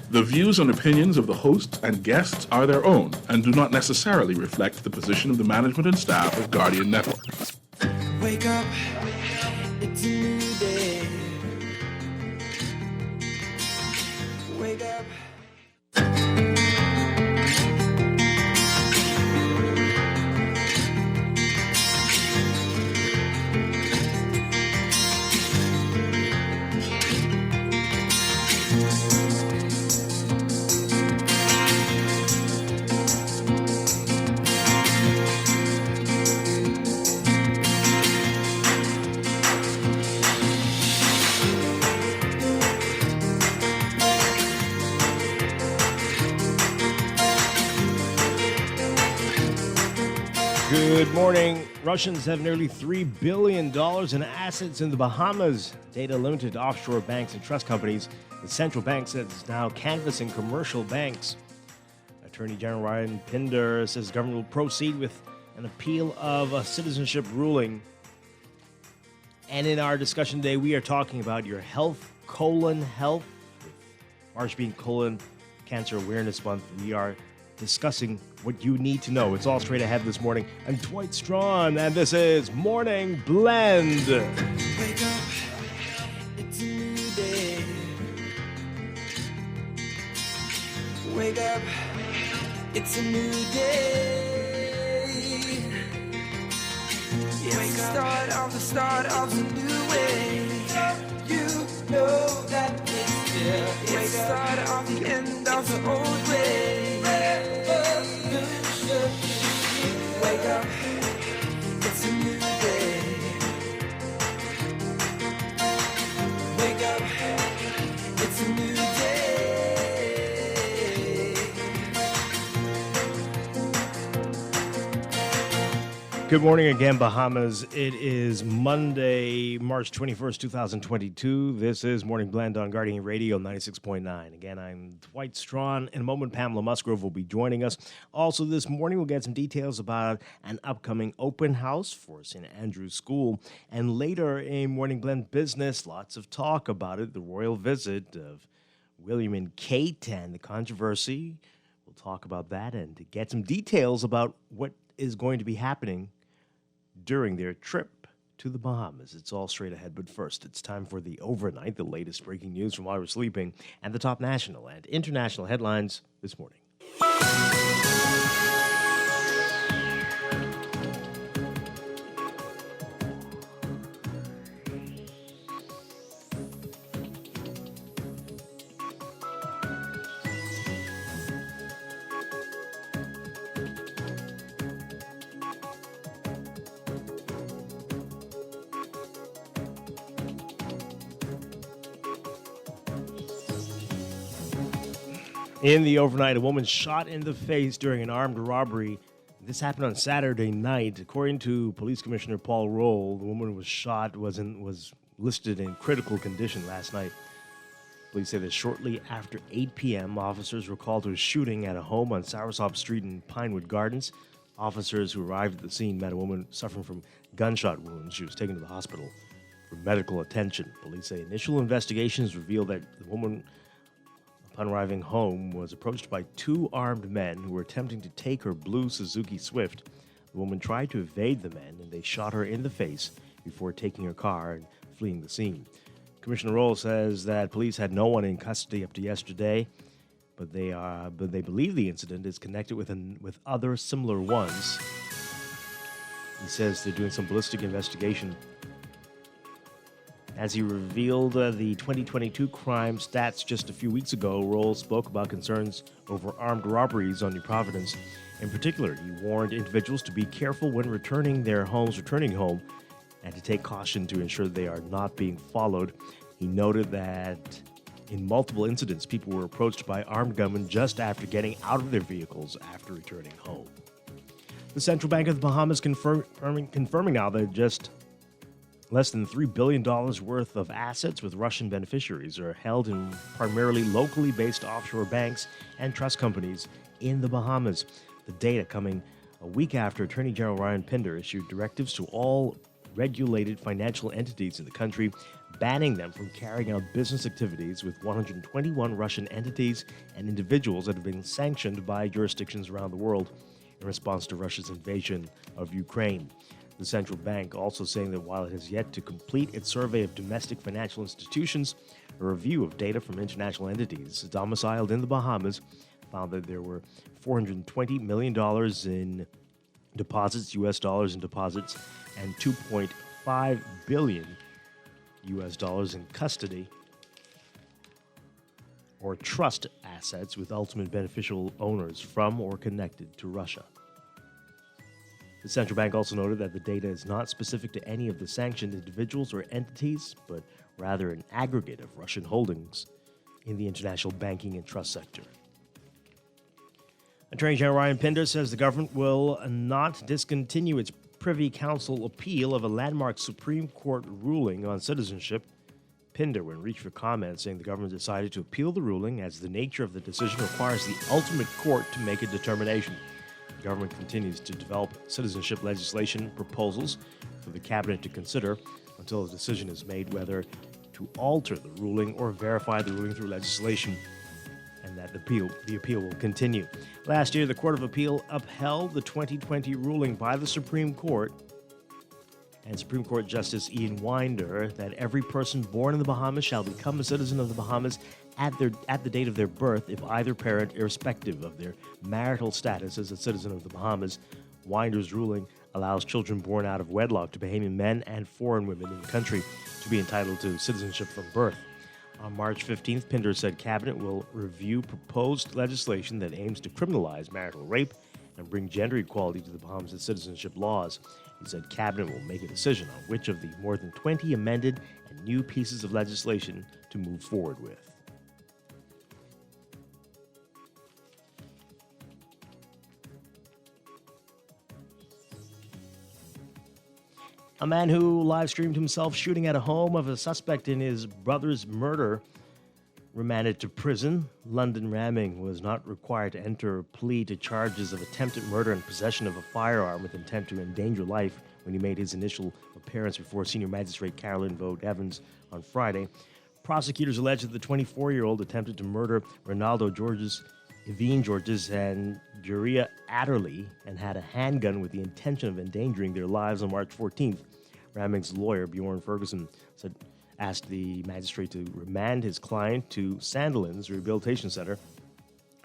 The views and opinions of the hosts and guests are their own and do not necessarily reflect the position of the management and staff of Guardian Network. Wake up, it's a new day. Wake up. Good morning. Russians have nearly $3 billion in assets in the Bahamas. Data limited to offshore banks and trust companies. The central bank says it's now canvassing commercial banks. Attorney General Ryan Pinder says the government will proceed with an appeal of a citizenship ruling. And in our discussion today, we are talking about your health, colon health. With March being Colon Cancer Awareness Month, we are discussing what you need to know. It's all straight ahead this morning. I'm Dwight Strachan, and this is Morning Blend. Wake up, it's a new day. Wake up, it's a new day. It's the start of a new way. You know that it's here. It's the start of the end of the old way. Wake up, it's a new day. Wake up, it's a new day. Good morning again, Bahamas. It is Monday, March 21st, 2022. This is Morning Blend on Guardian Radio 96.9. Again, I'm Dwight Strachan. In a moment, Pamela Musgrove will be joining us. Also this morning, we'll get some details about an upcoming open house for St. Andrew's School. And later in Morning Blend Business, lots of talk about it, the royal visit of William and Kate and the controversy. We'll talk about that and to get some details about what is going to be happening during their trip to the Bahamas. It's all straight ahead, but first, it's time for the overnight, the latest breaking news from while we're sleeping, and the top national and international headlines this morning. In the overnight, a woman shot in the face during an armed robbery. This happened on Saturday night. According to Police Commissioner Paul Roll, the woman was shot, was listed in critical condition last night. Police say that shortly after 8 p.m., officers were called to a shooting at a home on Soursop Street in Pinewood Gardens. Officers who arrived at the scene met a woman suffering from gunshot wounds. She was taken to the hospital for medical attention. Police say initial investigations revealed that the woman, upon arriving home, was approached by two armed men who were attempting to take her blue Suzuki Swift. The woman tried to evade the men, and they shot her in the face before taking her car and fleeing the scene. Commissioner Roll says that police had no one in custody up to yesterday, but they believe the incident is connected with other similar ones. He says they're doing some ballistic investigation. As he revealed the 2022 crime stats just a few weeks ago, Roll spoke about concerns over armed robberies on New Providence. In particular, he warned individuals to be careful when returning home, and to take caution to ensure they are not being followed. He noted that in multiple incidents, people were approached by armed gunmen just after getting out of their vehicles after returning home. The Central Bank of the Bahamas confirming now that just less than $3 billion worth of assets with Russian beneficiaries are held in primarily locally based offshore banks and trust companies in the Bahamas. The data coming a week after Attorney General Ryan Pinder issued directives to all regulated financial entities in the country banning them from carrying out business activities with 121 Russian entities and individuals that have been sanctioned by jurisdictions around the world in response to Russia's invasion of Ukraine. The central bank also saying that while it has yet to complete its survey of domestic financial institutions, a review of data from international entities domiciled in the Bahamas found that there were $420 million in deposits, U.S. dollars in deposits, and $2.5 billion U.S. dollars in custody or trust assets with ultimate beneficial owners from or connected to Russia. The central bank also noted that the data is not specific to any of the sanctioned individuals or entities, but rather an aggregate of Russian holdings in the international banking and trust sector. Attorney General Ryan Pinder says the government will not discontinue its Privy Council appeal of a landmark Supreme Court ruling on citizenship. Pinder went reach for comment, saying the government decided to appeal the ruling as the nature of the decision requires the ultimate court to make a determination. The government continues to develop citizenship legislation proposals for the cabinet to consider until a decision is made whether to alter the ruling or verify the ruling through legislation, and that the appeal will continue. Last year, the Court of Appeal upheld the 2020 ruling by the Supreme Court and Supreme Court Justice Ian Winder that every person born in the Bahamas shall become a citizen of the Bahamas at the date of their birth if either parent, irrespective of their marital status as a citizen of the Bahamas. Winder's ruling allows children born out of wedlock to Bahamian men and foreign women in the country to be entitled to citizenship from birth. On March 15th, Pinder said Cabinet will review proposed legislation that aims to criminalize marital rape and bring gender equality to the Bahamas' citizenship laws. He said Cabinet will make a decision on which of the more than 20 amended and new pieces of legislation to move forward with. A man who live-streamed himself shooting at a home of a suspect in his brother's murder remanded to prison. London Ramming was not required to enter a plea to charges of attempted murder and possession of a firearm with intent to endanger life when he made his initial appearance before Senior Magistrate Carolyn Vogt Evans on Friday. Prosecutors allege that the 24-year-old attempted to murder Ronaldo Georges, Evine Georges, and Juria Adderley and had a handgun with the intention of endangering their lives on March 14th. Ramming's lawyer, Bjorn Ferguson, asked the magistrate to remand his client to Sandilands Rehabilitation Center.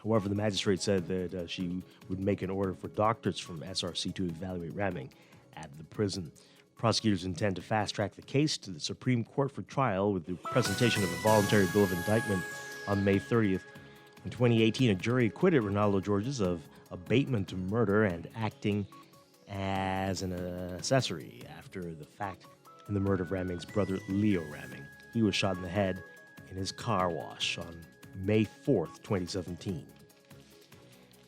However, the magistrate said that she would make an order for doctors from SRC to evaluate Ramming at the prison. Prosecutors intend to fast-track the case to the Supreme Court for trial with the presentation of a voluntary bill of indictment on May 30th. In 2018, a jury acquitted Ronaldo Georges of abatement to murder and acting as an accessory after the fact in the murder of Ramming's brother, Leo Ramming. He was shot in the head in his car wash on May 4th, 2017.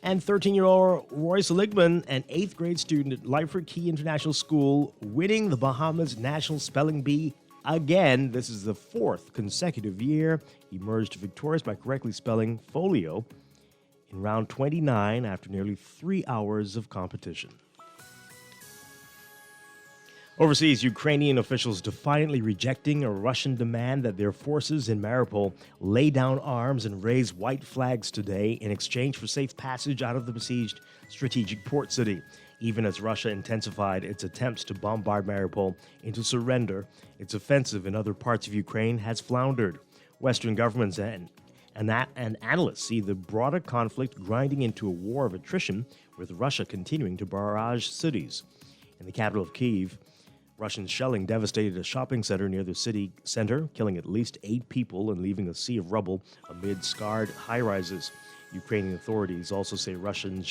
And 13-year-old Roy Seligman, an 8th grade student at Lyford Key International School, winning the Bahamas National Spelling Bee again. This is the 4th consecutive year. He emerged victorious by correctly spelling folio in round 29 after nearly 3 hours of competition. Overseas, Ukrainian officials defiantly rejecting a Russian demand that their forces in Mariupol lay down arms and raise white flags today in exchange for safe passage out of the besieged strategic port city. Even as Russia intensified its attempts to bombard Mariupol into surrender, its offensive in other parts of Ukraine has floundered. Western governments and analysts see the broader conflict grinding into a war of attrition, with Russia continuing to barrage cities. In the capital of Kyiv, Russian shelling devastated a shopping center near the city center, killing at least 8 people and leaving a sea of rubble amid scarred high-rises. Ukrainian authorities also say Russia's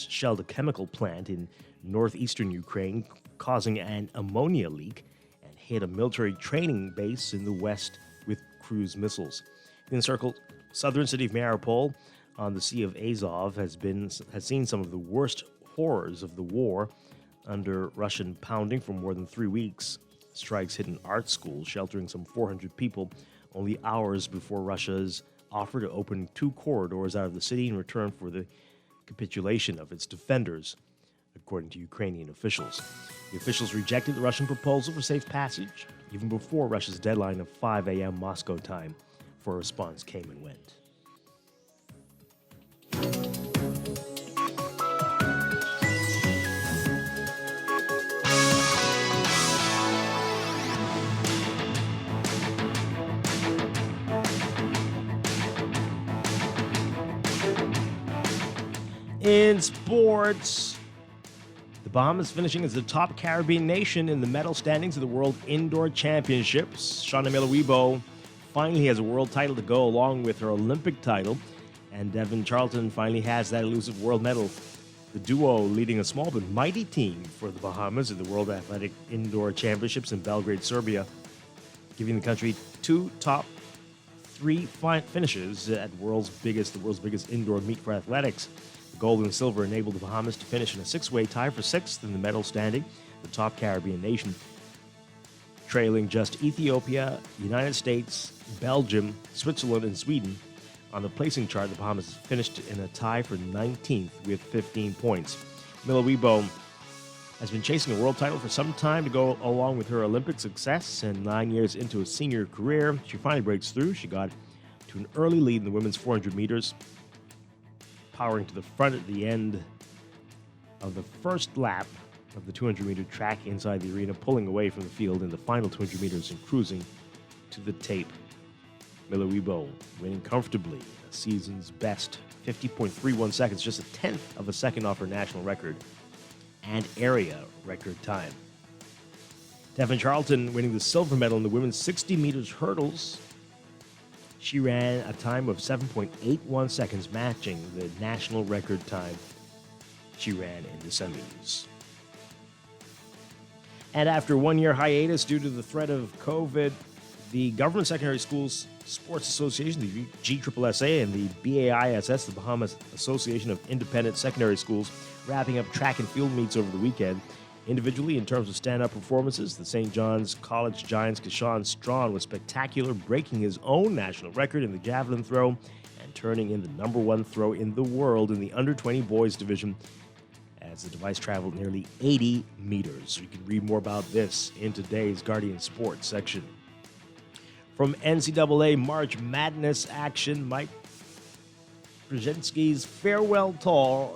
shelled a chemical plant in northeastern Ukraine, causing an ammonia leak, and hit a military training base in the west with cruise missiles. The encircled southern city of Mariupol on the Sea of Azov has seen some of the worst horrors of the war under Russian pounding for more than 3 weeks. Strikes hit an art school sheltering some 400 people only hours before Russia's offer to open 2 corridors out of the city in return for the capitulation of its defenders. according to Ukrainian officials. The officials rejected the Russian proposal for safe passage even before Russia's deadline of 5 a.m. Moscow time for a response came and went. In sports, the Bahamas finishing as the top Caribbean nation in the medal standings of the World Indoor Championships. Shauna Miller-Weibo finally has a world title to go along with her Olympic title, and Devin Charlton finally has that elusive world medal. The duo leading a small but mighty team for the Bahamas in the World Athletic Indoor Championships in Belgrade, Serbia, giving the country two top three finishes at the world's biggest indoor meet for athletics. The gold and silver enabled the Bahamas to finish in a six-way tie for sixth in the medal standing, the top Caribbean nation, trailing just Ethiopia, United States, Belgium, Switzerland, and Sweden. On the placing chart, the Bahamas finished in a tie for 19th with 15 points. Miller-Weibo has been chasing a world title for some time to go along with her Olympic success, and 9 years into a senior career, she finally breaks through. She got to an early lead in the women's 400 meters, powering to the front at the end of the first lap of the 200-meter track inside the arena, pulling away from the field in the final 200 meters and cruising to the tape. Miller-Weibo winning comfortably, a season's best 50.31 seconds, just a tenth of a second off her national record and area record time. Devin Charlton winning the silver medal in the women's 60 meters hurdles. She ran a time of 7.81 seconds, matching the national record time she ran in the semis. And after 1 year hiatus due to the threat of COVID, the Government Secondary Schools Sports Association, the GSSSA, and the BAISS, the Bahamas Association of Independent Secondary Schools, wrapping up track and field meets over the weekend. Individually, in terms of stand-up performances, the St. John's College Giants' Keshawn Strawn was spectacular, breaking his own national record in the javelin throw and turning in the number one throw in the world in the under-20 boys division as the device traveled nearly 80 meters. You can read more about this in today's Guardian Sports section. From NCAA March Madness action, Mike Brzezinski's farewell tour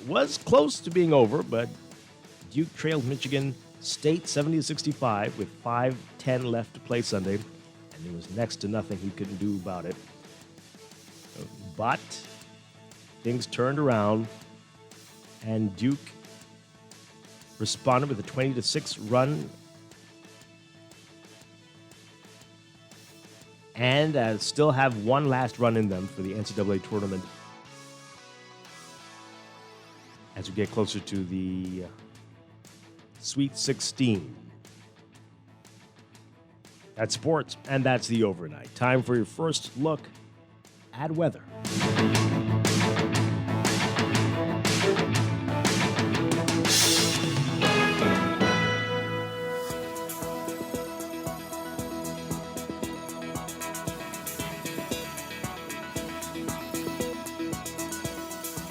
was close to being over, but Duke trailed Michigan State 70-65 with 5:10 left to play Sunday, and there was next to nothing he couldn't do about it. But things turned around, and Duke responded with a 20-6 run and still have one last run in them for the NCAA tournament as we get closer to the Sweet 16. That's sports, and that's the overnight. Time for your first look at weather.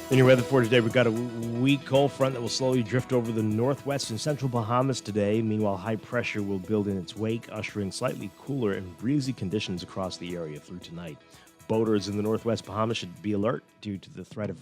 In your weather for today, we've got a weak cold front that will slowly drift over the northwest and central Bahamas today. Meanwhile, high pressure will build in its wake, ushering slightly cooler and breezy conditions across the area through tonight. Boaters in the northwest Bahamas should be alert due to the threat of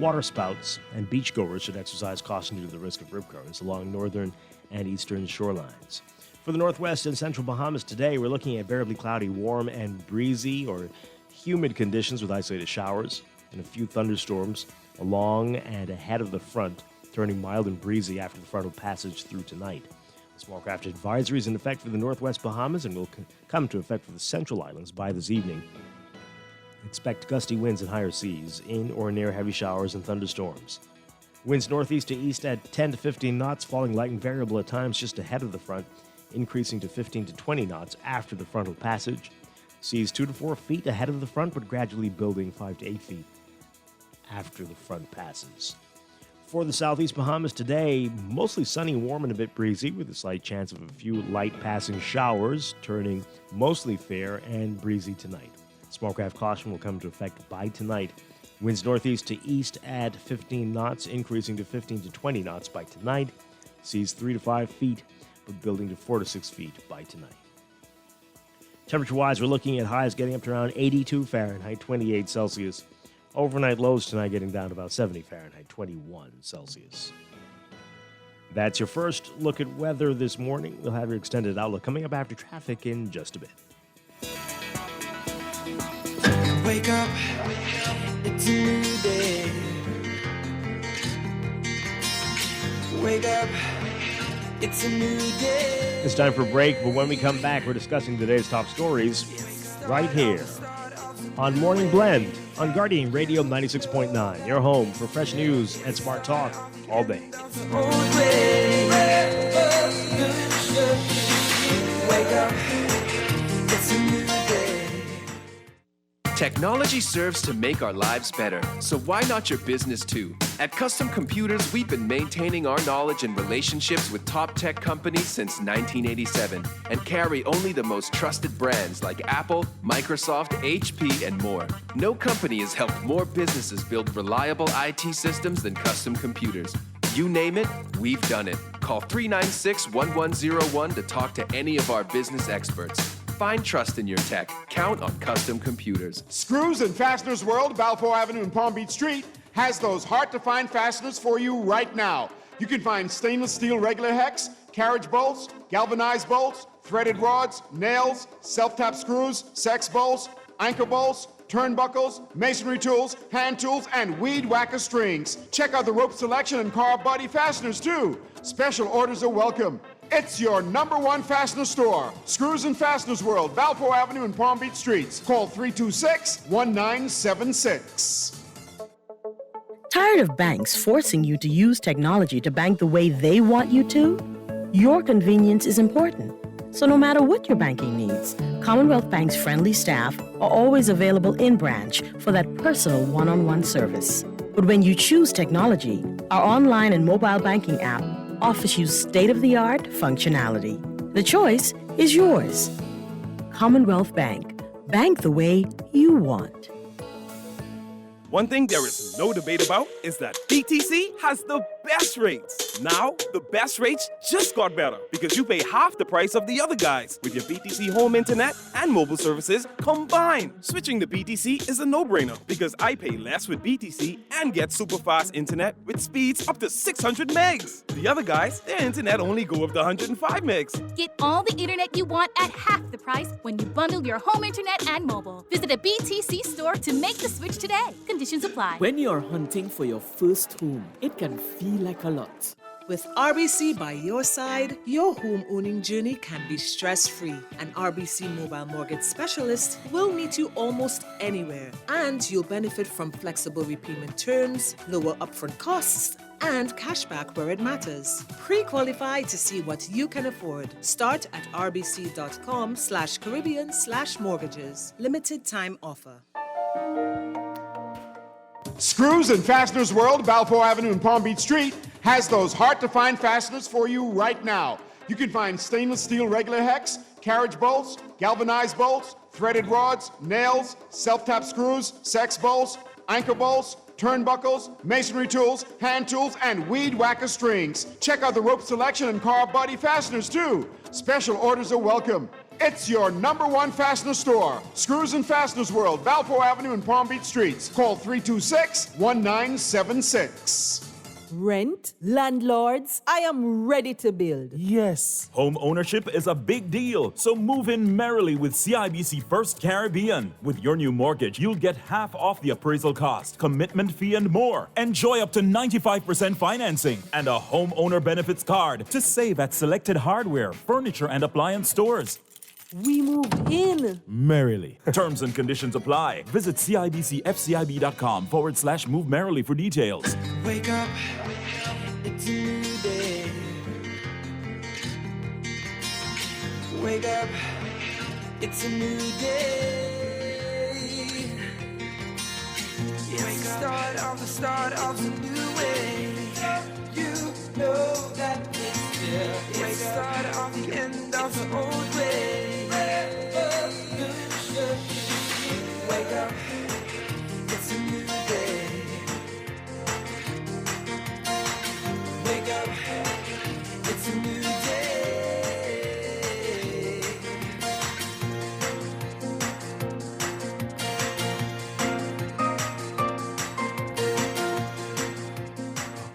waterspouts, and beachgoers should exercise caution due to the risk of rip currents along northern and eastern shorelines. For the northwest and central Bahamas today, we're looking at variably cloudy, warm and breezy or humid conditions with isolated showers and a few thunderstorms along and ahead of the front, turning mild and breezy after the frontal passage through tonight. The small craft advisory is in effect for the northwest Bahamas and will come into effect for the central islands by this evening. Expect gusty winds and higher seas in or near heavy showers and thunderstorms. Winds northeast to east at 10 to 15 knots, falling light and variable at times just ahead of the front, increasing to 15 to 20 knots after the frontal passage. Seas 2 to 4 feet ahead of the front, but gradually building 5 to 8 feet after the front passes. For the southeast Bahamas today, mostly sunny, warm, and a bit breezy with a slight chance of a few light passing showers, turning mostly fair and breezy tonight. Small craft caution will come into effect by tonight Winds northeast to east at 15 knots, increasing to 15 to 20 knots by tonight. Seas 3 to 5 feet, but building to 4 to 6 feet by tonight. Temperature-wise, we're looking at highs getting up to around 82 Fahrenheit, 28 Celsius. Overnight lows tonight getting down to about 70 Fahrenheit, 21 Celsius. That's your first look at weather this morning. We'll have your extended outlook coming up after traffic in just a bit. Wake up, it's a new day. Wake up, it's a new day. It's time for a break, but when we come back, we're discussing today's top stories right here on Morning Blend on Guardian Radio 96.9, your home for fresh news and smart talk all day. Wake up, it's a new day. Technology serves to make our lives better, so why not your business too? At Custom Computers, we've been maintaining our knowledge and relationships with top tech companies since 1987 and carry only the most trusted brands like Apple, Microsoft, HP, and more. No company has helped more businesses build reliable IT systems than Custom Computers. You name it, we've done it. Call 396-1101 to talk to any of our business experts. Find trust in your tech. Count on Custom Computers. Screws and Fasteners World, Balfour Avenue and Palm Beach Street, has those hard-to-find fasteners for you right now. You can find stainless steel regular hex, carriage bolts, galvanized bolts, threaded rods, nails, self-tap screws, sex bolts, anchor bolts, turnbuckles, masonry tools, hand tools, and weed whacker strings. Check out the rope selection and car body fasteners, too. Special orders are welcome. It's your #1 fastener store. Screws and Fasteners World, Balfour Avenue and Palm Beach Streets. Call 326-1976. Tired of banks forcing you to use technology to bank the way they want you to? Your convenience is important. So no matter what your banking needs, Commonwealth Bank's friendly staff are always available in branch for that personal one-on-one service. But when you choose technology, our online and mobile banking app offers you state-of-the-art functionality. The choice is yours. Commonwealth Bank. Bank the way you want. One thing there is no debate about is that BTC has the best rates. Now, the best rates just got better because you pay half the price of the other guys with your BTC home internet and mobile services combined. Switching to BTC is a no-brainer because I pay less with BTC and get super fast internet with speeds up to 600 megs. The other guys, their internet only go up to 105 megs. Get all the internet you want at half the price when you bundle your home internet and mobile. Visit a BTC store to make the switch today. Conditions apply. When you're hunting for your first home, it can feel like a lot. With RBC by your side, your home owning journey can be stress-free. An RBC mobile mortgage specialist will meet you almost anywhere, and you'll benefit from flexible repayment terms, lower upfront costs, and cashback where it matters. Pre-qualify to see what you can afford. Start at rbc.com/Caribbean/mortgages. Limited time offer. Screws and Fasteners World, Balfour Avenue and Palm Beach Street, has those hard-to-find fasteners for you right now. You can find stainless steel regular hex, carriage bolts, galvanized bolts, threaded rods, nails, self-tap screws, sex bolts, anchor bolts, turnbuckles, masonry tools, hand tools, and weed whacker strings. Check out the rope selection and car body fasteners, too. Special orders are welcome. It's your #1 fastener store. Screws and Fasteners World, Balfour Avenue and Palm Beach Streets. Call 326-1976. Rent? Landlords? I am ready to build. Yes. Home ownership is a big deal, so move in merrily with CIBC First Caribbean. With your new mortgage, you'll get half off the appraisal cost, commitment fee, and more. Enjoy up to 95% financing and a homeowner benefits card to save at selected hardware, furniture, and appliance stores. We moved in. Merrily. Terms and conditions apply. Visit CIBCFCIB.com/move merrily for details. Wake up, it's a new day. Wake up, it's a new day. It's the start of a new way. You know that it's the start of the end of the old way. Wake up, it's a new day.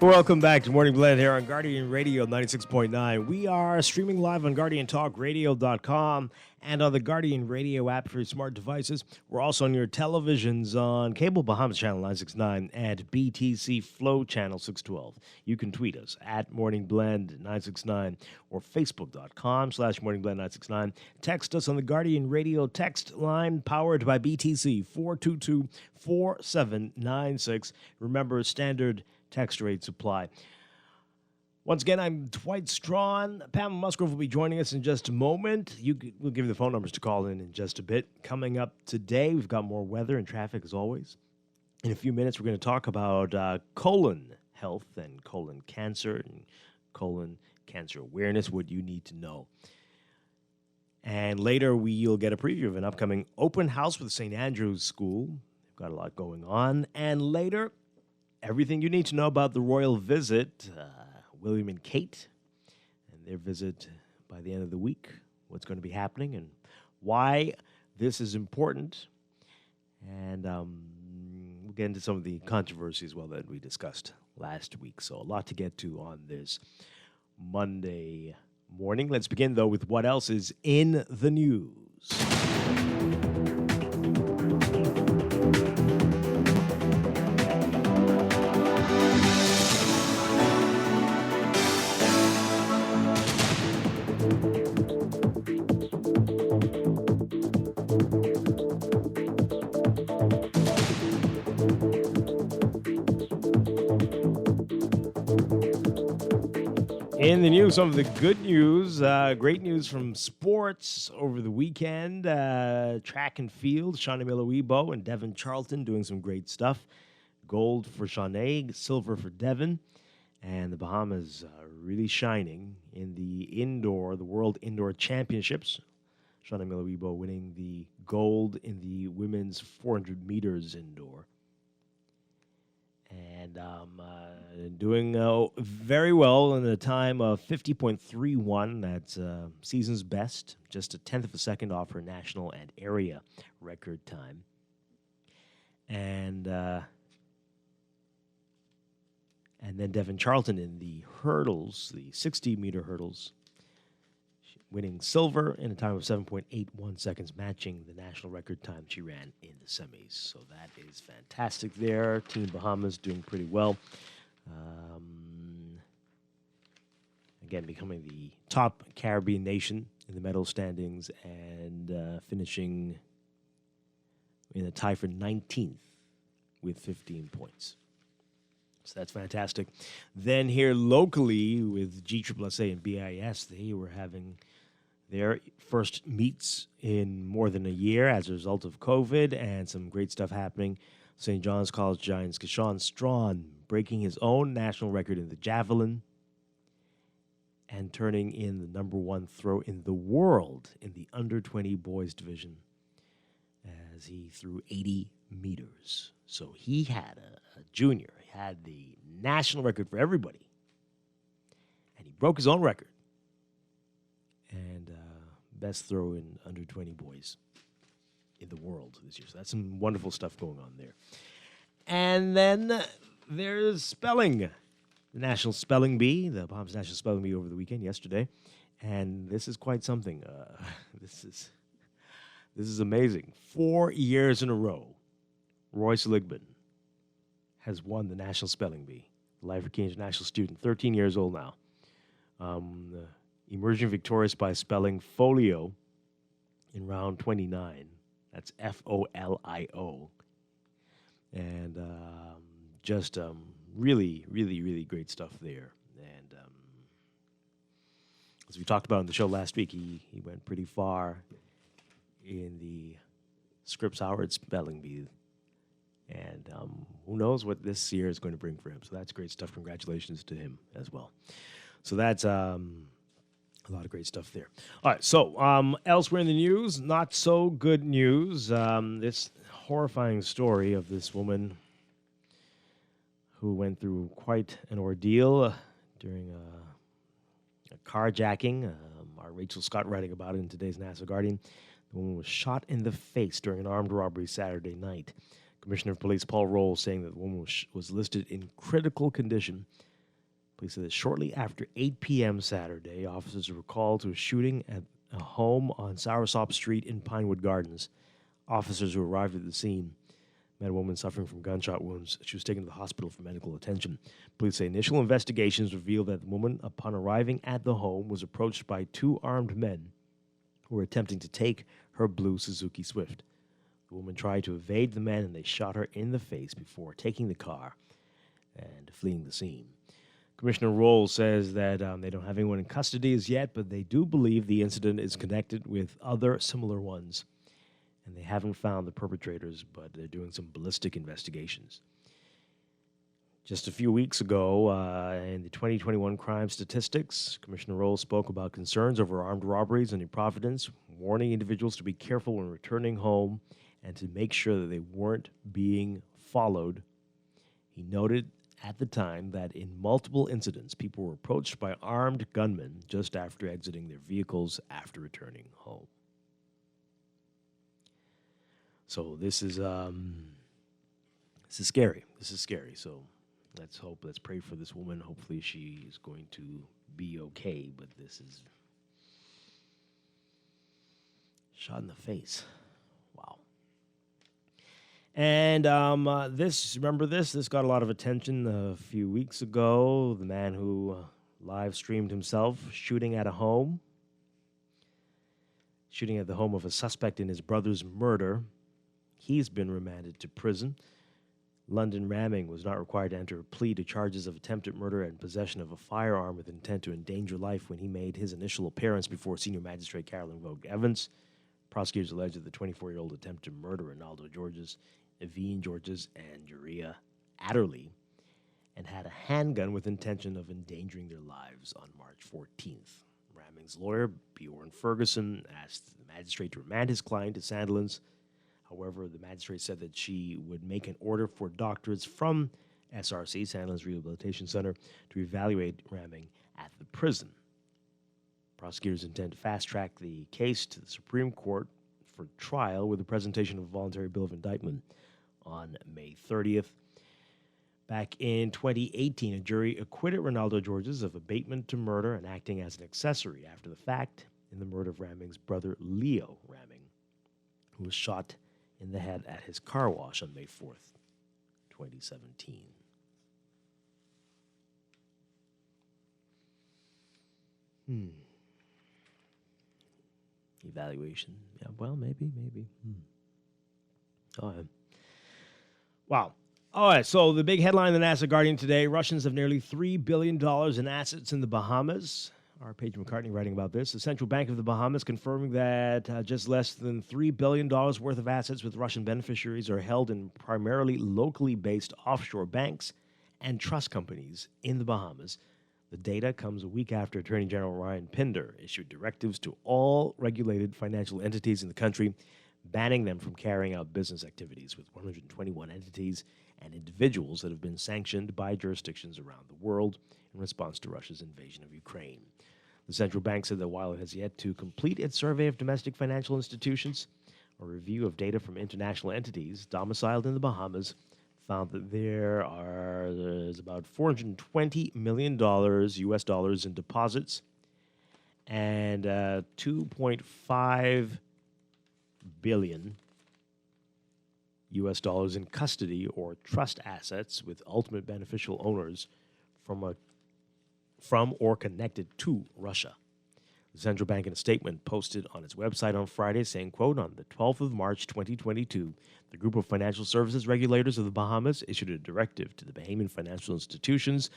Welcome back to Morning Blend here on Guardian Radio 96.9. We are streaming live on GuardianTalkRadio.com and on the Guardian Radio app for your smart devices. We're also on your televisions on Cable Bahamas Channel 969 and BTC Flow Channel 612. You can tweet us at Morning Blend 969 or Facebook.com/Morning Blend 969. Text us on the Guardian Radio text line powered by BTC 422-4796. Remember, standard text rates apply. Once again, I'm Dwight Strachan. Pam Musgrove will be joining us in just a moment. We'll give you the phone numbers to call in just a bit. Coming up today, we've got more weather and traffic as always. In a few minutes, we're going to talk about colon health and colon cancer and colon cancer awareness, what you need to know. And later, we'll get a preview of an upcoming open house with St. Andrew's School. They've got a lot going on. And later, everything you need to know about the royal visit, William and Kate, and their visit by the end of the week, what's going to be happening and why this is important. And we'll get into some of the controversies as well that we discussed last week. So a lot to get to on this Monday morning. Let's begin, though, with what else is in the news. In the news, some of the good news, great news from sports over the weekend. Track and field, Shawnee Miller-Weibo and Devin Charlton doing some great stuff. Gold for Shawnee, silver for Devin. And the Bahamas really shining in the World Indoor Championships. Shawnee Miller-Weibo winning the gold in the women's 400 meters indoor. And doing very well in a time of 50.31. That's season's best, just a tenth of a second off her national and area record time. And then Devin Charlton in the hurdles, the 60-meter hurdles, winning silver in a time of 7.81 seconds, matching the national record time she ran in the semis. So that is fantastic there. Team Bahamas doing pretty well. Again, becoming the top Caribbean nation in the medal standings and finishing in a tie for 19th with 15 points. So that's fantastic. Then here locally with GSSA and BIS, they were having their first meets in more than a year as a result of COVID and some great stuff happening. St. John's College Giants Kashawn Strawn breaking his own national record in the javelin and turning in the number one throw in the world in the under-20 boys division as he threw 80 meters. So he had a junior. He had the national record for everybody. And he broke his own record. And best throw in under-20 boys in the world this year. So that's some wonderful stuff going on there. And then there's spelling. The National Spelling Bee, the Bahamas National Spelling Bee over the weekend, yesterday. And this is quite something. This is amazing. 4 years in a row, Royce Ligman has won the National Spelling Bee. The Life for Key International student, 13 years old now. Emerging victorious by spelling folio in round 29. That's Folio. And just really, really, really great stuff there. And as we talked about on the show last week, he went pretty far in the Scripps Howard Spelling Bee. And who knows what this year is going to bring for him. So that's great stuff. Congratulations to him as well. So that's a lot of great stuff there. All right, so elsewhere in the news, not so good news. This horrifying story of this woman who went through quite an ordeal during a carjacking. Our Rachel Scott writing about it in today's National Guardian. The woman was shot in the face during an armed robbery Saturday night. Commissioner of Police Paul Roll saying that the woman was listed in critical condition Police said that shortly after 8 p.m. Saturday, officers were called to a shooting at a home on Soursop Street in Pinewood Gardens. Officers who arrived at the scene met a woman suffering from gunshot wounds. She was taken to the hospital for medical attention. Police say initial investigations revealed that the woman, upon arriving at the home, was approached by two armed men who were attempting to take her blue Suzuki Swift. The woman tried to evade the men, and they shot her in the face before taking the car and fleeing the scene. Commissioner Rolls says that they don't have anyone in custody as yet, but they do believe the incident is connected with other similar ones. And they haven't found the perpetrators, but they're doing some ballistic investigations. Just a few weeks ago, in the 2021 crime statistics, Commissioner Rolls spoke about concerns over armed robberies in New Providence, warning individuals to be careful when returning home and to make sure that they weren't being followed. He noted at the time that in multiple incidents, people were approached by armed gunmen just after exiting their vehicles after returning home. So this is scary. This is scary. So let's pray for this woman. Hopefully she is going to be okay, but this is shot in the face. Wow. And this got a lot of attention a few weeks ago. The man who live streamed himself shooting at the home of a suspect in his brother's murder. He's been remanded to prison. London Ramming was not required to enter a plea to charges of attempted murder and possession of a firearm with intent to endanger life when he made his initial appearance before Senior Magistrate Carolyn Vogue Evans. Prosecutors alleged that the 24-year-old attempted to murder Ronaldo Georges, Evine Georges, and Uriah Adderley, and had a handgun with intention of endangering their lives on March 14th. Ramming's lawyer, Bjorn Ferguson, asked the magistrate to remand his client to Sandilands. However, the magistrate said that she would make an order for doctors from SRC, Sandilands Rehabilitation Center, to evaluate Ramming at the prison. Prosecutors intend to fast-track the case to the Supreme Court for trial with the presentation of a voluntary bill of indictment on May 30th. Back in 2018, a jury acquitted Ronaldo Georges of abatement to murder and acting as an accessory after the fact in the murder of Ramming's brother, Leo Ramming, who was shot in the head at his car wash on May 4th, 2017. Evaluation. Yeah, well, maybe. Oh, yeah. Wow. All right, so the big headline in the NASA Guardian today, Russians have nearly $3 billion in assets in the Bahamas. Our Paige McCartney writing about this. The Central Bank of the Bahamas confirming that just less than $3 billion worth of assets with Russian beneficiaries are held in primarily locally based offshore banks and trust companies in the Bahamas. The data comes a week after Attorney General Ryan Pinder issued directives to all regulated financial entities in the country, banning them from carrying out business activities with 121 entities and individuals that have been sanctioned by jurisdictions around the world in response to Russia's invasion of Ukraine. The central bank said that while it has yet to complete its survey of domestic financial institutions, a review of data from international entities domiciled in the Bahamas found that there's about $420 million US dollars in deposits and $2.5 billion US dollars in custody or trust assets with ultimate beneficial owners from or connected to Russia. The central bank in a statement posted on its website on Friday saying, quote, on the 12th of March 2022, the group of financial services regulators of the Bahamas issued a directive to the Bahamian financial institutions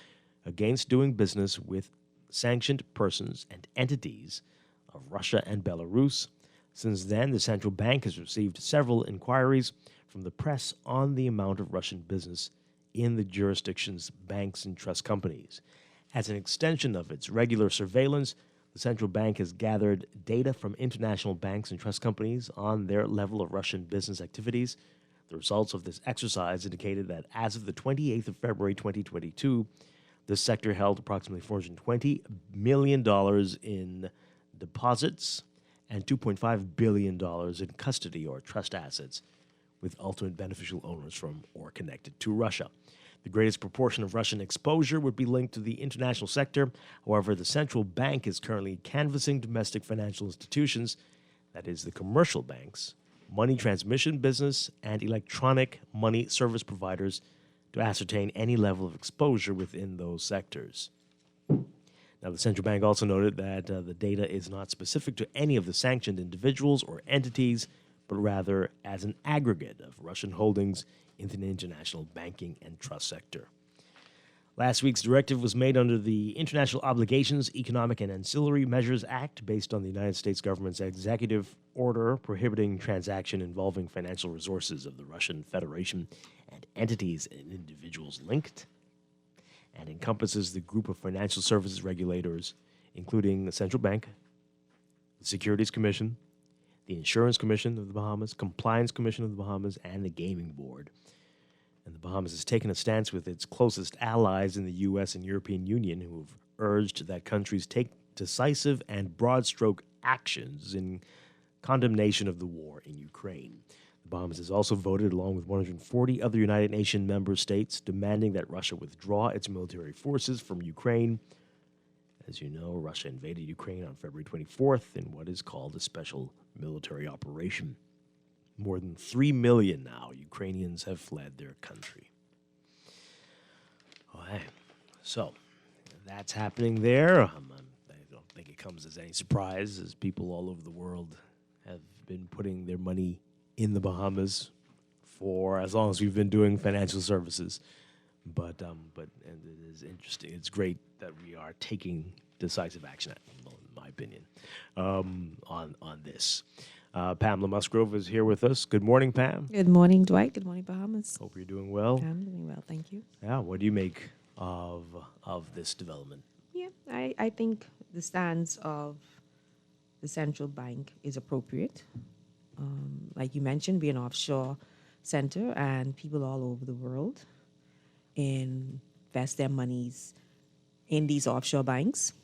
against doing business with sanctioned persons and entities of Russia and Belarus. Since then, the central bank has received several inquiries from the press on the amount of Russian business in the jurisdiction's banks and trust companies. As an extension of its regular surveillance, the central bank has gathered data from international banks and trust companies on their level of Russian business activities. The results of this exercise indicated that as of the 28th of February 2022, this sector held approximately $420 million in deposits and $2.5 billion in custody or trust assets with ultimate beneficial owners from or connected to Russia. The greatest proportion of Russian exposure would be linked to the international sector. However, the central bank is currently canvassing domestic financial institutions, that is, the commercial banks, money transmission business, and electronic money service providers to ascertain any level of exposure within those sectors. Now, the central bank also noted that the data is not specific to any of the sanctioned individuals or entities, but rather as an aggregate of Russian holdings in the international banking and trust sector. Last week's directive was made under the International Obligations, Economic and Ancillary Measures Act, based on the United States government's executive order prohibiting transaction involving financial resources of the Russian Federation and entities and individuals linked, and encompasses the group of financial services regulators, including the Central Bank, the Securities Commission, the Insurance Commission of the Bahamas, Compliance Commission of the Bahamas, and the Gaming Board. And the Bahamas has taken a stance with its closest allies in the U.S. and European Union, who have urged that countries take decisive and broad-stroke actions in condemnation of the war in Ukraine. The Bahamas has also voted, along with 140 other United Nations member states, demanding that Russia withdraw its military forces from Ukraine. As you know, Russia invaded Ukraine on February 24th in what is called a special military operation. More than 3 million now Ukrainians have fled their country. All right. So that's happening there. I don't think it comes as any surprise, as people all over the world have been putting their money in the Bahamas for as long as we've been doing financial services. But and it is interesting. It's great that we are taking decisive action, in my opinion, on this. Pamela Musgrove is here with us. Good morning, Pam. Good morning, Dwight. Good morning, Bahamas. Hope you're doing well. I'm doing well, thank you. Yeah, what do you make of this development? Yeah, I think the stance of the central bank is appropriate. Like you mentioned, we're an offshore center, and people all over the world invest their monies in these offshore banks.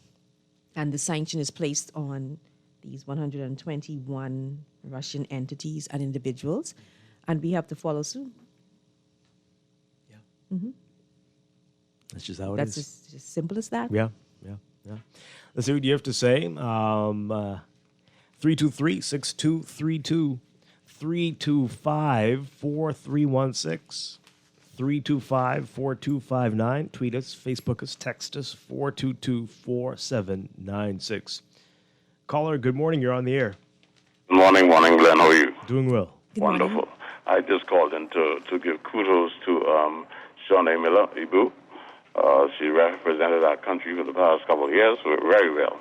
And the sanction is placed on these 121 Russian entities and individuals, and we have to follow suit. Yeah. Mm-hmm. That's just how it That's is. as simple as that. Yeah. Let's see what you have to say. 323-6232, 325-4316, 325-4259. Tweet us, Facebook us, text us, 422-4796. Caller, good morning. You're on the air. Good morning, Glenn. How are you? Doing well. Wonderful. I just called in to give kudos to Shawnee Miller, Ibu. She represented our country for the past couple of years very well.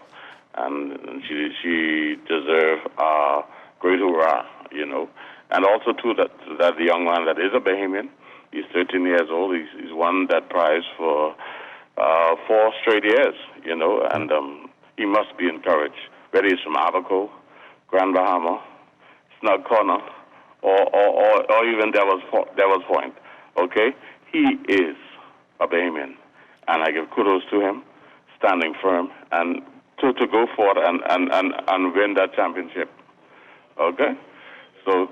And she deserves great hurrah, And also, too, that the young man that is a Bahamian, he's 13 years old. He's won that prize for 4 straight years, and he must be encouraged. Whether he's from Abaco, Grand Bahama, Snug Corner, or even Devil's Point, okay? He is a Bahamian, and I give kudos to him, standing firm, and to go forward and win that championship, okay? So,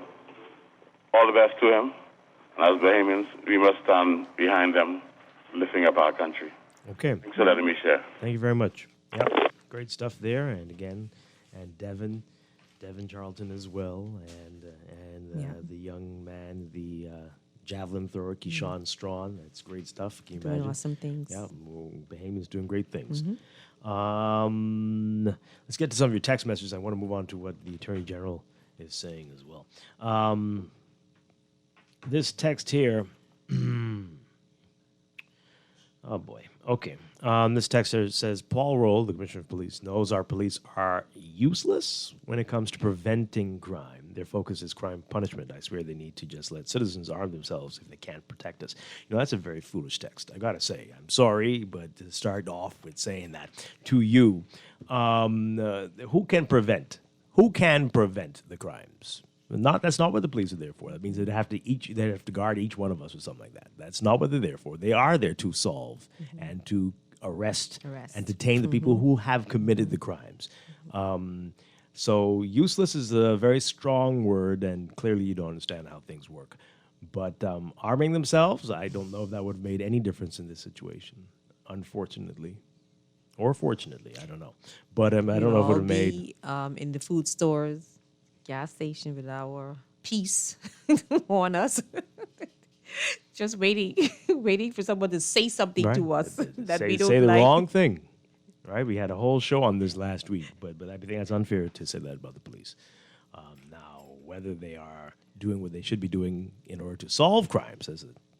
all the best to him, and as Bahamians, we must stand behind them, lifting up our country. Okay. Thanks for letting me share. Thank you very much. Yeah, great stuff there, and Devin Charlton as well, and the young man, the javelin thrower, Keyshawn Strawn. That's great stuff. Can you Doing imagine? awesome things. Yeah, Bahamians doing great things. Mm-hmm. Let's get to some of your text messages. I want to move on to what the Attorney General is saying as well. This text here. Oh, boy. Okay. This texter says, Paul Roll, the Commissioner of Police, knows our police are useless when it comes to preventing crime. Their focus is crime punishment. I swear they need to just let citizens arm themselves if they can't protect us. That's a very foolish text. I got to say, I'm sorry, but to start off with saying that to you, who can prevent? Who can prevent the crimes? That's not what the police are there for. That means they have to guard each one of us or something like that. That's not what they're there for. They are there to solve and to arrest and detain the people who have committed the crimes. So useless is a very strong word, and clearly you don't understand how things work. But arming themselves, I don't know if that would have made any difference in this situation, unfortunately. Or fortunately, I don't know. But I don't know if it would have made... in the food stores, gas station with our piece on us. Just waiting for someone to say something to us that we don't say the like. wrong thing. Right? We had a whole show on this last week, but I think that's unfair to say that about the police. Now, whether they are doing what they should be doing in order to solve crimes,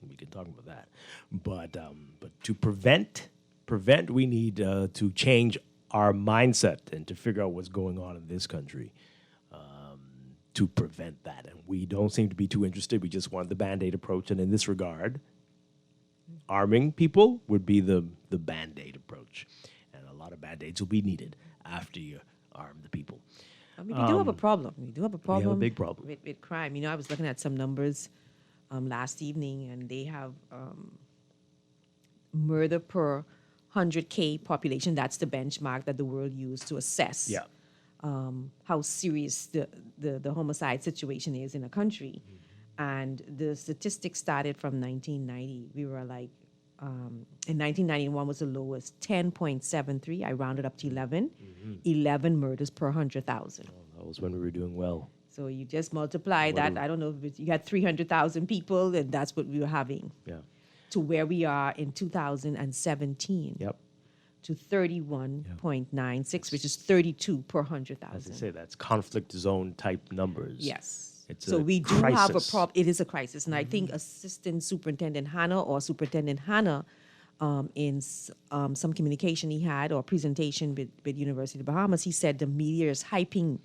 we can talk about that. But to prevent, we need to change our mindset and to figure out what's going on in this country to prevent that. And we don't seem to be too interested. We just want the Band-Aid approach. And in this regard, arming people would be the Band-Aid approach. And a lot of Band-Aids will be needed after you arm the people. I mean, we do have a problem. We do have a problem. We have a big problem. With crime. You know, I was looking at some numbers last evening, and they have murder per 100K population. That's the benchmark that the world used to assess how serious the homicide situation is in a country. And the statistics started from 1990. We were like, in 1991 was the lowest, 10.73. I rounded up to 11. 11 murders per 100,000. That was when we were doing well. So you just multiply that. I don't know if you had 300,000 people, and that's what we were having. Yeah. To where we are in 2017. Yep. To 31.96, which is 32 per 100,000. As I say, that's conflict zone type numbers. Yes. It's so a we do crisis. have a problem. It is a crisis. And I think Assistant Superintendent Hannah or Superintendent Hannah, in some communication he had or presentation with University of the Bahamas, he said the media is hyping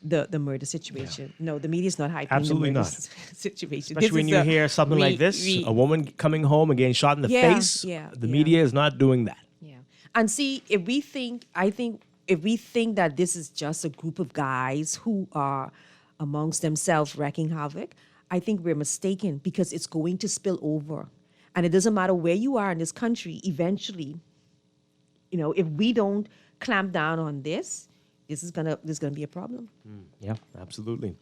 the murder situation. No, the media is not hyping Absolutely the murder not. situation. Especially when you hear something like this, a woman coming home and getting shot in the face, the media is not doing that. Yeah. And see, if we think that this is just a group of guys who are amongst themselves wreaking havoc, I think we're mistaken, because it's going to spill over. And it doesn't matter where you are in this country, eventually, you know, if we don't clamp down on this, this is gonna be a problem. Yeah, absolutely.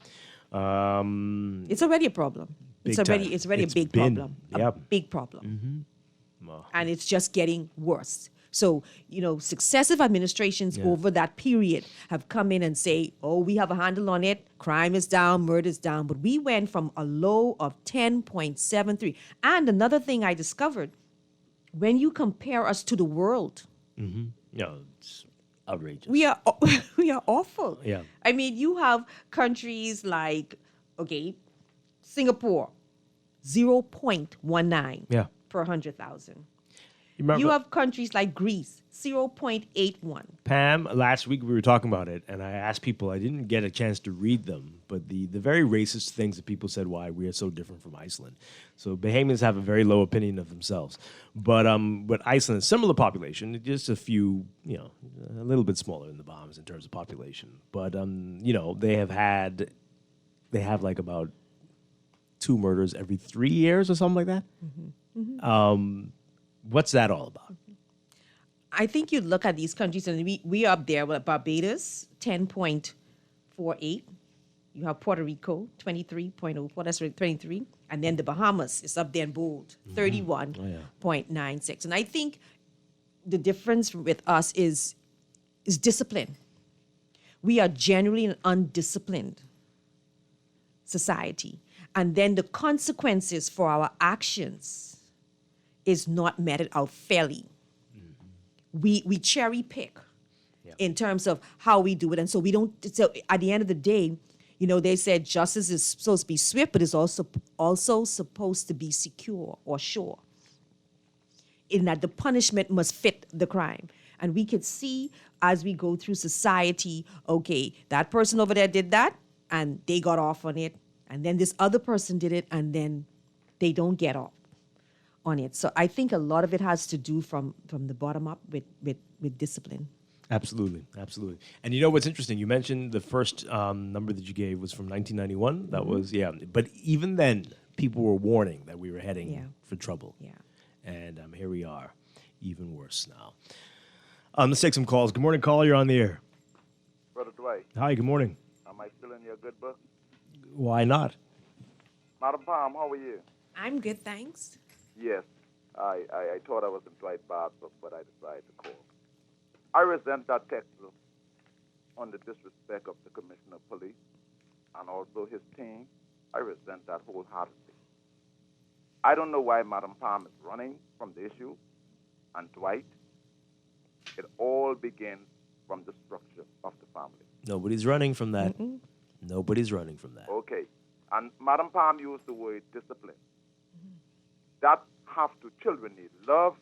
It's already a problem. It's already a big problem. A big problem. And it's just getting worse. So, you know, successive administrations over that period have come in and say, oh, we have a handle on it. Crime is down, murder is down. But we went from a low of 10.73. And another thing I discovered, when you compare us to the world, it's outrageous. we are awful. Yeah. I mean, you have countries like, Singapore, 0.19 per 100,000. You have countries like Greece, 0.81. Pam, last week we were talking about it, and I asked people, I didn't get a chance to read them, but the very racist things that people said why we are so different from Iceland. So Bahamians have a very low opinion of themselves. But Iceland, similar population, just a few, a little bit smaller than the Bahamas in terms of population. But, they have like about 2 murders every 3 years or something like that. What's that all about? I think you look at these countries, and we are up there with Barbados, 10.48. You have Puerto Rico, 23.04. That's 23. And then the Bahamas is up there in bold, 31.96. And I think the difference with us is discipline. We are generally an undisciplined society. And then the consequences for our actions is not meted out fairly. We cherry pick in terms of how we do it. And so we don't, so at the end of the day, they said justice is supposed to be swift, but it's also supposed to be secure or sure, in that the punishment must fit the crime. And we could see as we go through society, that person over there did that and they got off on it. And then this other person did it and then they don't get off on it. So I think a lot of it has to do from the bottom up with discipline. Absolutely. And you know what's interesting? You mentioned the first number that you gave was from 1991. That was, But even then, people were warning that we were heading for trouble. Yeah. And here we are, even worse now. Let's take some calls. Good morning, caller. You're on the air. Brother Dwight. Hi, good morning. Am I still in your good book? Why not? Madam Palm, how are you? I'm good, thanks. Yes, I thought I was in Dwight, but I decided to call. I resent that text on the disrespect of the Commissioner of Police and also his team. I resent that wholeheartedly. I don't know why Madam Palm is running from the issue and Dwight. It all begins from the structure of the family. Nobody's running from that. Nobody's running from that. Okay. And Madam Palm used the word discipline. That have to, children need love.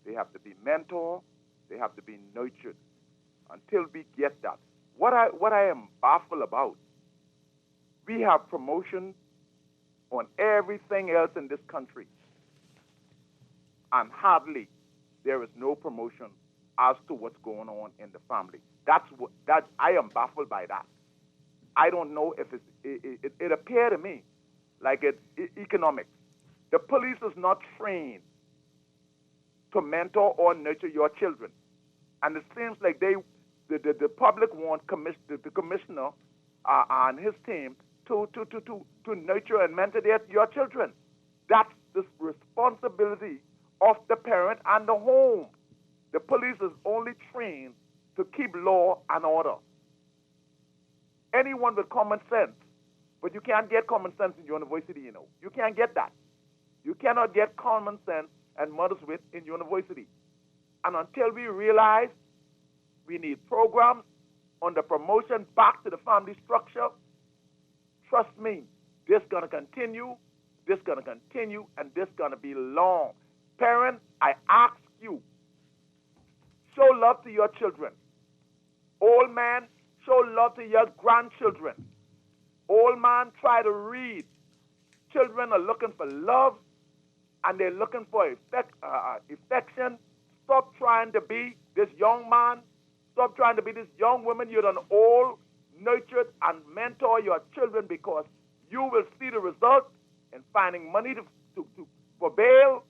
They have to be mentored. They have to be nurtured. Until we get that. What I am baffled about, we have promotion on everything else in this country. And hardly there is no promotion as to what's going on in the family. That I am baffled by that. I don't know if it appeared to me like it's economics. The police is not trained to mentor or nurture your children. And it seems like the public want the commissioner and his team to nurture and mentor your children. That's the responsibility of the parent and the home. The police is only trained to keep law and order. Anyone with common sense, but you can't get common sense in university, you know. You can't get that. You cannot get common sense and mother's wit in university. And until we realize we need programs on the promotion back to the family structure, trust me, this going to continue, and this going to be long. Parents, I ask you, show love to your children. Old man, show love to your grandchildren. Old man, try to read. Children are looking for love, and they're looking for affection. Stop trying to be this young man. Stop trying to be this young woman. You're an old, nurtured, and mentor your children, because you will see the result in finding money for bail.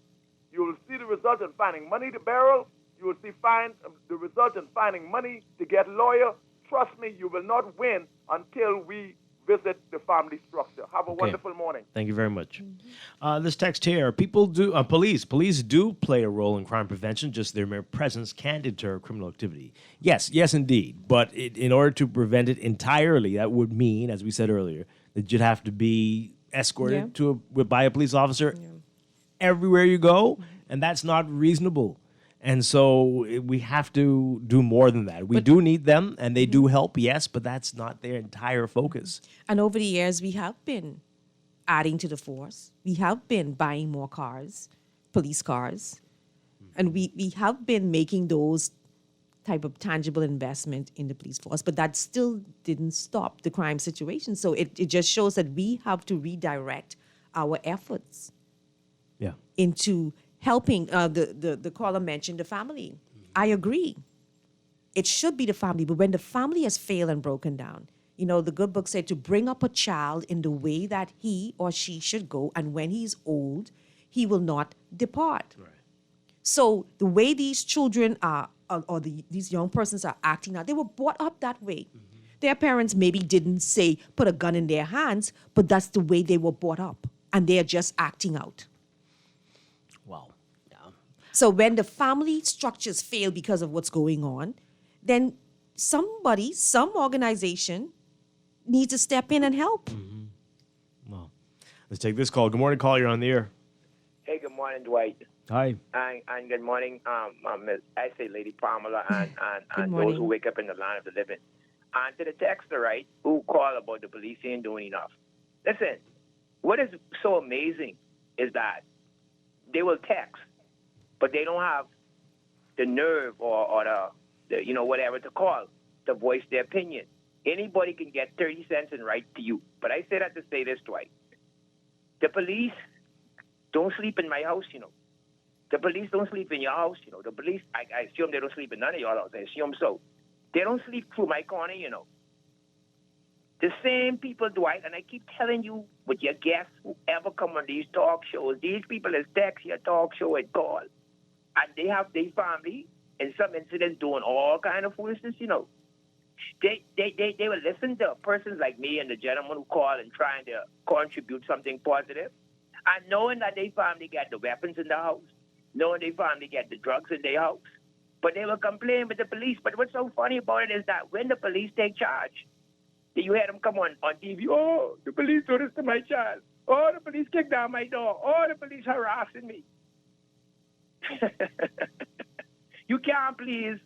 You will see the result in finding money to barrel. You will find the result in finding money to get lawyer. Trust me, you will not win until we visit the family structure. Have a wonderful morning. Thank you very much. This text here: police do play a role in crime prevention. Just their mere presence can deter criminal activity. Yes, indeed. But in order to prevent it entirely, that would mean, as we said earlier, that you'd have to be escorted by a police officer everywhere you go, and that's not reasonable. And so we have to do more than that. We do need them, and they do help, yes, but that's not their entire focus. And over the years, we have been adding to the force. We have been buying more cars, police cars, and we have been making those type of tangible investment in the police force, but that still didn't stop the crime situation. So it just shows that we have to redirect our efforts into helping. The caller mentioned the family. I agree. It should be the family, but when the family has failed and broken down, you know, the good book said to bring up a child in the way that he or she should go, and when he's old, he will not depart. Right. So the way these children these young persons are acting now, they were brought up that way. Their parents maybe didn't say, put a gun in their hands, but that's the way they were brought up, and they're just acting out. Wow. Yeah. So when the family structures fail because of what's going on, then some organization needs to step in and help. Well, let's take this call. Good morning, call. You're on the air. Hey, good morning, Dwight. Hi. And good morning, I say Lady Pamela and those who wake up in the land of the living. And to the texter, right, who call about the police ain't doing enough. Listen, what is so amazing is that they will text, but they don't have the nerve or the you know, whatever to call to voice their opinion. Anybody can get 30 cents and write to you. But I say that to say this, Dwight. The police don't sleep in my house, you know. The police don't sleep in your house, you know. The police, I assume they don't sleep in none of y'all house. I assume so. They don't sleep through my corner, you know. The same people, Dwight, and I keep telling you with your guests, whoever come on these talk shows, these people is text your talk show and call. And they have their family, in some incidents, doing all kind of foolishness, you know. They will listen to persons like me and the gentleman who call and trying to contribute something positive, and knowing that they family get the weapons in the house, knowing they family get the drugs in their house, but they will complain with the police. But what's so funny about it is that when the police take charge, you hear them come on TV, oh, the police do this to my child. Oh, the police kicked down my door. Oh, the police harassing me. You can't please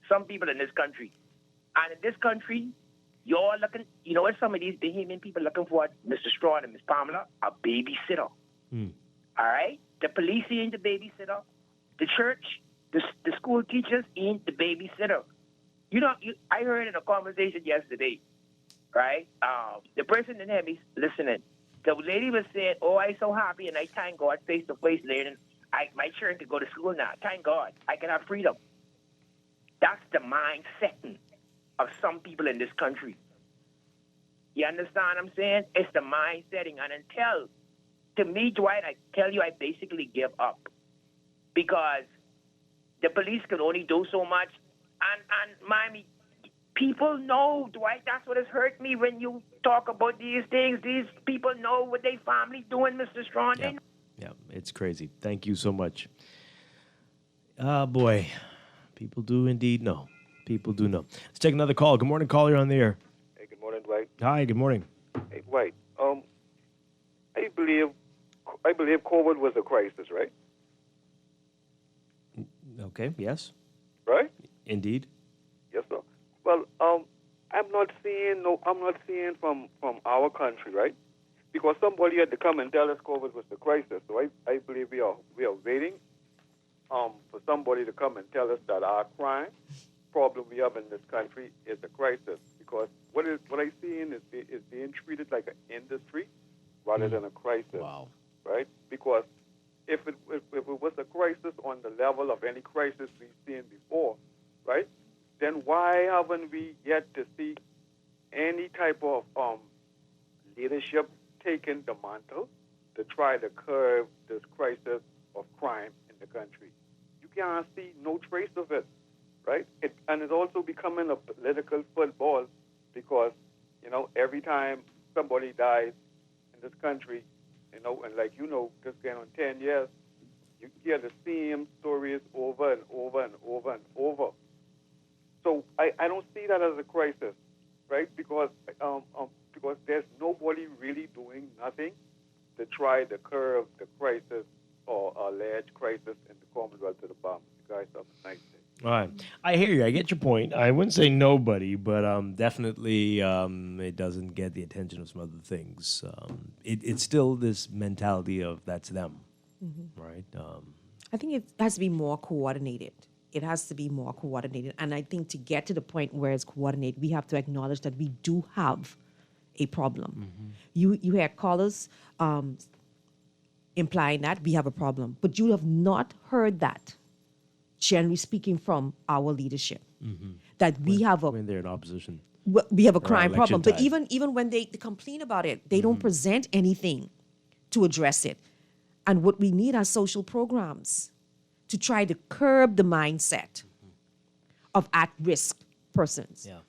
some people in this country. And in this country, you're looking, you know what some of these Bahamian people looking for, Mr. Strachan and Ms. Pamela? A babysitter. All right? The police ain't the babysitter. The church, the school teachers ain't the babysitter. You know, I heard in a conversation yesterday, right? The person in here be listening. The lady was saying, oh, I'm so happy and I thank God face-to-face learning. My children can go to school now. Thank God. I can have freedom. That's the mindset of some people in this country. You understand what I'm saying? It's the mind setting. And until, to me, Dwight, I tell you, I basically give up. Because the police can only do so much. And Miami, people know, Dwight, that's what has hurt me when you talk about these things. These people know what their family doing, Mr. Strachan. Yeah. Yeah, it's crazy. Thank you so much. Oh, boy. People do indeed know. People do know. Let's take another call. Good morning, caller. You're on the air. Hey, good morning, Dwight. Hi, good morning. Hey, Dwight. I believe COVID was a crisis, right? Okay, yes. Right? Indeed. Yes, sir. Well, I'm not seeing from our country, right? Because somebody had to come and tell us COVID was the crisis. So I believe we are waiting for somebody to come and tell us that our crime problem we have in this country is a crisis. Because what I seeing is being treated like an industry rather than a crisis. Wow. Right? Because if it was a crisis on the level of any crisis we've seen before, right? Then why haven't we yet to see any type of leadership taking the mantle to try to curb this crisis of crime in the country? You can't see no trace of it, right? And it's also becoming a political football because, you know, every time somebody dies in this country, you know, and like you know, just going on 10 years, you hear the same stories over and over and over and over. So I don't see that as a crisis, right? Because there's nobody really doing nothing to try to curb the crisis or alleged crisis in the Commonwealth of the Bahamas. You guys have a nice day. All right. I hear you. I get your point. I wouldn't say nobody, but definitely it doesn't get the attention of some other things. It's still this mentality of that's them, right? I think it has to be more coordinated. It has to be more coordinated. And I think to get to the point where it's coordinated, we have to acknowledge that we do have a problem. You hear callers implying that we have a problem, but you have not heard that, generally speaking, from our leadership. That we have when they're in opposition. We have a crime problem. time. But even when they complain about it, they don't present anything to address it. And what we need are social programs to try to curb the mindset of at-risk persons. Yeah.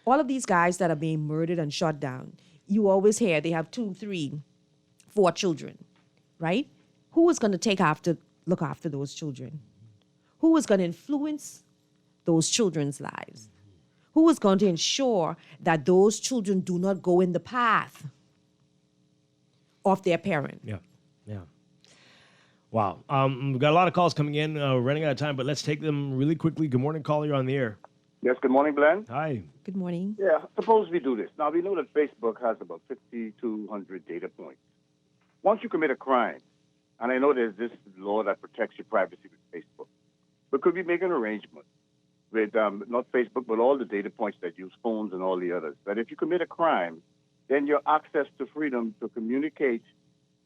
All of these guys that are being murdered and shot down, you always hear they have 2, 3, 4 children, right? Who is going to look after those children? Who is going to influence those children's lives? Who is going to ensure that those children do not go in the path of their parent? Yeah. Wow. We've got a lot of calls coming in. We're running out of time, but let's take them really quickly. Good morning, caller. You're on the air. Yes, good morning, Glenn. Hi. Good morning. Yeah, suppose we do this. Now, we know that Facebook has about 5,200 data points. Once you commit a crime, and I know there's this law that protects your privacy with Facebook, but could we make an arrangement with not Facebook, but all the data points that use phones and all the others, that if you commit a crime, then your access to freedom to communicate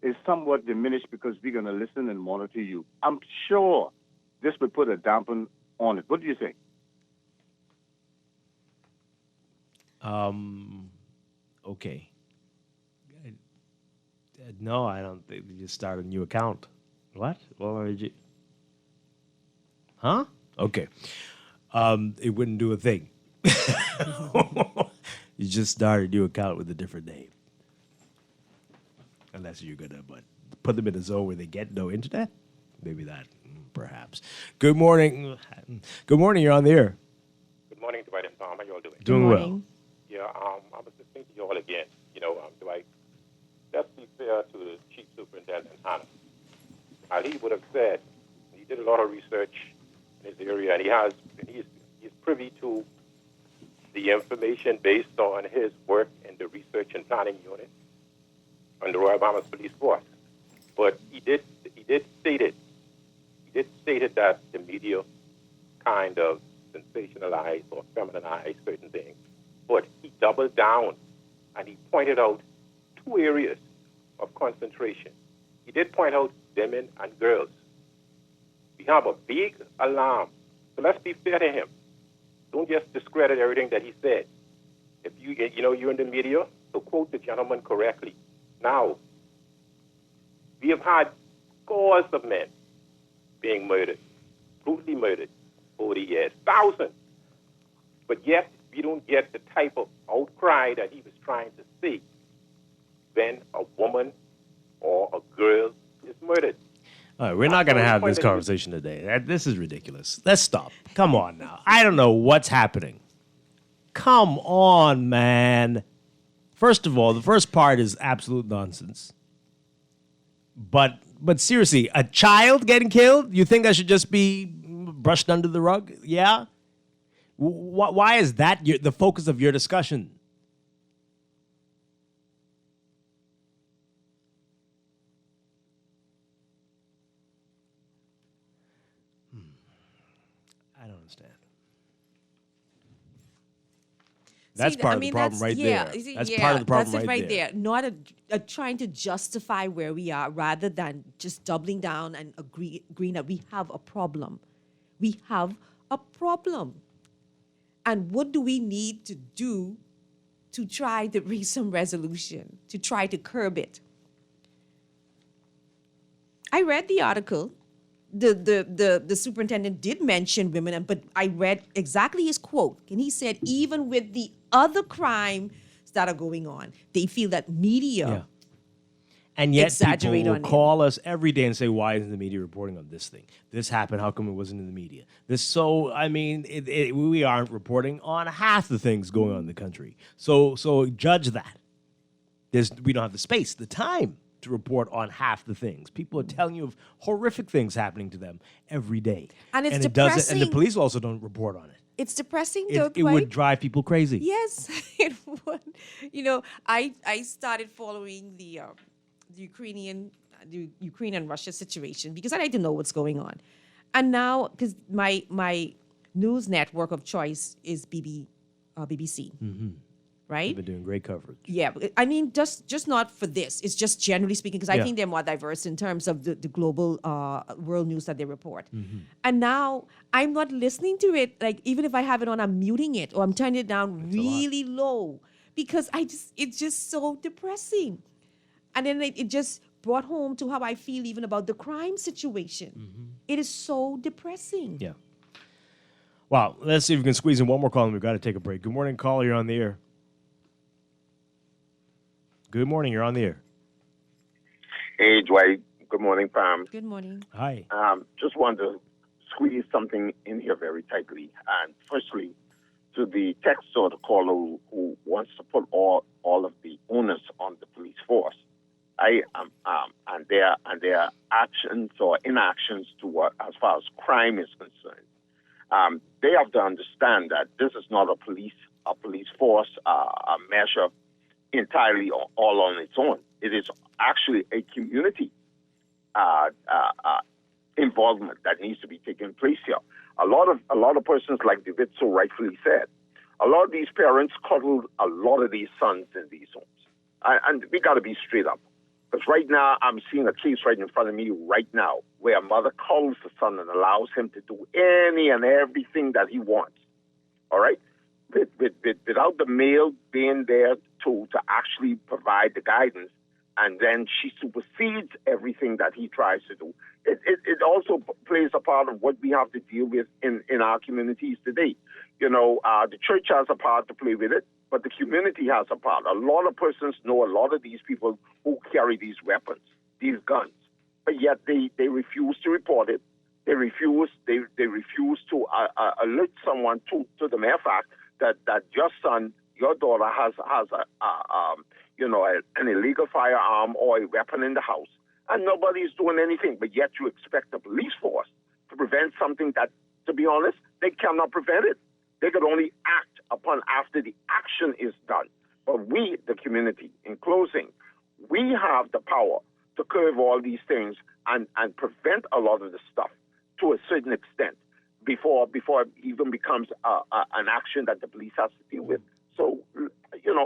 is somewhat diminished because we're going to listen and monitor you. I'm sure this would put a dampen on it. What do you think? Okay. No, I don't think you just start a new account. What? What did you? Huh? Okay. It wouldn't do a thing. You just started your account with a different name. Unless you're going to put them in a zone where they get no internet. Maybe that, perhaps. Good morning. Good morning. You're on the air. Good morning, Dwight and Tom. How you all doing? Doing well. Yeah, I was listening to you all again. Dwight, let's be fair to the Chief Superintendent, Hannah. He would have said, he did a lot of research in his area, and he's privy to the information based on his work in the Research and Planning Unit on the Royal Bahamas Police Force. But he did state it. He did state it that the media kind of sensationalize or feminize certain things. But he doubled down and he pointed out 2 areas of concentration. He did point out women and girls. We have a big alarm. So let's be fair to him. Don't just discredit everything that he said. If you're in the media, so quote the gentleman correctly. Now, we have had scores of men being murdered, brutally murdered over the years, thousands. But yet, we don't get the type of outcry that he was trying to see when a woman or a girl is murdered. All right, we're not going to have this conversation today. This is ridiculous. Let's stop. Come on now. I don't know what's happening. Come on, man. First of all, the first part is absolute nonsense. But seriously, a child getting killed? You think I should just be brushed under the rug? Yeah? Why is that the focus of your discussion? I don't understand. That's part of the problem right there. That's part of the problem right there. Not trying to justify where we are rather than just doubling down and agreeing that we have a problem. We have a problem. And what do we need to do to try to reach some resolution, to try to curb it? I read the article. The superintendent did mention women, but I read exactly his quote. And he said, even with the other crimes that are going on, they feel that media and yet exaggerate people on will call us every day and say, why isn't the media reporting on this thing? This happened. How come it wasn't in the media? We aren't reporting on half the things going on in the country. So judge that. We don't have the space, the time to report on half the things. People are telling you of horrific things happening to them every day. And it's depressing. And the police also don't report on it. It's depressing, though, It would drive people crazy. Yes, it would. I started following the Ukrainian Russia situation because I like to know what's going on. And now, because my news network of choice is BBC. Mm-hmm. Right? They've been doing great coverage. Yeah, I mean, just not for this. It's just generally speaking, because I Yeah. think they're more diverse in terms of the global world news that they report. Mm-hmm. And now I'm not listening to it. Like, even if I have it on, I'm muting it or I'm turning it down really low because it's just so depressing. And then it just brought home to how I feel even about the crime situation. Mm-hmm. It is so depressing. Yeah. Wow. Let's see if we can squeeze in one more call and we've got to take a break. Good morning, caller. You're on the air. Good morning. You're on the air. Hey, Dwight. Good morning, Pam. Good morning. Hi. Just wanted to squeeze something in here very tightly. And firstly, to the text or the caller who wants to put all of the onus on the police force, and their actions or inactions as far as crime is concerned, they have to understand that this is not a police force a measure entirely all on its own. It is actually a community involvement that needs to be taking place here. A lot of persons, like David so rightfully said, a lot of these parents coddle a lot of these sons in these homes, and we got to be straight up. Because right now, I'm seeing a case right in front of me right now where a mother calls the son and allows him to do any and everything that he wants. All right? Without the male being there to actually provide the guidance and then she supersedes everything that he tries to do. It also plays a part of what we have to deal with in our communities today. The church has a part to play with it, but the community has a part. A lot of persons know a lot of these people who carry these weapons, these guns, but yet they refuse to report it. They refuse to alert someone to the mere fact that your son, your daughter has an illegal firearm or a weapon in the house, and nobody's doing anything. But yet you expect the police force to prevent something that, to be honest, they cannot prevent it. They could only act upon after the action is done. But we, the community, in closing, we have the power to curb all these things and prevent a lot of the stuff to a certain extent before it even becomes an action that the police has to deal with. So,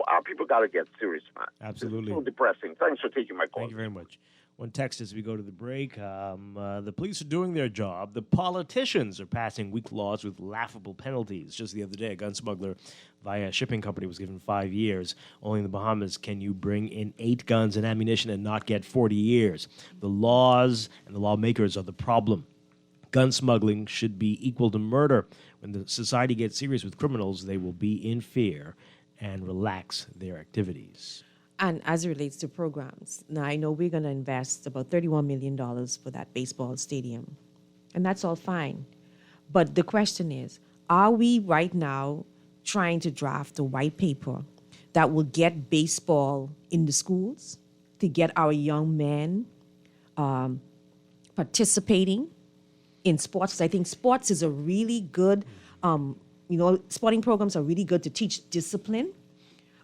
our people got to get serious, man. Absolutely. It's so depressing. Thanks for taking my call. Thank you very much. One text as we go to the break. The police are doing their job. The politicians are passing weak laws with laughable penalties. Just the other day, a gun smuggler via a shipping company was given 5 years. Only in the Bahamas can you bring in 8 guns and ammunition and not get 40 years. The laws and the lawmakers are the problem. Gun smuggling should be equal to murder. When the society gets serious with criminals, they will be in fear and relax their activities. And as it relates to programs, now I know we're going to invest about $31 million for that baseball stadium, and that's all fine. But the question is, are we right now trying to draft a white paper that will get baseball in the schools, to get our young men participating in sports? Because I think sports is a really good, sporting programs are really good to teach discipline.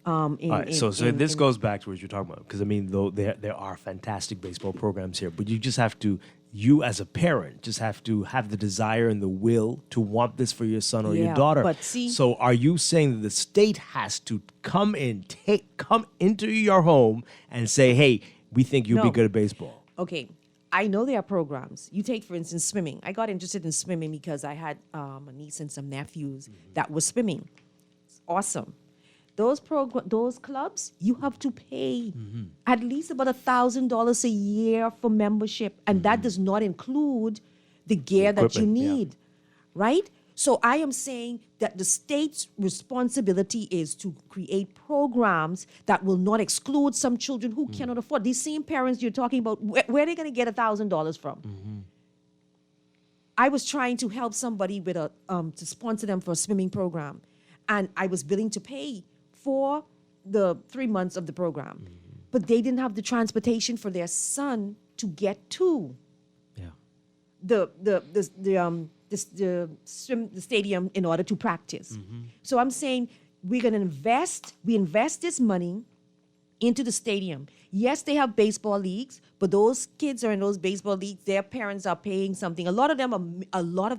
This goes back to what you're talking about, because though there are fantastic baseball programs here, but you just have to, you as a parent, just have to have the desire and the will to want this for your son or your daughter. But see, so are you saying that the state has to come into your home and say, hey, we think you'd be good at baseball? Okay, I know there are programs. You take, for instance, swimming. I got interested in swimming because I had a niece and some nephews that were swimming. It's awesome. Those clubs, you have to pay at least about $1,000 a year for membership, and that does not include the gear that you need, right? So I am saying that the state's responsibility is to create programs that will not exclude some children who cannot afford. These same parents you're talking about, where are they going to get $1,000 from? I was trying to help somebody with to sponsor them for a swimming program, and I was willing to pay for the 3 months of the program, but they didn't have the transportation for their son to get to the stadium in order to practice. So I'm saying we're going to invest this money into the stadium. Yes, they have baseball leagues, but those kids are in those baseball leagues. Their parents are paying something. A lot of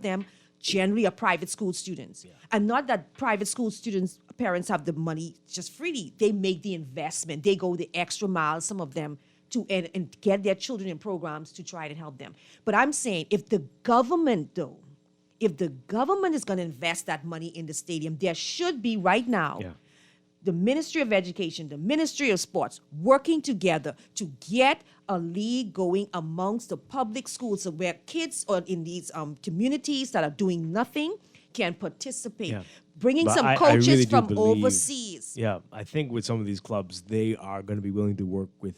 them generally are private school students. And not that private school students' parents have the money just freely. They make the investment. They go the extra mile, some of them, to and get their children in programs to try to help them. But I'm saying if the government is going to invest that money in the stadium, there should be right now the Ministry of Education, the Ministry of Sports working together to get a league going amongst the public schools, so where kids or in these communities that are doing nothing can participate. Bringing some coaches really from overseas. Yeah, I think with some of these clubs, they are going to be willing to work with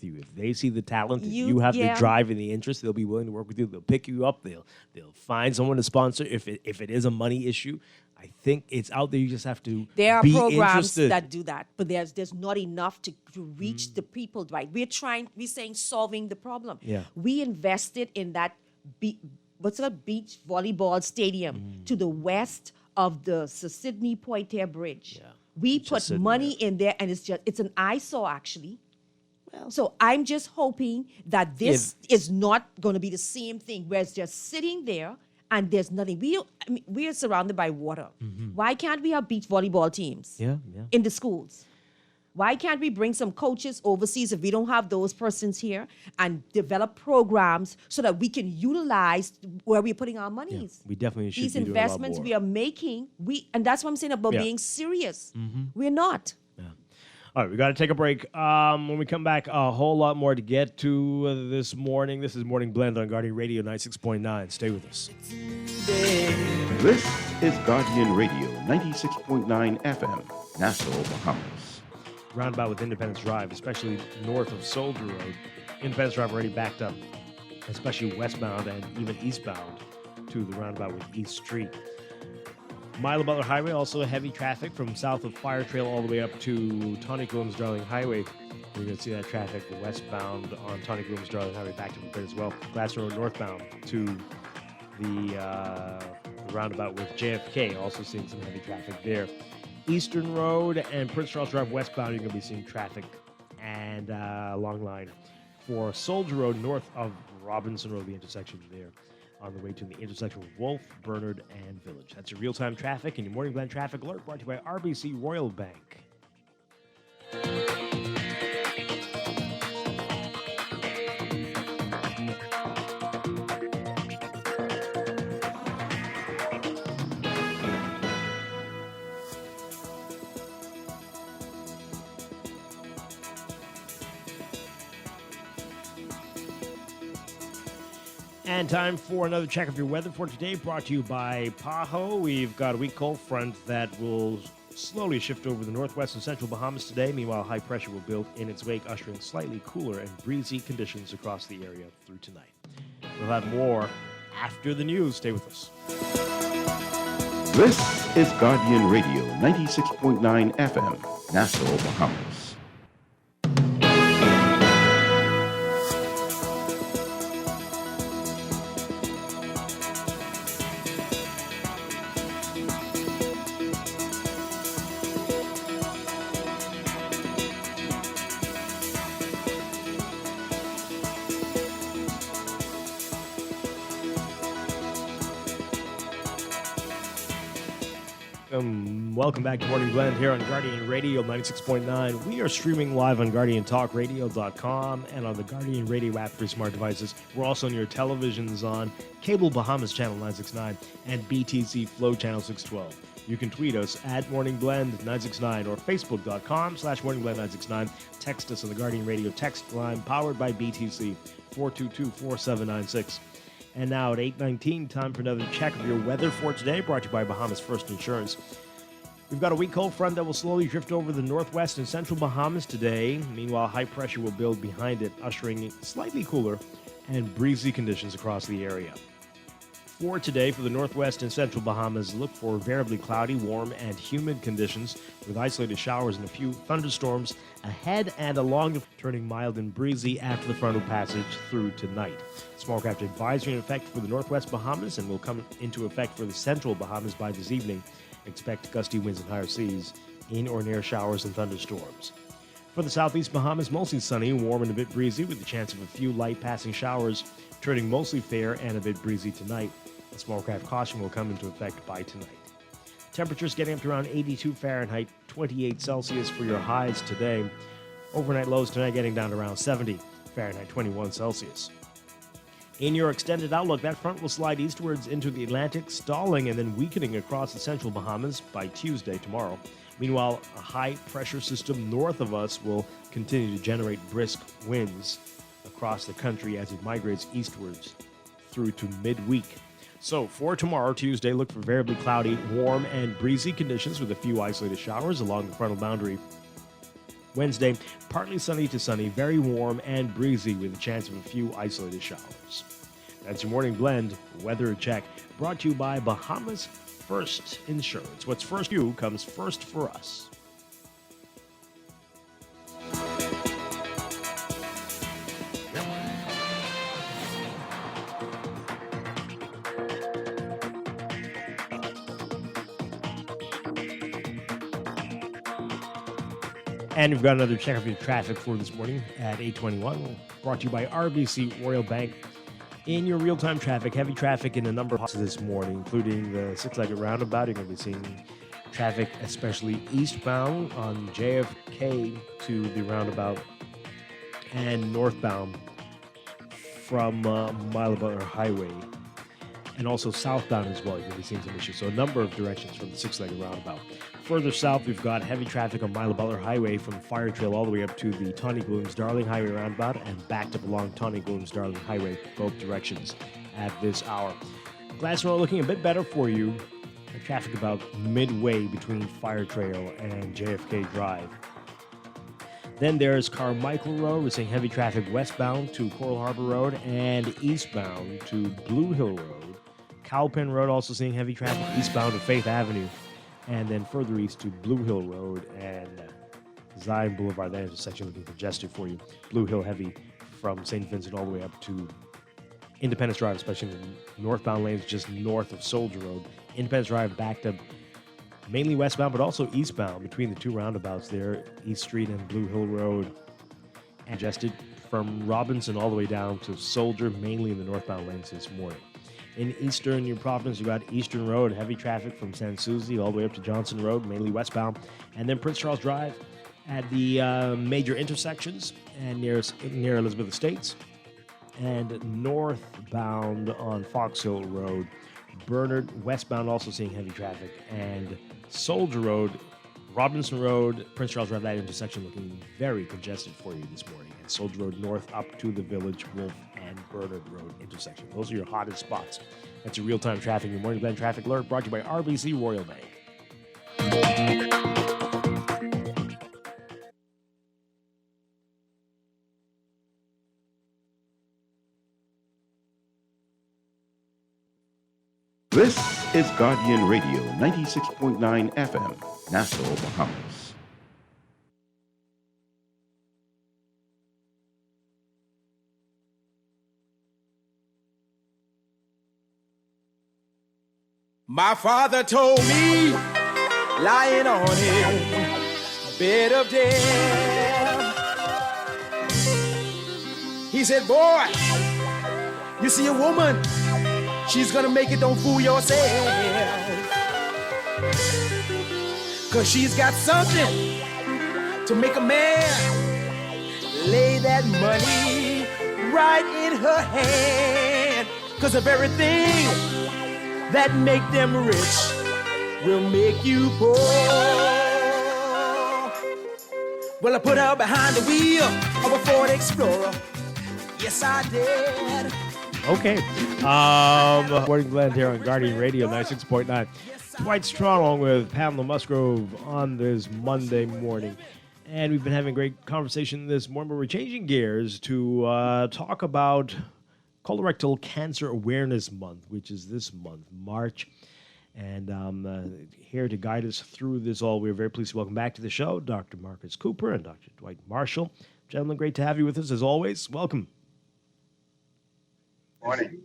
you. If they see the talent, if you have the drive and the interest, they'll be willing to work with you. They'll pick you up. They'll find someone to sponsor if it is a money issue. I think it's out there. You just have to There are be programs interested. that do that, but there's not enough to reach the people, Dwight. We're saying solving the problem. Yeah. We invested in that beach volleyball stadium to the west of the Sydney Poitier Bridge. We put money in there, and it's an eyesore, actually. So I'm just hoping that this is not going to be the same thing, where it's just sitting there and there's nothing. We are surrounded by water. Why can't we have beach volleyball teams in the schools? Why can't we bring some coaches overseas if we don't have those persons here and develop programs so that we can utilize where we're putting our monies? We definitely should These be doing a lot investments more. we are making, and that's what I'm saying about being serious. We're not. All right, we got to take a break. When we come back, a whole lot more to get to this morning. This is Morning Blend on Guardian Radio 96.9. Stay with us. This is Guardian Radio 96.9 FM, Nassau, Bahamas. Roundabout with Independence Drive, especially north of Soldier Road. Independence Drive already backed up, especially westbound and even eastbound to the roundabout with East Street. Milo Butler Highway, also heavy traffic from south of Fire Trail all the way up to Tawny Williams Darling Highway. You're going to see that traffic westbound on Tawny Williams Darling Highway back to the bit as well. Glass Road northbound to the roundabout with JFK, also seeing some heavy traffic there. Eastern Road and Prince Charles Drive westbound, you're going to be seeing traffic and long line for Soldier Road north of Robinson Road, the intersection there, on the way to the intersection with Wolf, Bernard, and Village. That's your real-time traffic and your Morning Blend traffic alert brought to you by RBC Royal Bank. And time for another check of your weather for today, brought to you by Paho. We've got a weak cold front that will slowly shift over the northwest and central Bahamas today. Meanwhile, high pressure will build in its wake, ushering slightly cooler and breezy conditions across the area through tonight. We'll have more after the news. Stay with us. This is Guardian Radio 96.9 FM, Nassau, Bahamas. Welcome back to Morning Blend here on Guardian Radio 96.9. We are streaming live on GuardianTalkRadio.com and on the Guardian Radio app for smart devices. We're also on your televisions on Cable Bahamas Channel 969 and BTC Flow Channel 612. You can tweet us at Morning Blend 969 or Facebook.com/MorningBlend969. Text us on the Guardian Radio text line powered by BTC 422-4796. And now at 8:19, time for another check of your weather for today, brought to you by Bahamas First Insurance. We've got a weak cold front that will slowly drift over the northwest and central Bahamas today. Meanwhile, high pressure will build behind it, ushering slightly cooler and breezy conditions across the area. For today, for the northwest and central Bahamas, look for variably cloudy, warm, and humid conditions with isolated showers and a few thunderstorms ahead and along, turning mild and breezy after the frontal passage through tonight. Small craft advisory in effect for the northwest Bahamas and will come into effect for the central Bahamas by this evening. Expect gusty winds and higher seas in or near showers and thunderstorms. For the southeast Bahamas, mostly sunny, warm and a bit breezy with the chance of a few light passing showers, turning mostly fair and a bit breezy tonight. A small craft caution will come into effect by tonight. Temperatures getting up to around 82 Fahrenheit, 28 Celsius for your highs today. Overnight lows tonight getting down to around 70 Fahrenheit, 21 Celsius. In your extended outlook, that front will slide eastwards into the Atlantic, stalling and then weakening across the central Bahamas by Tuesday tomorrow. Meanwhile, a high-pressure system north of us will continue to generate brisk winds across the country as it migrates eastwards through to midweek. So for tomorrow, Tuesday, look for variably cloudy, warm, and breezy conditions with a few isolated showers along the frontal boundary. Wednesday, partly sunny to sunny, very warm and breezy with a chance of a few isolated showers. That's your Morning Blend weather check, brought to you by Bahamas First Insurance. What's first for you comes first for us. And we've got another check of your traffic for this morning at 8:21, brought to you by RBC Royal Bank. In your real-time traffic, heavy traffic in a number of spots this morning, including the six-legged roundabout. You're going to be seeing traffic, especially eastbound on JFK to the roundabout and northbound from Milo Butler Highway, and also southbound as well. You're going to be seeing some issues. So a number of directions from the six-legged roundabout. further south, we've got heavy traffic on Mila Butler Highway from Fire Trail all the way up to the Tawny Glooms Darling Highway roundabout and backed up along Tawny Glooms Darling Highway, both directions at this hour. Glass Road looking a bit better for you. Traffic about midway between Fire Trail and JFK Drive. Then there's Carmichael Road. We're seeing heavy traffic westbound to Coral Harbor Road and eastbound to Blue Hill Road. Cowpen Road also seeing heavy traffic eastbound to Faith Avenue. And then further east to Blue Hill Road and Zion Boulevard. That intersection looking congested for you. Blue Hill heavy from St. Vincent all the way up to Independence Drive, especially in the northbound lanes just north of Soldier Road. Independence Drive backed up mainly westbound, but also eastbound between the two roundabouts there, East Street and Blue Hill Road. Congested from Robinson all the way down to Soldier, mainly in the northbound lanes this morning. In eastern New Providence, you got Eastern Road, heavy traffic from San Souci all the way up to Johnson Road, mainly westbound. And then Prince Charles Drive at the major intersections and near Elizabeth Estates. And northbound on Fox Hill Road, Bernard westbound also seeing heavy traffic. And Soldier Road, Robinson Road, Prince Charles Drive, that intersection looking very congested for you this morning. And Soldier Road north up to the Village, Wolf, and Bernard Road intersection. Those are your hottest spots. That's your real-time traffic. Your Morning Blend Traffic Alert brought to you by RBC Royal Bank. This is Guardian Radio, 96.9 FM, Nassau, Bahamas. My father told me, lying on his bed of death, he said, boy, you see a woman, she's gonna make it, don't fool yourself. 'Cause she's got something to make a man lay that money right in her hand. 'Cause of everything that make them rich will make you poor. Well, I put her behind the wheel of a Ford Explorer. Yes, I did. Okay. Morning Blend here on Guardian Radio 96.9. Dwight Strachan along with Pamela Musgrove on this Monday morning. And we've been having a great conversation this morning, but we're changing gears to talk about Colorectal Cancer Awareness Month, which is this month, March. And here to guide us through this all, we're very pleased to welcome back to the show Dr. Marcus Cooper and Dr. Dwight Marshall. Gentlemen, great to have you with us as always. Welcome. Morning.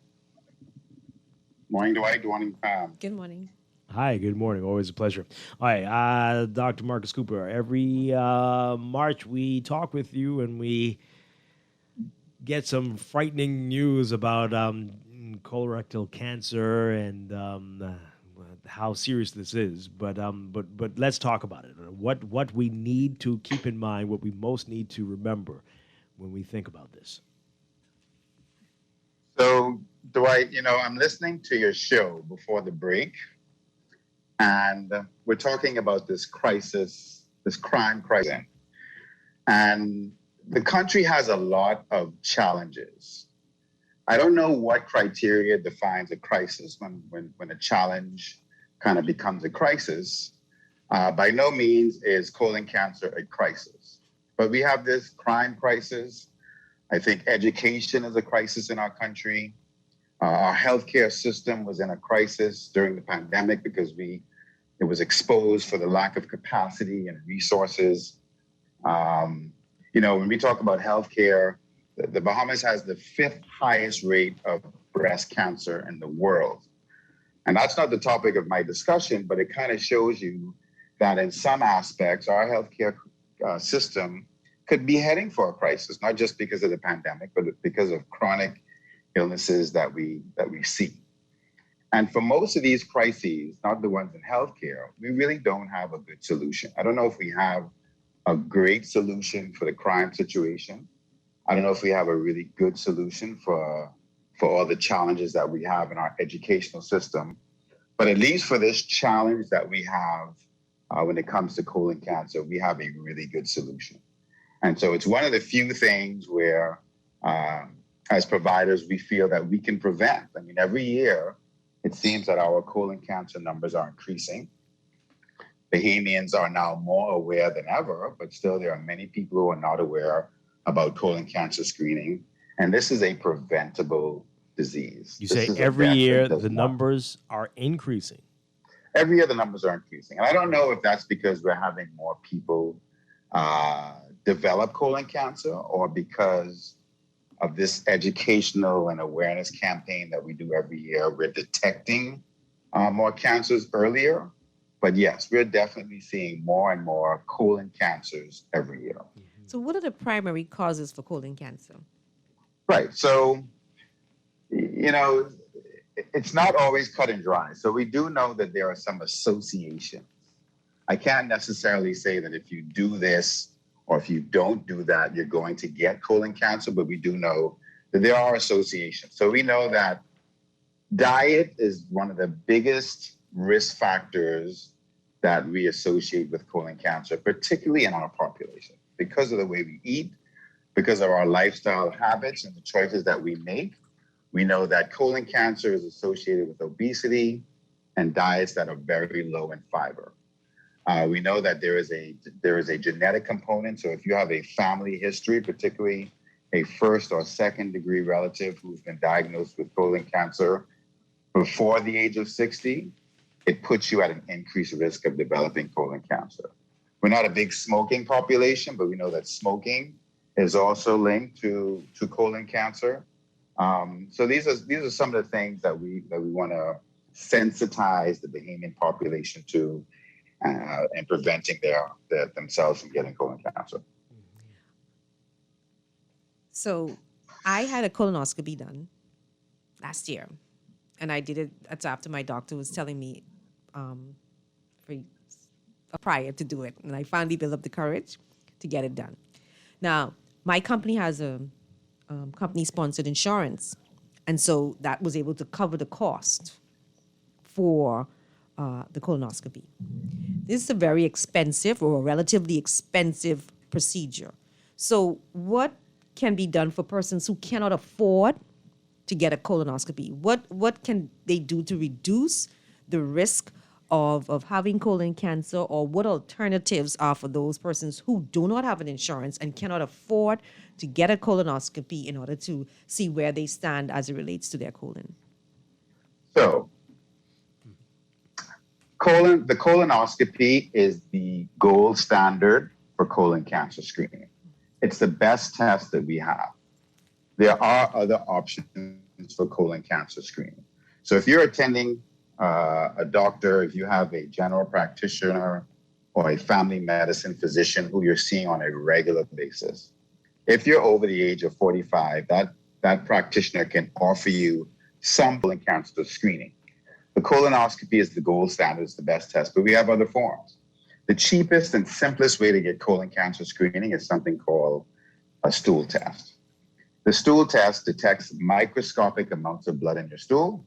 Morning, Dwight. Good morning, Pam. Good morning. Hi, good morning. Always a pleasure. All right, Dr. Marcus Cooper, every March we talk with you and we get some frightening news about colorectal cancer and how serious this is. But let's talk about it. What we need to keep in mind, what we most need to remember when we think about this. So, Dwight, I'm listening to your show before the break, and we're talking about this crisis, this crime crisis. And the country has a lot of challenges. I don't know what criteria defines a crisis when a challenge kind of becomes a crisis. By no means is colon cancer a crisis. But we have this crime crisis. I think education is a crisis in our country. Our healthcare system was in a crisis during the pandemic because it was exposed for the lack of capacity and resources. When we talk about healthcare, the Bahamas has the 5th highest rate of breast cancer in the world. And that's not the topic of my discussion, but it kind of shows you that in some aspects, our healthcare system could be heading for a crisis, not just because of the pandemic, but because of chronic illnesses that we see. And for most of these crises, not the ones in healthcare, we really don't have a good solution. I don't know if we have a great solution for the crime situation. I don't know if we have a really good solution for all the challenges that we have in our educational system. But at least for this challenge that we have when it comes to colon cancer, we have a really good solution. And so it's one of the few things where, as providers, we feel that we can prevent. I mean, every year, it seems that our colon cancer numbers are increasing. Bahamians are now more aware than ever, but still there are many people who are not aware about colon cancer screening. And this is a preventable disease. You This say is a every death that year does the not- numbers are increasing. Every year the numbers are increasing. And I don't know if that's because we're having more people develop colon cancer or because of this educational and awareness campaign that we do every year. We're detecting more cancers earlier. But yes, we're definitely seeing more and more colon cancers every year. So what are the primary causes for colon cancer? Right. So, it's not always cut and dry. So we do know that there are some associations. I can't necessarily say that if you do this or if you don't do that, you're going to get colon cancer, but we do know that there are associations. So we know that diet is one of the biggest risk factors that we associate with colon cancer, particularly in our population, because of the way we eat, because of our lifestyle habits and the choices that we make. We know that colon cancer is associated with obesity and diets that are very low in fiber. We know that there is a genetic component. So if you have a family history, particularly a first or second degree relative who's been diagnosed with colon cancer before the age of 60, it puts you at an increased risk of developing colon cancer. We're not a big smoking population, but we know that smoking is also linked to colon cancer. So these are some of the things that we want to sensitize the Bahamian population to and preventing themselves from getting colon cancer. So I had a colonoscopy done last year, and I did it after my doctor was telling me prior to do it, and I finally built up the courage to get it done. Now, my company has a company-sponsored insurance, and so that was able to cover the cost for the colonoscopy. This is a very expensive or a relatively expensive procedure. So what can be done for persons who cannot afford to get a colonoscopy? What can they do to reduce the risk of having colon cancer, or what alternatives are for those persons who do not have an insurance and cannot afford to get a colonoscopy in order to see where they stand as it relates to their colon? So, the colonoscopy is the gold standard for colon cancer screening. It's the best test that we have. There are other options for colon cancer screening. So if you're attending a doctor, if you have a general practitioner or a family medicine physician who you're seeing on a regular basis, if you're over the age of 45, that practitioner can offer you some colon cancer screening. The colonoscopy is the gold standard, it's the best test, but we have other forms. The cheapest and simplest way to get colon cancer screening is something called a stool test. The stool test detects microscopic amounts of blood in your stool,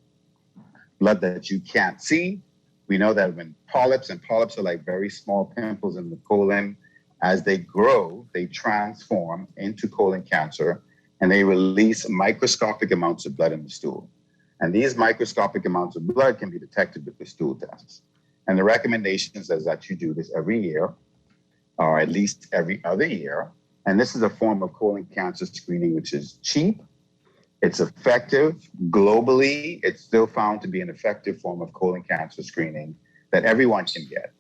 blood that you can't see. We know that when polyps are like very small pimples in the colon, as they grow, they transform into colon cancer and they release microscopic amounts of blood in the stool. And these microscopic amounts of blood can be detected with the stool tests. And the recommendation is that you do this every year, or at least every other year. And this is a form of colon cancer screening which is cheap, it's effective. Globally, it's still found to be an effective form of colon cancer screening that everyone can get.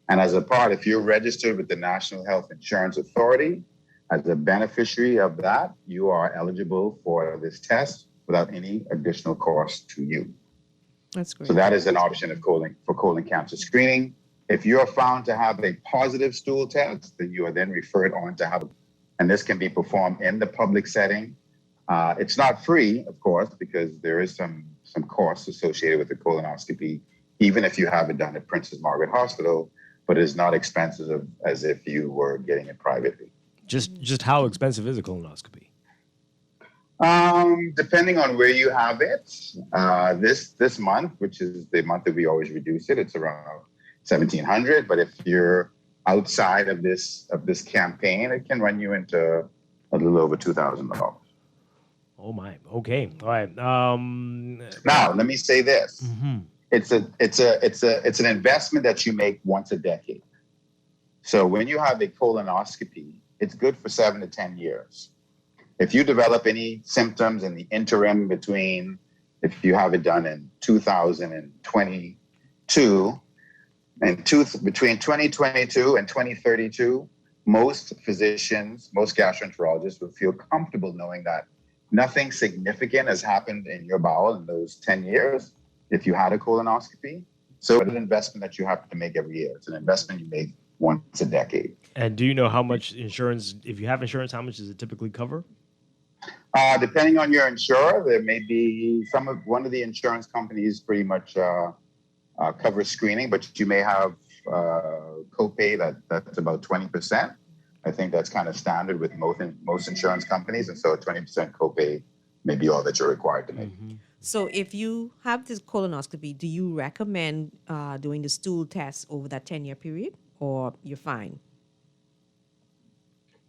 And as a part, if you're registered with the National Health Insurance Authority, as a beneficiary of that, you are eligible for this test without any additional cost to you. That's great. So that is an option for colon cancer screening. If you're found to have a positive stool test, then you are then referred on to have, and this can be performed in the public setting. It's not free, of course, because there is some costs associated with the colonoscopy, even if you have it done at Princess Margaret Hospital, but it's not expensive as if you were getting it privately. Just how expensive is a colonoscopy? Depending on where you have it, this month, which is the month that we always reduce it, it's around $1,700. But if you're outside of this campaign, it can run you into a little over $2,000. Oh my. Okay. All right. Now, let me say this. Mm-hmm. It's an investment that you make once a decade. So when you have a colonoscopy, it's good for 7 to 10 years. If you develop any symptoms in the interim between, if you have it done in 2022, between 2022 and 2032, most physicians, most gastroenterologists would feel comfortable knowing that nothing significant has happened in your bowel in those 10 years if you had a colonoscopy. So it's an investment that you have to make every year. It's an investment you make once a decade. And do you know how much insurance, if you have insurance, how much does it typically cover? Depending on your insurer, there may be one of the insurance companies pretty much covers screening, but you may have copay that's about 20%. I think that's kind of standard with most insurance companies, and so a 20% copay may be all that you're required to make. Mm-hmm. So if you have this colonoscopy, do you recommend doing the stool test over that 10-year period, or you're fine?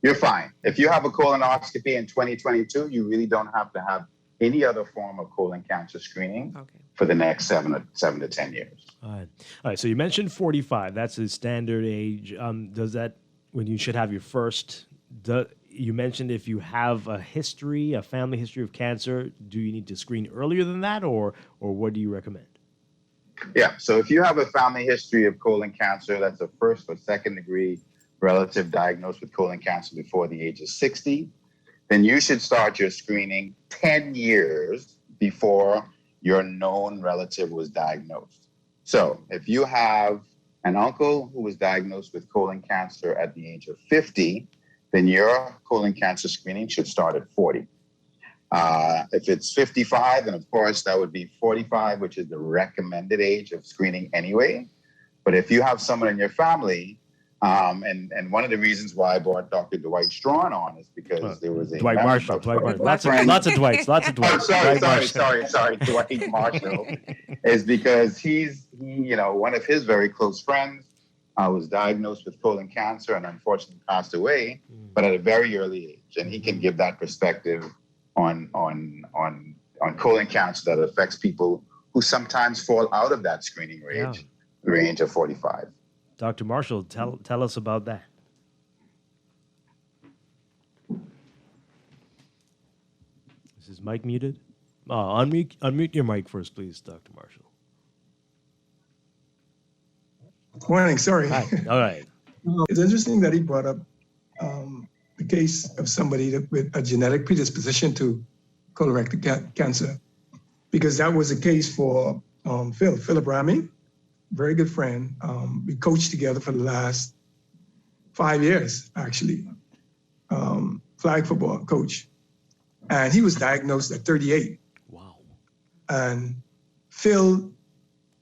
You're fine. If you have a colonoscopy in 2022, you really don't have to have any other form of colon cancer screening for the next 7 to 10 years. All right. So you mentioned 45. That's the standard age. Does that, when you should have your first, you mentioned if you have a family history of cancer, do you need to screen earlier than that, or what do you recommend? Yeah. So if you have a family history of colon cancer, that's a first or second degree relative diagnosed with colon cancer before the age of 60, then you should start your screening 10 years before your known relative was diagnosed. So if you have an uncle who was diagnosed with colon cancer at the age of 50, then your colon cancer screening should start at 40. If it's 55, then of course that would be 45, which is the recommended age of screening anyway. But if you have someone in your family, and one of the reasons why I brought Dr. Dwight Strachan on is because there was a Dwight Marshall. Lots of Dwights. Sorry, Dwight Marshall is because he's one of his very close friends was diagnosed with colon cancer and unfortunately passed away, but at a very early age, and he can give that perspective on colon cancer that affects people who sometimes fall out of that screening range of 45. Dr. Marshall, tell us about that. Is his mic muted? Unmute your mic first, please, Dr. Marshall. Morning, sorry. Hi. All right. It's interesting that he brought up the case of somebody with a genetic predisposition to colorectal cancer, because that was the case for Philip Rami, very good friend. We coached together for the last 5 years, actually, flag football coach. And he was diagnosed at 38. Wow. And Phil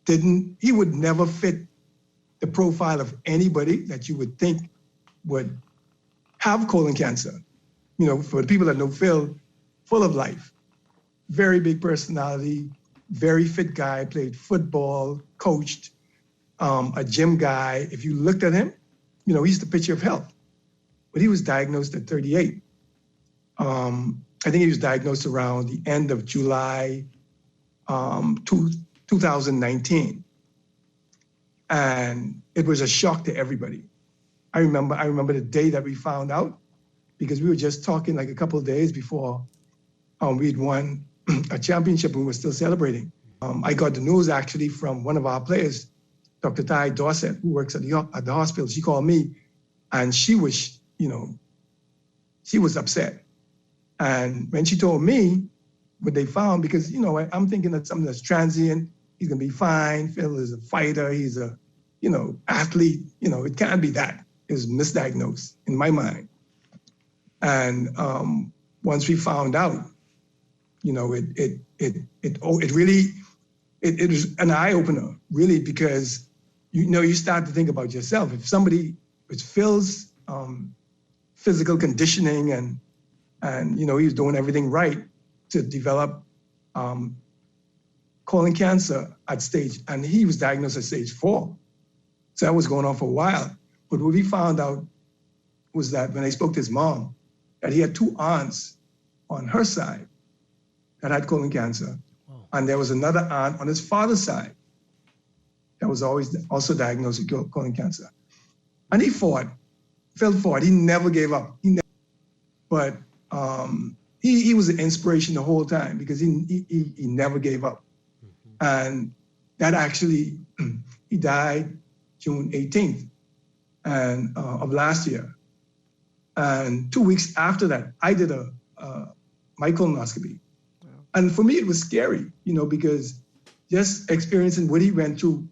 he would never fit the profile of anybody that you would think would have colon cancer. For the people that know Phil, full of life, very big personality, very fit guy, played football, coached, a gym guy. If you looked at him, he's the picture of health. But he was diagnosed at 38. I think he was diagnosed around the end of July 2019. And it was a shock to everybody. I remember the day that we found out, because we were just talking like a couple of days before we'd won a championship and we were still celebrating. I got the news actually from one of our players, Dr. Ty Dorset, who works at the hospital. She called me and she was upset. And when she told me what they found, because, I'm thinking that's something that's transient, he's gonna be fine. Phil is a fighter, he's a, athlete, it can't be that. It was misdiagnosed in my mind. And once we found out, it was an eye opener, really, because you start to think about yourself. If somebody with Phil's physical conditioning and he was doing everything right to develop colon cancer at stage, and he was diagnosed at stage 4. So that was going on for a while. But what we found out was that when I spoke to his mom, that he had 2 aunts on her side that had colon cancer. And there was another aunt on his father's side that was also diagnosed with colon cancer. And he fought. Phil fought. He never gave up. But he was an inspiration the whole time because he never gave up. And that actually, he died June 18th of last year. And 2 weeks after that, I did my colonoscopy. And for me, it was scary, because just experiencing what he went through,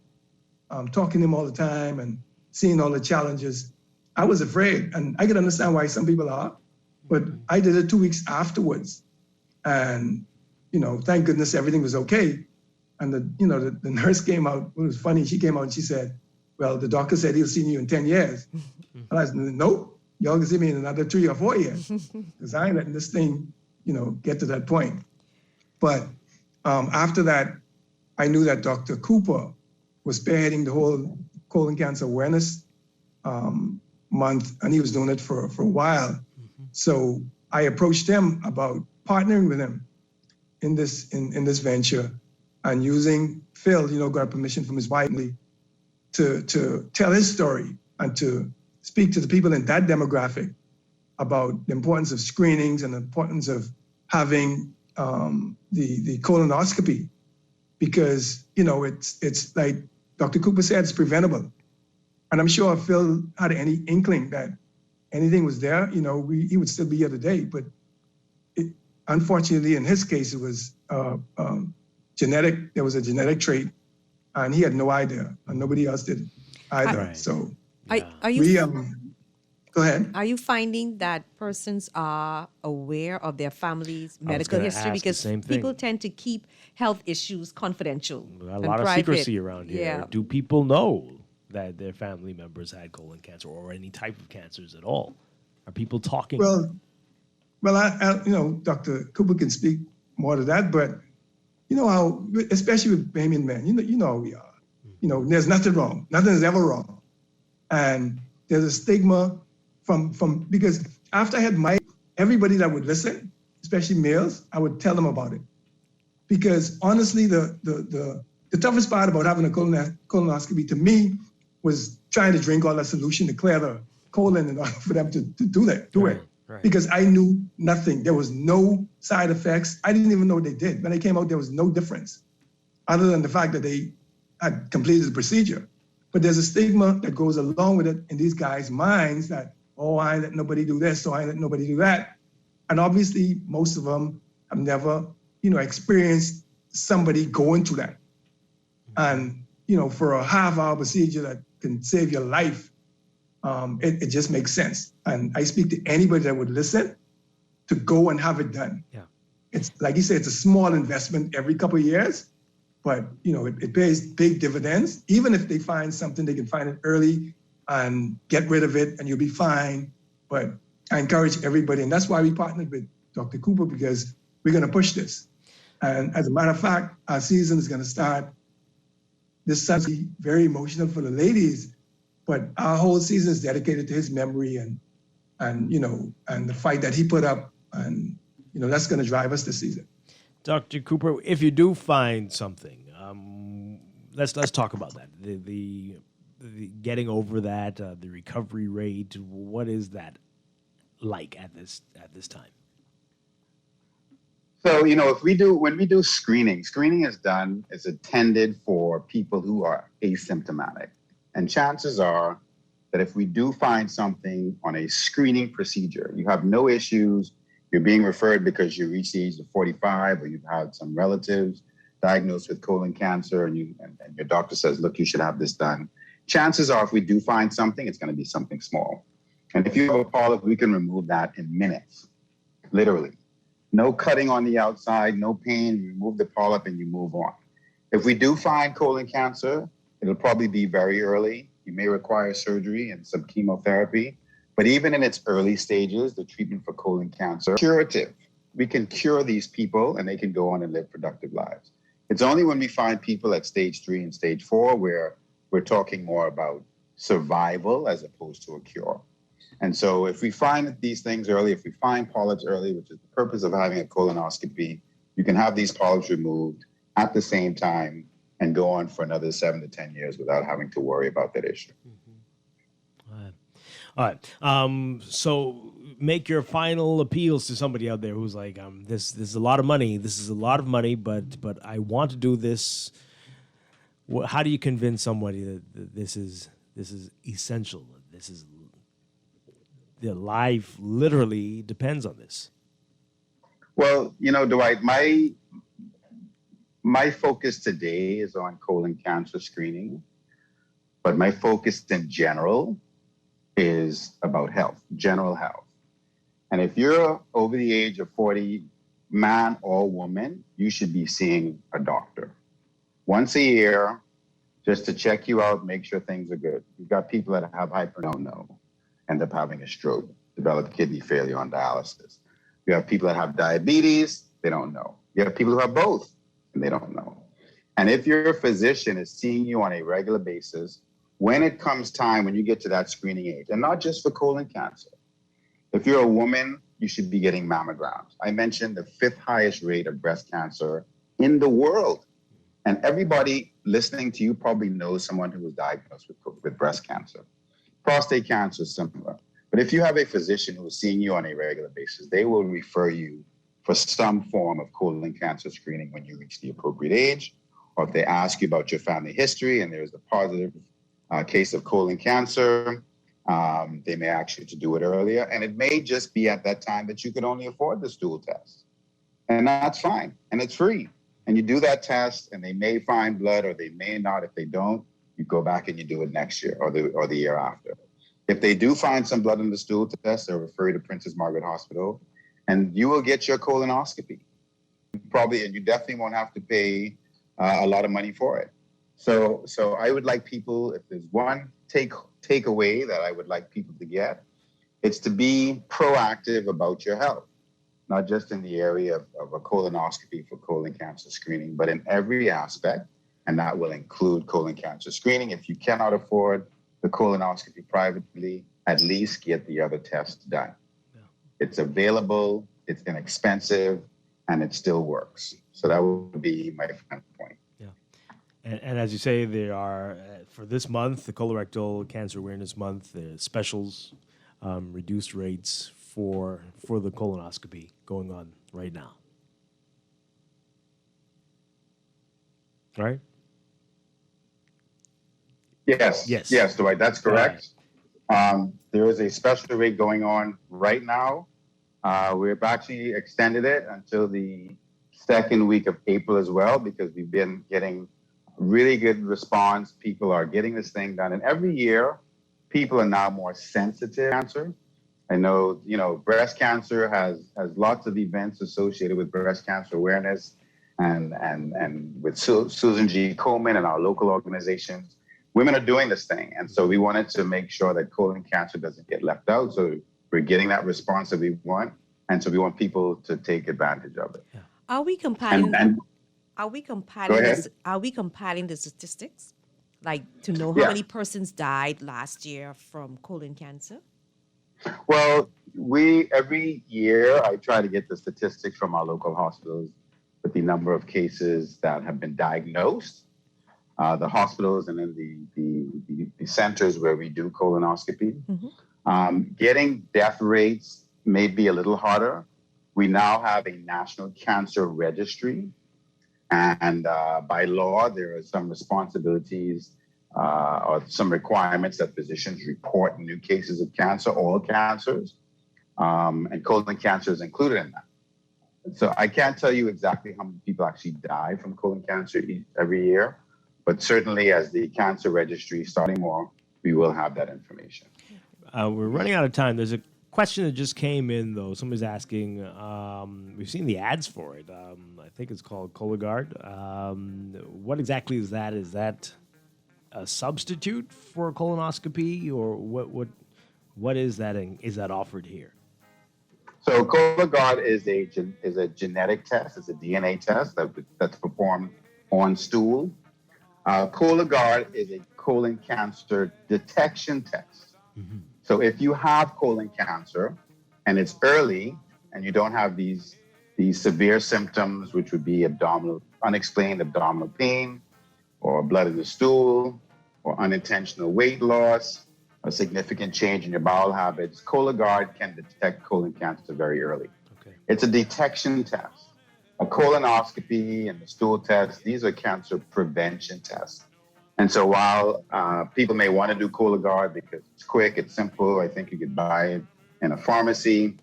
talking to him all the time and seeing all the challenges, I was afraid. And I could understand why some people are, but I did it 2 weeks afterwards. And, thank goodness everything was okay. And the nurse came out. It was funny. She came out and she said, well, the doctor said he'll see you in 10 years. And I said, nope, y'all can see me in another 3 or 4 years. Because I ain't letting this thing, get to that point. But after that, I knew that Dr. Cooper was spearheading the whole colon cancer awareness month, and he was doing it for a while. So I approached him about partnering with him in this venture, and using Phil, got permission from his wife to tell his story and to speak to the people in that demographic about the importance of screenings and the importance of having the colonoscopy, because it's like Dr. Cooper said, it's preventable. And I'm sure if Phil had any inkling that anything was there, he would still be here today. But unfortunately, in his case, it was genetic. There was a genetic trait, and he had no idea, and nobody else did either. Right. So Are you? Go ahead. Are you finding that persons are aware of their family's medical gonna history? ask the Because same thing. people tend to keep health issues confidential. A lot of private. secrecy around here. Yeah. Do people know that their family members had colon cancer or any type of cancers at all? Are people talking? Well, I Dr. Cooper can speak more to that, but how, especially with Bahamian men, you know how we are. There's nothing wrong. Nothing is ever wrong. And there's a stigma from because after I had everybody that would listen, especially males, I would tell them about it. Because honestly, the toughest part about having a colonoscopy to me was trying to drink all that solution to clear the colon in order for them to do it. Right. Because I knew nothing. There was no side effects. I didn't even know what they did. When they came out, there was no difference other than the fact that they had completed the procedure. But there's a stigma that goes along with it in these guys' minds that, I ain't let nobody do this, so I ain't let nobody do that. And obviously, most of them have never, experienced somebody going through that. And, for a half-hour procedure that can save your life, it just makes sense. And I speak to anybody that would listen to go and have it done. Yeah. It's like you said, it's a small investment every couple of years, but it pays big dividends. Even if they find something, they can find it early and get rid of it and you'll be fine. But I encourage everybody, and that's why we partnered with Dr. Cooper, because we're gonna push this. And as a matter of fact, our season is gonna start this Sunday, very emotional for the ladies, but our whole season is dedicated to his memory and the fight that he put up, and that's going to drive us this season. Dr. Cooper, if you do find something, let's talk about that. The getting over that, the recovery rate. What is that like at this time? So, when we do screening is intended for people who are asymptomatic. And chances are that if we do find something on a screening procedure, you have no issues, you're being referred because you reached the age of 45 or you've had some relatives diagnosed with colon cancer and your doctor says, look, you should have this done. Chances are if we do find something, it's going to be something small. And if you have a polyp, we can remove that in minutes, literally. No cutting on the outside, no pain, you remove the polyp and you move on. If we do find colon cancer, it'll probably be very early. You may require surgery and some chemotherapy. But even in its early stages, the treatment for colon cancer, curative. We can cure these people and they can go on and live productive lives. It's only when we find people at stage 3 and stage 4 where we're talking more about survival as opposed to a cure. And so if we find these things early, if we find polyps early, which is the purpose of having a colonoscopy, you can have these polyps removed at the same time and go on for another 7 to 10 years without having to worry about that issue. All right. So make your final appeals to somebody out there who's like, this is a lot of money. This is a lot of money, but I want to do this. How do you convince somebody that this is essential? This is their life literally depends on this. Well, Dwight, my focus today is on colon cancer screening, but my focus in general is about health, general health. And if you're over the age of 40, man or woman, you should be seeing a doctor once a year just to check you out, make sure things are good. You've got people that have end up having a stroke, develop kidney failure on dialysis. You have people that have diabetes, they don't know. You have people who have both, and they don't know. And if your physician is seeing you on a regular basis, when it comes time, when you get to that screening age, and not just for colon cancer, if you're a woman, you should be getting mammograms. I mentioned the 5th highest rate of breast cancer in the world. And everybody listening to you probably knows someone who was diagnosed with breast cancer. Prostate cancer is similar. But if you have a physician who is seeing you on a regular basis, they will refer you for some form of colon cancer screening when you reach the appropriate age, or if they ask you about your family history and there's a positive case of colon cancer, they may ask you to do it earlier. And it may just be at that time that you could only afford the stool test. And that's fine. And it's free. And you do that test and they may find blood or they may not. If they don't, you go back and you do it next year or the year after. If they do find some blood in the stool test, they'll refer you to Princess Margaret Hospital and you will get your colonoscopy. And you definitely won't have to pay a lot of money for it. So I would like people, if there's one takeaway that I would like people to get, it's to be proactive about your health, not just in the area of a colonoscopy for colon cancer screening, but in every aspect, and that will include colon cancer screening. If you cannot afford the colonoscopy privately, at least get the other tests done. Yeah. It's available, it's inexpensive, and it still works. So that would be my final point. And as you say, there are, for this month, the Colorectal Cancer Awareness Month, specials, reduced rates for the colonoscopy going on right now. Right? Yes, Dwight, that's correct. There is a special rate going on right now. We've actually extended it until the 2nd week of April as well, because we've been getting really good response. People are getting this thing done. And every year, people are now more sensitive to cancer. I know, breast cancer has lots of events associated with breast cancer awareness and with Susan G. Komen and our local organizations. Women are doing this thing. And so we wanted to make sure that colon cancer doesn't get left out. So we're getting that response that we want. And so we want people to take advantage of it. Yeah. Are we compiling? Are we compiling the statistics, like to know how many persons died last year from colon cancer? Well, every year I try to get the statistics from our local hospitals with the number of cases that have been diagnosed, the hospitals and then the centers where we do colonoscopy. Mm-hmm. Getting death rates may be a little harder. We now have a national cancer registry. And by law, there are some responsibilities or some requirements that physicians report new cases of cancer, all cancers, and colon cancer is included in that. So I can't tell you exactly how many people actually die from colon cancer every year, but certainly as the cancer registry is starting more, we will have that information. We're running out of time. There's a question that just came in, though. Somebody's asking, we've seen the ads for it. I think it's called Cologuard. What exactly is that? Is that a substitute for a colonoscopy, or what is that? And is that offered here? So Cologuard is a genetic test. It's a DNA test that's performed on stool. Cologuard is a colon cancer detection test. So if you have colon cancer and it's early and you don't have these severe symptoms, which would be unexplained abdominal pain or blood in the stool or unintentional weight loss, a significant change in your bowel habits, Cologuard can detect colon cancer very early. It's a detection test. A colonoscopy and the stool test, these are cancer prevention tests. And so while people may want to do Cologuard because it's quick, it's simple, I think you could buy it in a pharmacy,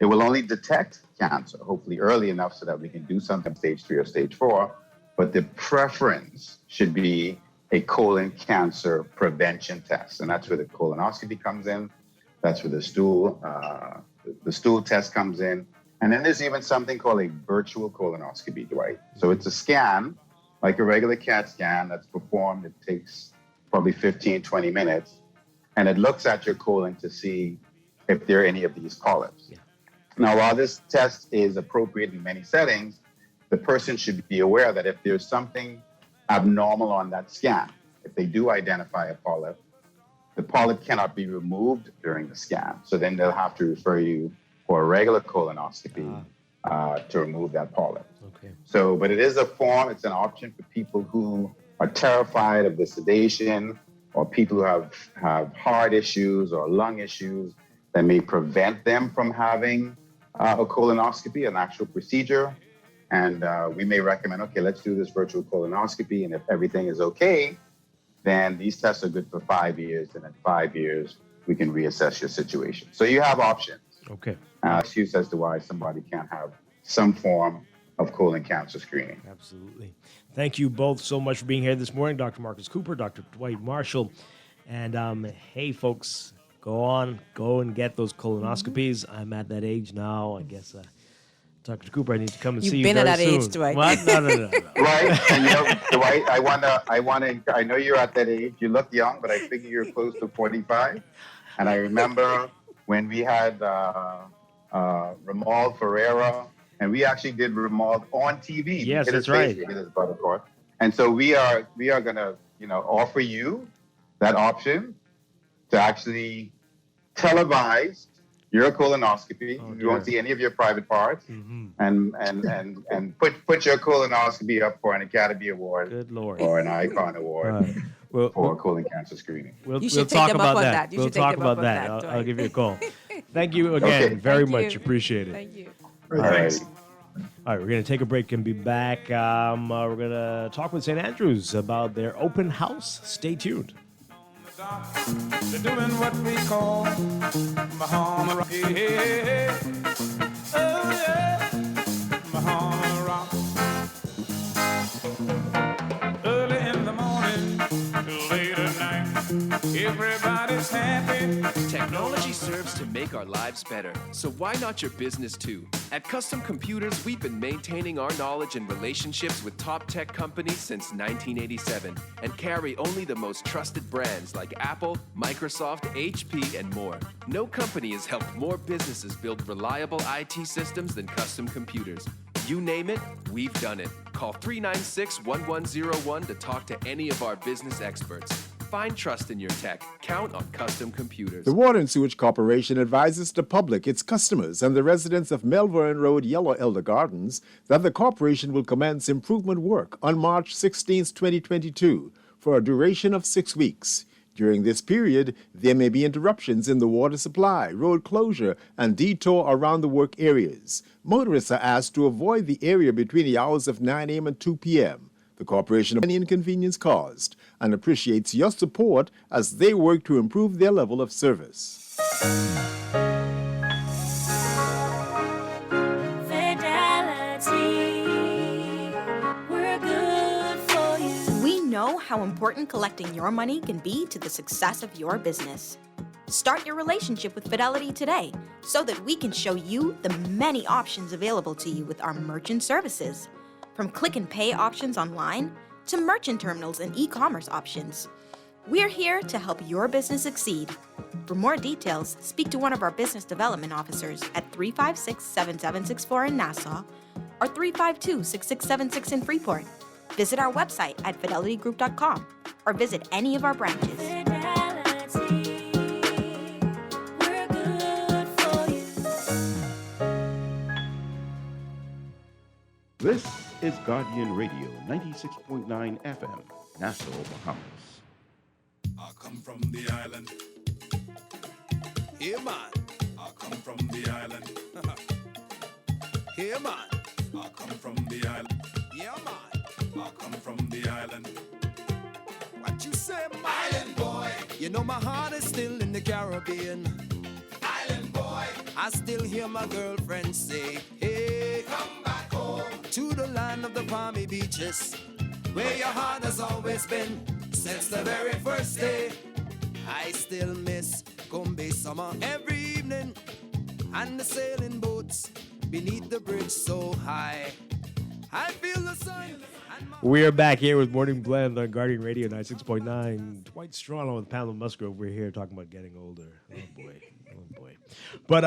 it will only detect cancer, hopefully early enough so that we can do something stage 3 or stage 4. But the preference should be a colon cancer prevention test. And that's where the colonoscopy comes in. That's where the stool test comes in. And then there's even something called a virtual colonoscopy, Dwight. So it's a scan, like a regular CAT scan that's performed. It takes probably 15, 20 minutes. And it looks at your colon to see if there are any of these polyps. Yeah. Now, while this test is appropriate in many settings, the person should be aware that if there's something abnormal on that scan, if they do identify a polyp, the polyp cannot be removed during the scan. So then they'll have to refer you for a regular colonoscopy to remove that polyp. Okay. So, but it is a form, it's an option for people who are terrified of the sedation or people who have heart issues or lung issues that may prevent them from having a colonoscopy, an actual procedure. And we may recommend, okay, let's do this virtual colonoscopy. And if everything is okay, then these tests are good for 5 years. And in 5 years, we can reassess your situation. So you have options. Okay. Excuse as to why somebody can't have some form of colon cancer screening. Absolutely. Thank you both so much for being here this morning, Dr. Marcus Cooper, Dr. Dwight Marshall. And hey, folks, go and get those colonoscopies. I'm at that age now. I guess, Dr. Cooper, I need to come and see you You've been very at that soon. age, Dwight. What? No. Right. And Dwight, I know you're at that age. You look young, but I figure you're close to 45. And I remember when we had Ramal Ferreira, and we actually did Ramal on TV. Yes, that's right. And so we are going to, offer you that option to actually televise your colonoscopy. You won't see any of your private parts, and put your colonoscopy up for an Academy Award, good Lord, or an Icon Award for colon cancer screening. We'll talk about that. We'll talk about that. I'll give you a call. Thank you again, very much. Appreciate it. Thank you. All right. All right, we're going to take a break and be back. We're going to talk with St. Andrews about their open house. Stay tuned. They're doing what we call Bahama Rock. Hey, hey, hey. Oh, yeah. Bahama Rock. Early in the morning till late at night, everybody's happy. Technology serves to make our lives better, so why not your business too? At Custom Computers, we've been maintaining our knowledge and relationships with top tech companies since 1987 and carry only the most trusted brands like Apple, Microsoft, HP, and more. No company has helped more businesses build reliable IT systems than Custom Computers. You name it, we've done it. Call 396-1101 to talk to any of our business experts. Find trust in your tech. Count on Custom Computers. The Water and Sewage Corporation advises the public, its customers, and the residents of Melbourne Road, Yellow Elder Gardens that the corporation will commence improvement work on March 16, 2022, for a duration of 6 weeks. During this period, there may be interruptions in the water supply, road closure, and detour around the work areas. Motorists are asked to avoid the area between the hours of 9 a.m. and 2 p.m. The corporation of any inconvenience caused and appreciates your support as they work to improve their level of service. We're good for you. We know how important collecting your money can be to the success of your business. Start your relationship with Fidelity today so that we can show you the many options available to you with our merchant services. From click and pay options online to merchant terminals and e-commerce options. We're here to help your business succeed. For more details, speak to one of our business development officers at 356-7764 in Nassau or 352-6676 in Freeport. Visit our website at fidelitygroup.com or visit any of our branches. This is Guardian Radio, 96.9 FM, Nassau, Bahamas. I come from the island. Here, man. I come from the island. Here, man. I come from the island. Yeah, man. I come from the island. What you say, man? Island boy. You know my heart is still in the Caribbean. Island boy. I still hear my girlfriend say, hey, come back home to the land of the palmy beaches, where your heart has always been since the very first day. I still miss Gombe summer every evening, and the sailing boats beneath the bridge so high. I feel the sun. We are back here with Morning Blend on Guardian Radio 96.9. Dwight Strachan with Pamela Musgrove. We're here talking about getting older. Oh boy, oh boy. But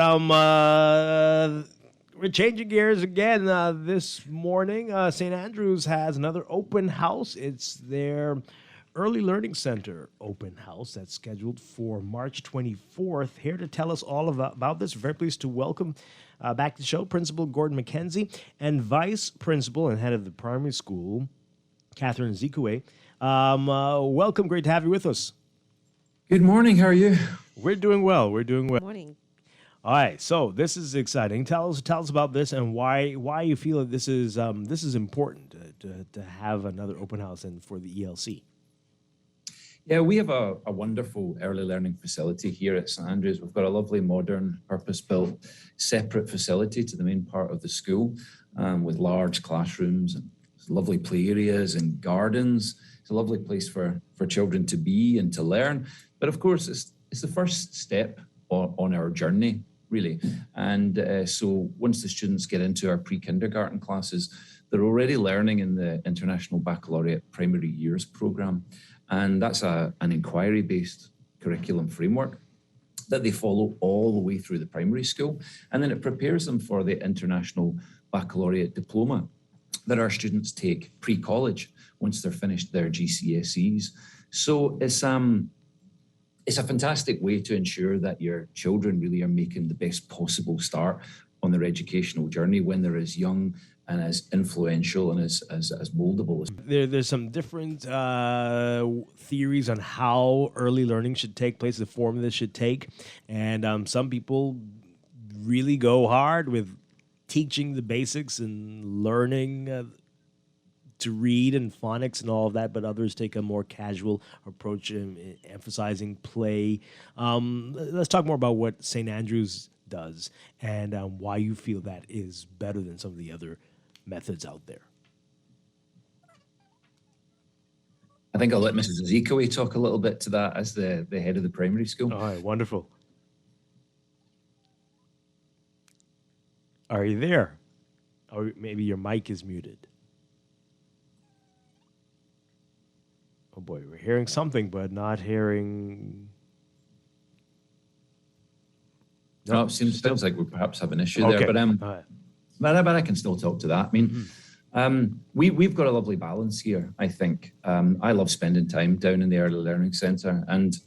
we're changing gears again this morning. St. Andrews has another open house. It's their Early Learning Center open house that's scheduled for March 24th. Here to tell us all about this, very pleased to welcome back to the show Principal Gordon McKenzie and Vice Principal and Head of the Primary School, Catherine Zikwe. Welcome. Great to have you with us. Good morning. How are you? We're doing well. We're doing well. Morning. All right, so this is exciting. Tell us about this and why you feel that this is important to have another open house and for the ELC. Yeah, we have a wonderful early learning facility here at St. Andrews. We've got a lovely, modern, purpose-built, separate facility to the main part of the school with large classrooms and lovely play areas and gardens. It's a lovely place for children to be and to learn. But of course, it's the first step on our journey, really. And so once the students get into our pre-kindergarten classes, they're already learning in the International Baccalaureate Primary Years program. And that's an inquiry-based curriculum framework that they follow all the way through the primary school. And then it prepares them for the International Baccalaureate Diploma that our students take pre-college once they're finished their GCSEs. So it's a fantastic way to ensure that your children really are making the best possible start on their educational journey when they're as young and as influential and as moldable. There's some different theories on how early learning should take place, the form this should take. And some people really go hard with teaching the basics and learning to read and phonics and all of that, but others take a more casual approach, emphasizing play. Let's talk more about what St. Andrews does and why you feel that is better than some of the other methods out there. I think I'll let Mrs. Ezekwe talk a little bit to that as the head of the primary school. All right, wonderful. Are you there? Or maybe your mic is muted. Oh boy, we're hearing something, but not hearing. No, it seems like we perhaps have an issue there, but I can still talk to that. I mean, we've got a lovely balance here, I think. I love spending time down in the Early Learning Centre, and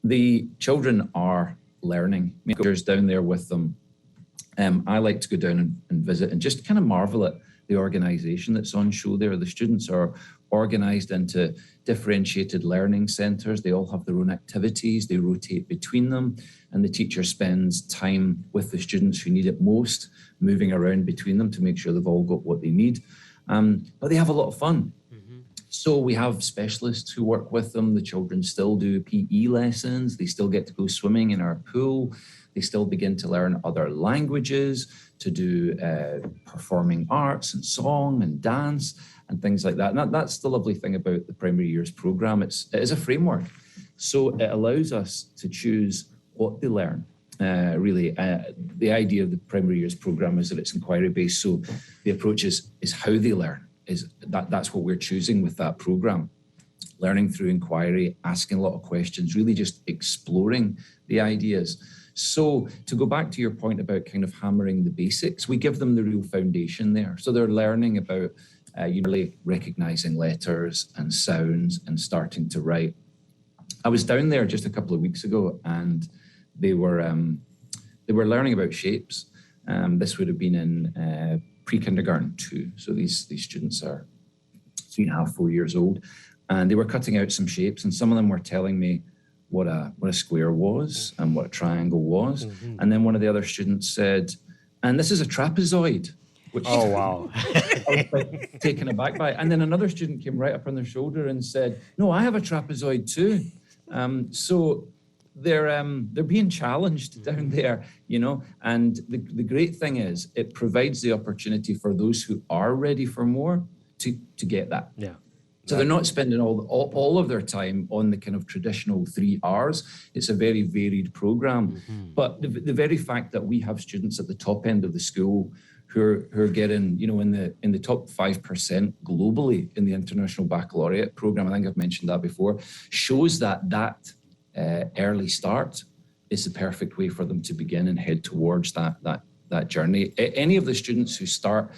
the children are learning. There's down there with them. I like to go down and visit and just kind of marvel at the organisation that's on show there. The students are organised into differentiated learning centres. They all have their own activities. They rotate between them. And the teacher spends time with the students who need it most, moving around between them to make sure they've all got what they need. But they have a lot of fun. So we have specialists who work with them. The children still do PE lessons. They still get to go swimming in our pool. They still begin to learn other languages, to do performing arts and song and dance and things like that. And that's the lovely thing about the Primary Years program. It is a framework. So it allows us to choose what they learn. Really, the idea of the Primary Years program is that it's inquiry-based. So the approach is how they learn. That's what we're choosing with that program. Learning through inquiry, asking a lot of questions, really just exploring the ideas. So to go back to your point about kind of hammering the basics, we give them the real foundation there. So they're learning about really recognizing letters and sounds and starting to write. I was down there just a couple of weeks ago, and they were learning about shapes. This would have been in pre-kindergarten 2. So these students are 3.5, 4 years old, and they were cutting out some shapes, and some of them were telling me what a square was and what a triangle was. Mm-hmm. And then one of the other students said, and this is a trapezoid. Which oh, wow. I was like, taken aback by. And then another student came right up on their shoulder and said, no, I have a trapezoid too. So they're being challenged down there, you know. And the great thing is it provides the opportunity for those who are ready for more to get that. Yeah. So they're not spending all of their time on the kind of traditional 3 Rs. It's a very varied program. Mm-hmm. But the very fact that we have students at the top end of the school who are getting, you know, in the top 5% globally in the International Baccalaureate program, I think I've mentioned that before, shows that early start is the perfect way for them to begin and head towards that journey. Any of the students who start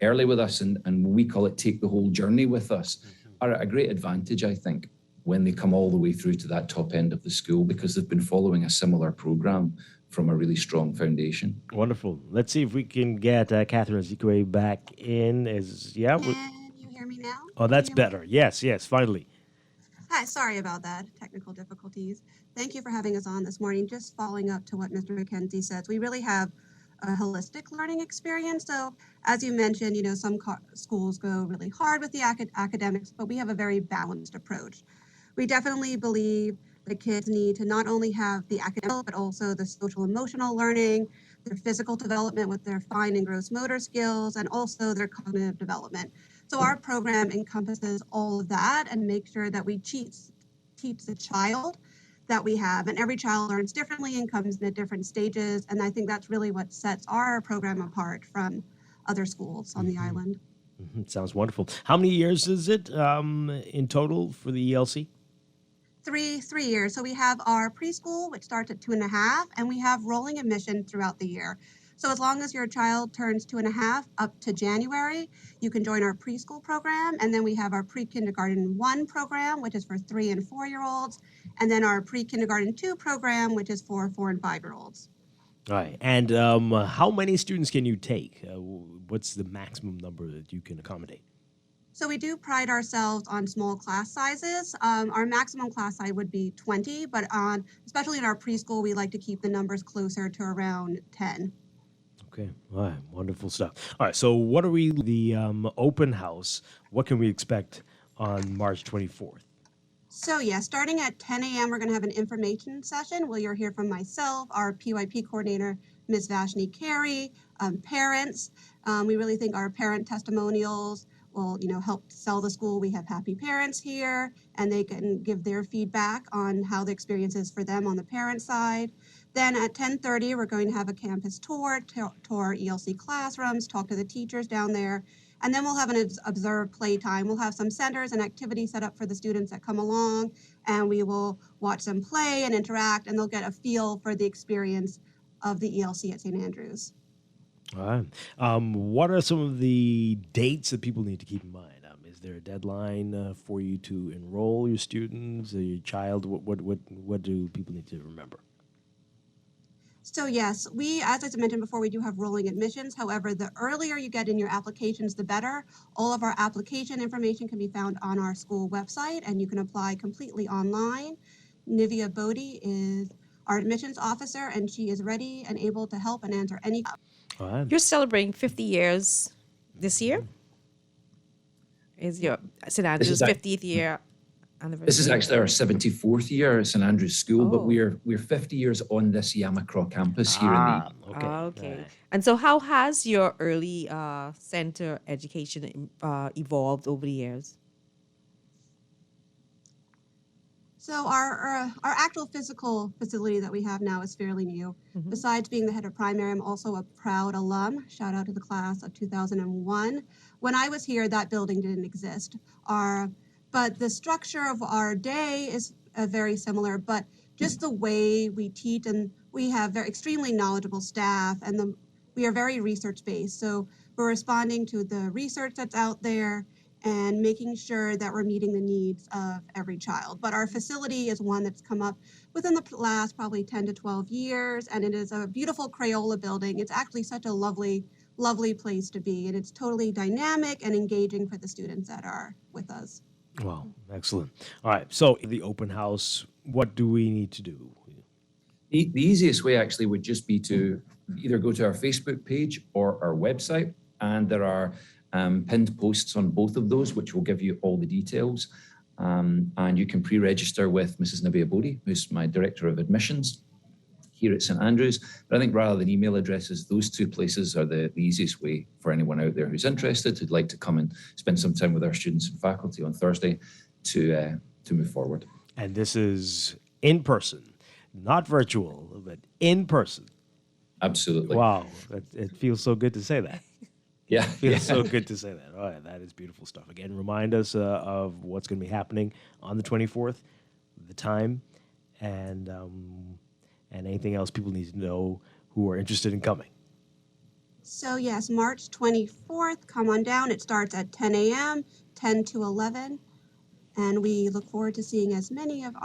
early with us, and we call it take the whole journey with us, are at a great advantage, I think, when they come all the way through to that top end of the school, because they've been following a similar program from a really strong foundation. Wonderful. Let's see if we can get Catherine Ezekwe back in. Can you hear me now? Oh, that's better. Yes, finally. Hi, sorry about that. Technical difficulties. Thank you for having us on this morning. Just following up to what Mr. McKenzie says, we really have a holistic learning experience. So as you mentioned, you know, some schools go really hard with the academics, but we have a very balanced approach. We definitely believe the kids need to not only have the academic, but also the social emotional learning, their physical development with their fine and gross motor skills, and also their cognitive development. So our program encompasses all of that and make sure that we teach the child that we have. And every child learns differently and comes in at different stages. And I think that's really what sets our program apart from other schools on the island. Mm-hmm. Sounds wonderful. How many years is it in total for the ELC? 3 years. So we have our preschool, which starts at 2.5, and we have rolling admission throughout the year. So as long as your child turns 2.5 up to January, you can join our preschool program. And then we have our pre-kindergarten 1 program, which is for 3 and 4-year-olds. And then our pre-kindergarten 2 program, which is for 4 and 5-year-olds. All right. And how many students can you take? What's the maximum number that you can accommodate? So we do pride ourselves on small class sizes. Our maximum class size would be 20, but especially in our preschool, we like to keep the numbers closer to around 10. Okay. All right. Wonderful stuff. All right. So what are the open house? What can we expect on March 24th? So yeah, starting at 10 a.m., we're going to have an information session where you'll hear from myself, our PYP coordinator, Ms. Vashni Carey, parents. We really think our parent testimonials will, you know, help sell the school. We have happy parents here, and they can give their feedback on how the experience is for them on the parent side. Then at 10:30, we're going to have a campus tour our ELC classrooms, talk to the teachers down there, and then we'll have an observed playtime. We'll have some centers and activities set up for the students that come along, and we will watch them play and interact, and they'll get a feel for the experience of the ELC at St. Andrews. All right. What are some of the dates that people need to keep in mind? Is there a deadline for you to enroll your students, your child? What do people need to remember? So yes, as I mentioned before, we do have rolling admissions. However, the earlier you get in your applications, the better. All of our application information can be found on our school website, and you can apply completely online. Nivea Bodie is our admissions officer, and she is ready and able to help and answer any questions. You're celebrating 50 years this year? Is your St. Andrews 50th year anniversary? This is actually our 74th year at St. Andrews School, but we're 50 years on this Yamacraw campus here in the Okay. And so how has your early center education evolved over the years? So our actual physical facility that we have now is fairly new. Mm-hmm. Besides being the head of primary, I'm also a proud alum. Shout out to the class of 2001. When I was here, that building didn't exist. But the structure of our day is very similar, but just the way we teach, and we have extremely knowledgeable staff, and we are very research-based. So We're responding to the research that's out there and making sure that we're meeting the needs of every child. But our facility is one that's come up within the last probably 10 to 12 years, and it is a beautiful Crayola building. It's actually such a lovely, lovely place to be, and it's totally dynamic and engaging for the students that are with us. Wow, excellent. All right, so the open house, what do we need to do? The easiest way actually would just be to either go to our Facebook page or our website, and there are pinned posts on both of those, which will give you all the details. And you can pre-register with Mrs. Nabia Bodie, who's my Director of Admissions here at St. Andrews. But I think rather than email addresses, those two places are the easiest way for anyone out there who's interested, who'd like to come and spend some time with our students and faculty on Thursday to move forward. And this is in person, not virtual, but in person. Absolutely. Wow, it feels so good to say that. Yeah. It feels so good to say that. All right, that is beautiful stuff. Again, remind us of what's going to be happening on the 24th, the time, and anything else people need to know who are interested in coming. So yes, March 24th, come on down. It starts at 10 a.m., 10 to 11. And we look forward to seeing as many of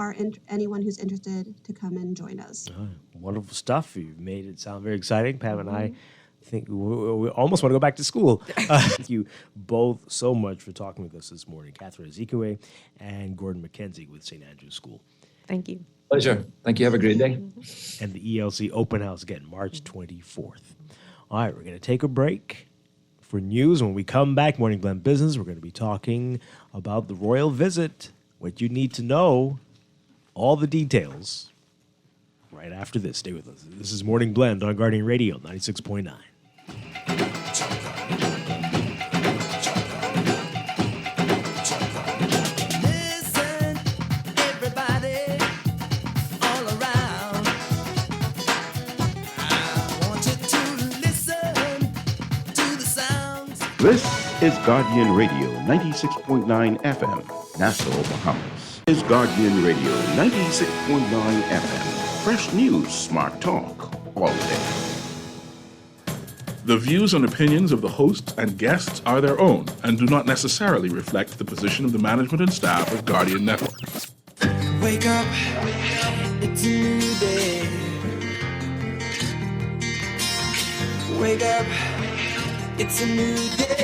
anyone who's interested to come and join us. All right, wonderful stuff. You've made it sound very exciting. Pam and I think we almost want to go back to school. Thank you both so much for talking with us this morning, Catherine Ezekwe and Gordon McKenzie with St. Andrews School. Thank you. Pleasure. Thank you. Have a great day. And the ELC Open House again, March 24th. All right, we're going to take a break for news. When we come back, Morning Blend Business, we're going to be talking about the royal visit, what you need to know, all the details, right after this. Stay with us. This is Morning Blend on Guardian Radio 96.9. This is Guardian Radio 96.9 FM, Nassau, Bahamas. This is Guardian Radio 96.9 FM. Fresh news, smart talk, all day. The views and opinions of the hosts and guests are their own and do not necessarily reflect the position of the management and staff of Guardian Network. Wake up, it's a new day. Wake up, it's a new day.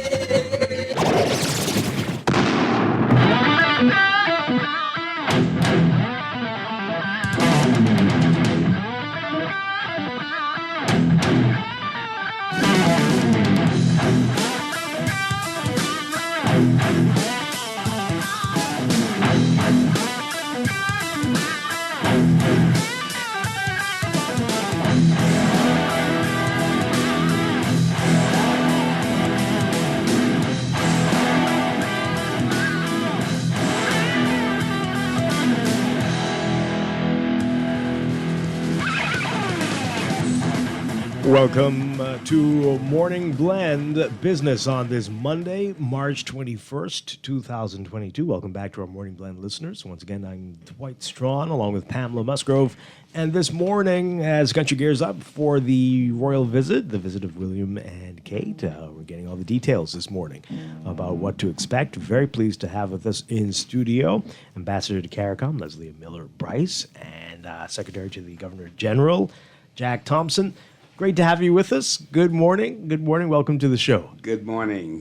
Welcome to Morning Blend Business on this Monday, March 21st, 2022. Welcome back to our Morning Blend listeners. Once again, I'm Dwight Strachan along with Pamela Musgrove. And this morning, as country gears up for the royal visit, the visit of William and Kate, we're getting all the details this morning about what to expect. Very pleased to have with us in studio Ambassador to CARICOM, Leslie Miller-Bryce, and Secretary to the Governor General, Jack Thompson. Great to have you with us. Good morning. Good morning. Welcome to the show. Good morning.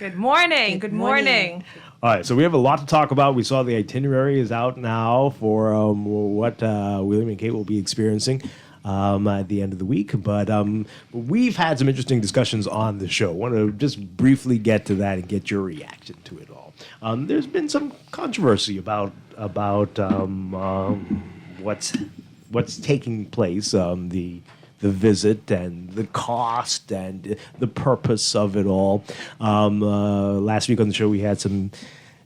Good morning. Good morning. All right, so we have a lot to talk about. We saw the itinerary is out now for what William and Kate will be experiencing at the end of the week. But we've had some interesting discussions on the show. I want to just briefly get to that and get your reaction to it all. There's been some controversy about what's taking place, the visit and the cost and the purpose of it all. Last week on the show, we had some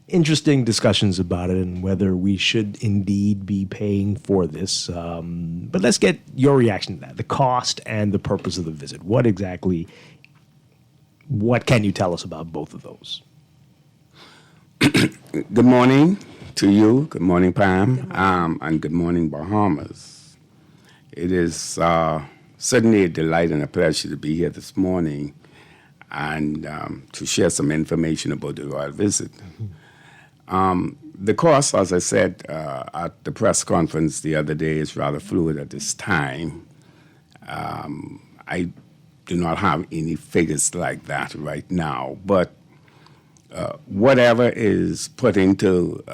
interesting discussions about it and whether we should indeed be paying for this. But let's get your reaction to that, the cost and the purpose of the visit. What can you tell us about both of those? Good morning to you. Good morning, Pam. And good morning, Bahamas. It is certainly a delight and a pleasure to be here this morning. and to share some information about the royal visit. The course, as I said at the press conference the other day, is rather fluid at this time. I do not have any figures like that right now, but whatever is put into,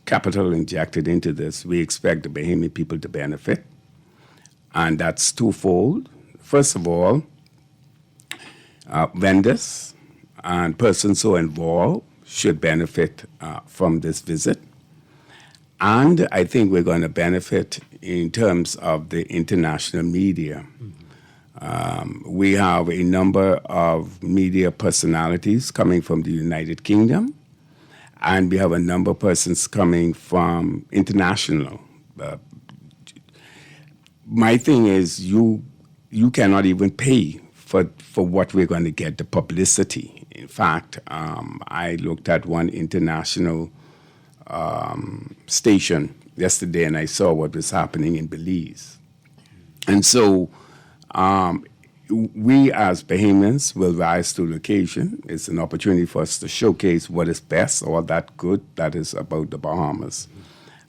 capital injected into this, we expect the Bahamian people to benefit. And that's twofold. First of all, vendors and persons who are involved should benefit from this visit. And I think we're going to benefit in terms of the international media. We have a number of media personalities coming from the United Kingdom, and we have a number of persons coming from international. My thing is you cannot even pay for what we're going to get, the publicity. In fact, I looked at one international station yesterday, and I saw what was happening in Belize. And so we as Bahamians will rise to the occasion. It's an opportunity for us to showcase what is best, all that good that is about the Bahamas.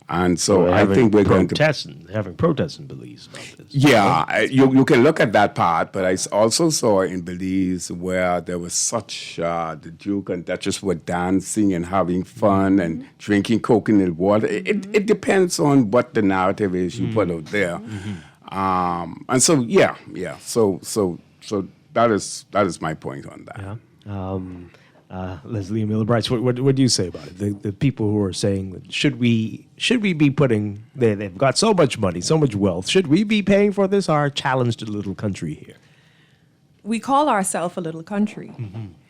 And so I think we're going to... having protests in Belize about this. Yeah, you can look at that part, but I also saw in Belize where there was such, the Duke and Duchess were dancing and having fun and drinking coconut water. It depends on what the narrative is you put out there. And so, so that is my point on that. Yeah. Leslie Miller Brights, what do you say about it? The people who are saying that should we be putting, they've got so much money, so much wealth, should we be paying for this, our challenge to the little country here? We call ourselves a little country,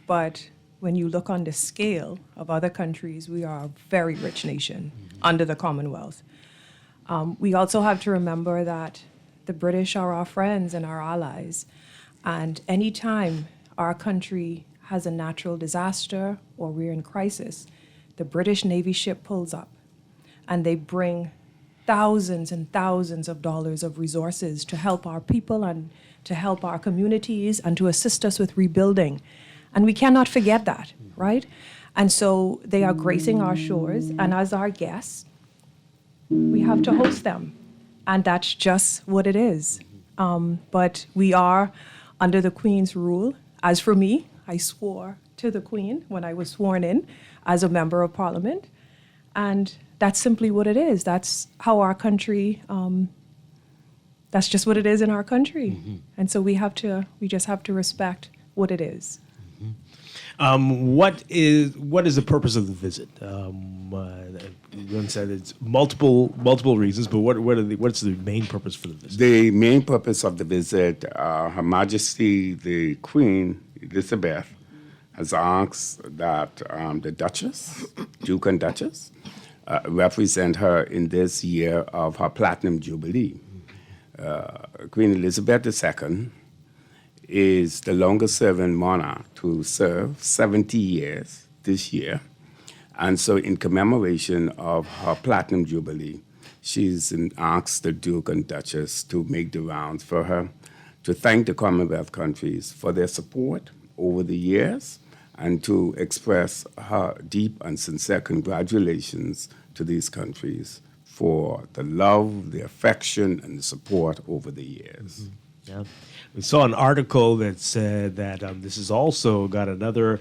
but when you look on the scale of other countries, we are a very rich nation under the Commonwealth. We also have to remember that the British are our friends and our allies, and anytime our country has a natural disaster or we're in crisis, the British Navy ship pulls up and they bring thousands and thousands of dollars of resources to help our people and to help our communities and to assist us with rebuilding. And we cannot forget that, right? And so they are gracing our shores, and as our guests, we have to host them. And that's just what it is. But we are under the Queen's rule. As for me, I swore to the Queen when I was sworn in as a member of Parliament. And that's simply what it is. That's how our country, that's just what it is in our country. And so we just have to respect what it is. What is the purpose of the visit? You said it's multiple reasons, but what's the main purpose for the visit? The main purpose of the visit, Her Majesty the Queen Elizabeth has asked that the Duchess, Duke and Duchess, represent her in this year of her Platinum Jubilee. Queen Elizabeth II is the longest-serving monarch to serve 70 years this year. And so in commemoration of her Platinum Jubilee, she's asked the Duke and Duchess to make the rounds for her, to thank the Commonwealth countries for their support over the years, and to express her deep and sincere congratulations to these countries for the love, the affection, and the support over the years. Yeah. We saw an article that said that this has also got another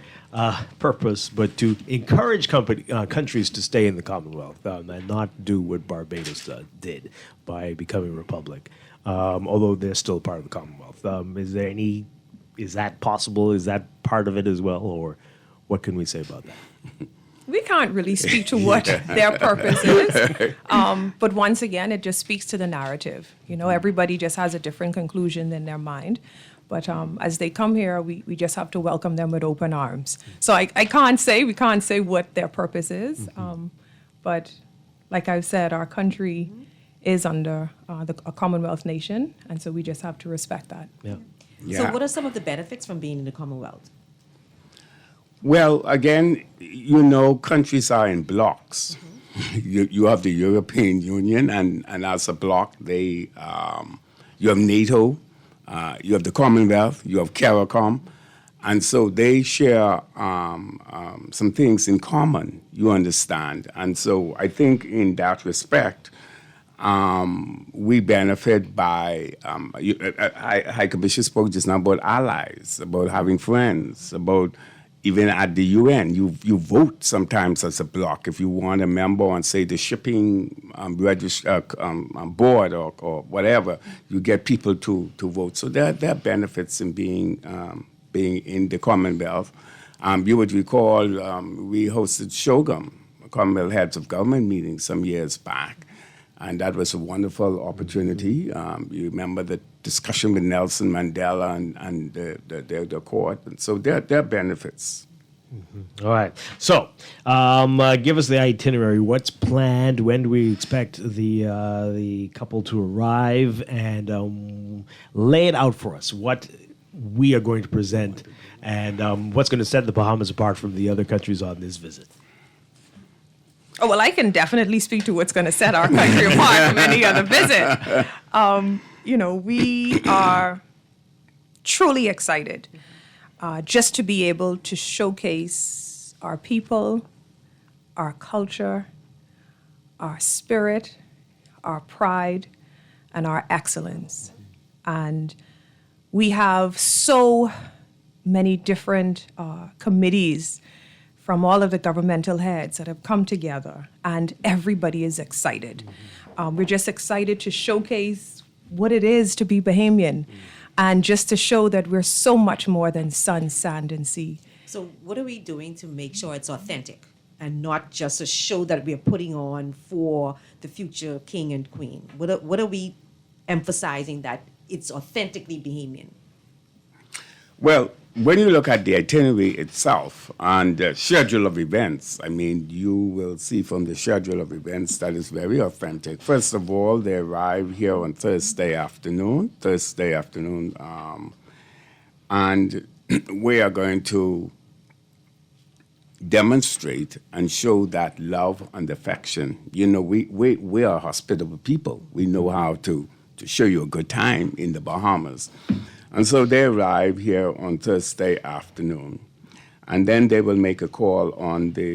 purpose, but to encourage countries to stay in the Commonwealth and not do what Barbados did by becoming a republic, although they're still part of the Commonwealth. Is that possible? Is that part of it as well, or what can we say about that? We can't really speak to what their purpose is. But once again, it just speaks to the narrative. You know, everybody just has a different conclusion in their mind. But as they come here, we just have to welcome them with open arms. So we can't say what their purpose is. But like I've said, our country is under a Commonwealth nation. And so we just have to respect that. Yeah. So what are some of the benefits from being in the Commonwealth? Well, again, countries are in blocks. You have the European Union, and as a bloc, you have NATO, you have the Commonwealth, you have CARICOM, And so they share some things in common, you understand. And so I think in that respect, we benefit by, High Commissioner spoke just now about allies, about having friends, about even at the UN, you vote sometimes as a bloc. If you want a member on, say, the shipping board or whatever, you get people to vote. So there are benefits in being in the Commonwealth. You would recall we hosted Shogam, Commonwealth Heads of Government meeting some years back, and that was a wonderful opportunity. You remember the discussion with Nelson Mandela and the court, and so there are benefits. Mm-hmm. All right. So, give us the itinerary. What's planned? When do we expect the couple to arrive? And lay it out for us. What we are going to present, and what's going to set the Bahamas apart from the other countries on this visit. Oh, well, I can definitely speak to what's going to set our country apart from any other visit. We are truly excited just to be able to showcase our people, our culture, our spirit, our pride, and our excellence. And we have so many different committees from all of the governmental heads that have come together, and everybody is excited. We're just excited to showcase what it is to be Bahamian, and just to show that we're so much more than sun, sand, and sea. So what are we doing to make sure it's authentic and not just a show that we're putting on for the future king and queen? What are we emphasizing that it's authentically Bahamian? Well, when you look at the itinerary itself and the schedule of events, I mean, you will see from the schedule of events that is very authentic. First of all, they arrive here on Thursday afternoon, and we are going to demonstrate and show that love and affection. You know, we are hospitable people. We know how to show you a good time in the Bahamas. And so they arrive here on Thursday afternoon. And then they will make a call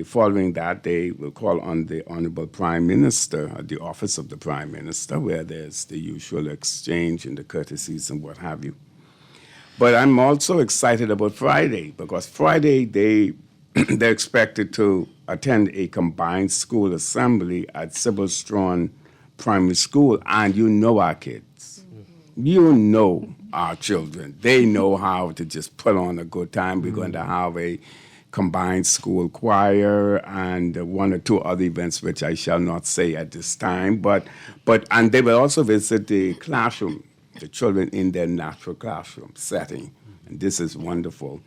following that, they will call on the Honorable Prime Minister at the office of the Prime Minister, where there's the usual exchange and the courtesies and what have you. But I'm also excited about Friday, because Friday they're expected to attend a combined school assembly at Sybil Strawn Primary School, and you know our kids. You know our children. They know how to just put on a good time. We're going to have a combined school choir and one or two other events, which I shall not say at this time. And they will also visit the classroom, the children in their natural classroom setting. And this is wonderful.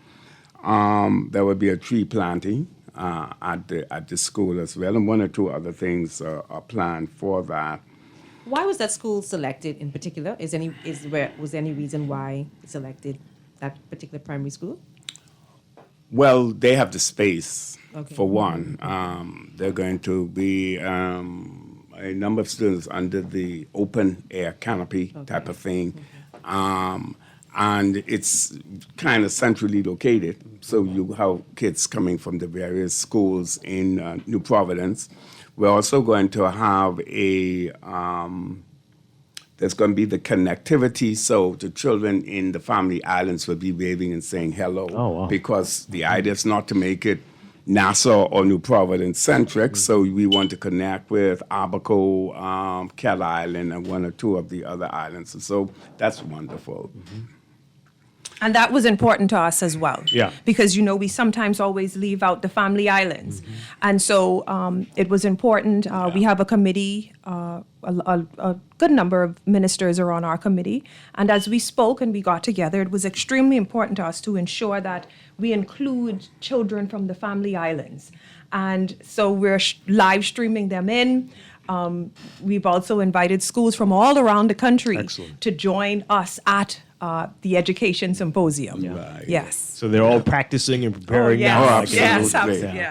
There will be a tree planting at the school as well, and one or two other things are planned for that. Why was that school selected in particular? Was there any reason why it selected that particular primary school? Well, they have the space, Okay. for one. They're going to be a number of students under the open air canopy type of thing. And it's kind of centrally located, so you have kids coming from the various schools in New Providence. We're also going to have there's going to be the connectivity, so the children in the family islands will be waving and saying hello. Oh, wow. Because the idea is not to make it Nassau or New Providence centric, so we want to connect with Abaco, Cat Island, and one or two of the other islands. And so that's wonderful. And that was important to us as well. Yeah. Because, we sometimes always leave out the family islands. And so it was important. We have a committee, a good number of ministers are on our committee. And as we spoke and we got together, it was extremely important to us to ensure that we include children from the family islands. And so we're live streaming them in. We've also invited schools from all around the country to join us at the education symposium. Right. Yes. So they're all practicing and preparing now. Absolutely.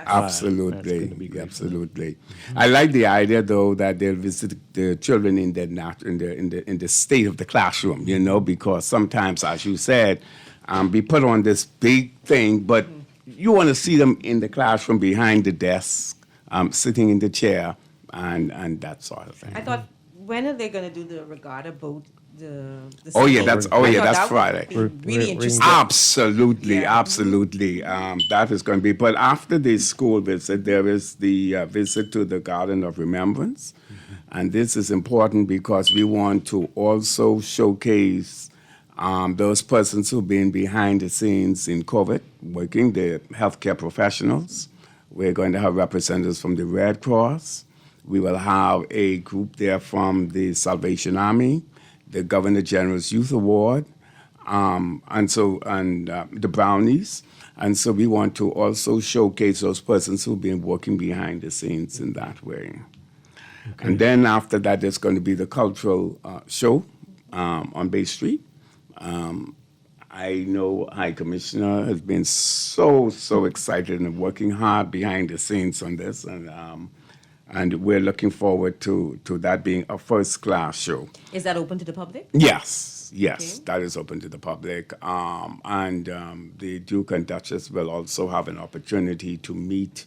Absolutely. I like the idea, though, that they'll visit the children in the state of the classroom, because sometimes, as you said, be put on this big thing, but you want to see them in the classroom behind the desk, sitting in the chair, and that sort of thing. I thought, when are they going to do the regatta boat? Oh yeah, that's that Friday. Really interesting. Absolutely. That is going to be. But after the school visit, there is the visit to the Garden of Remembrance, and this is important because we want to also showcase those persons who've been behind the scenes in COVID, working, the healthcare professionals. We're going to have representatives from the Red Cross. We will have a group there from the Salvation Army, the Governor General's Youth Award, and the Brownies. And so we want to also showcase those persons who've been working behind the scenes in that way. Okay. And then after that, there's going to be the cultural show on Bay Street. I know High Commissioner has been so excited and working hard behind the scenes on this, and we're looking forward to that being a first-class show. Is that open to the public? Yes, okay. That is open to the public. The Duke and Duchess will also have an opportunity to meet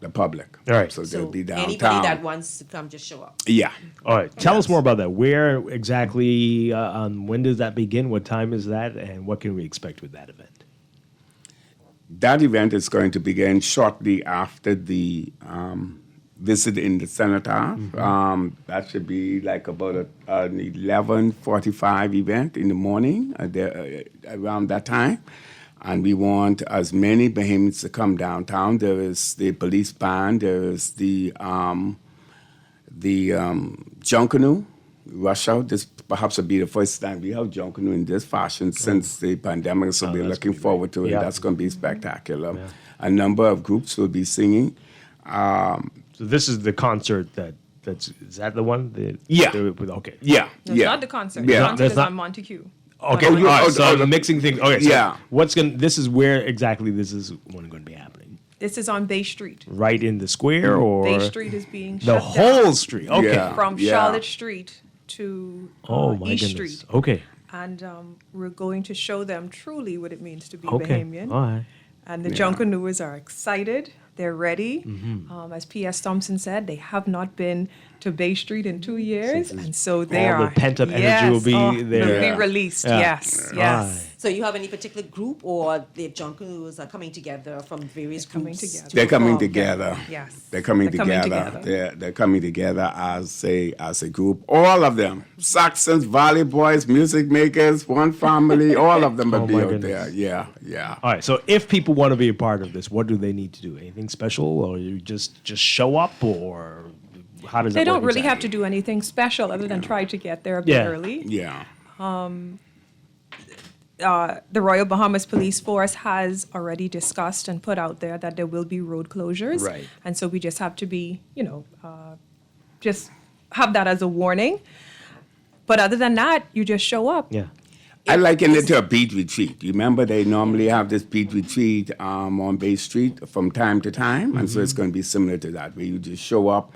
the public. All right. So they'll be downtown. Anybody that wants to come, just show up. Yeah. All right. Tell us more about that. Where exactly, when does that begin? What time is that? And what can we expect with that event? That event is going to begin shortly after the visit in the cenotaph. That should be like about an 11:45 event in the morning, around that time. And we want as many Bahamians to come downtown. There is the police band. There is the Junkanoo rush out. This perhaps will be the first time we have Junkanoo in this fashion since the pandemic. So we're looking forward to it. Yeah. That's going to be spectacular. Yeah. A number of groups will be singing. So this is the concert is that the one? Okay. Yeah. No, it's not the concert. Yeah. The concert is on Montague. Okay, so the mixing thing. Okay, so yeah. This is where exactly this is going to be happening? This is on Bay Street. Right in the square, or Bay Street is being the shut whole down street. Okay, from Charlotte Street to East Street. Okay, and we're going to show them truly what it means to be okay. Bahamian. All right. And the Junkanooers are excited. They're ready. As P.S. Thompson said, they have not been to Bay Street in 2 years, and so they all are. the pent-up energy will be there. Will be released. Yeah. Yes. Right. So you have any particular group, or the Junkanooers are coming together from various groups? They're coming together. Yes. They're coming together. They're coming together as a group. All of them. Saxons, Valley Boys, music makers, one family, all of them will be out there. Yeah. All right. So if people want to be a part of this, what do they need to do? Anything special, or you just show up, or how does They it work? don't really have to do anything special other than try to get there a bit early. Yeah. The Royal Bahamas Police Force has already discussed and put out there that there will be road closures. Right. And so we just have to be, just have that as a warning. But other than that, you just show up. Yeah. I liken it to a beat retreat. You remember they normally have this beat retreat on Bay Street from time to time, and so it's going to be similar to that, where you just show up,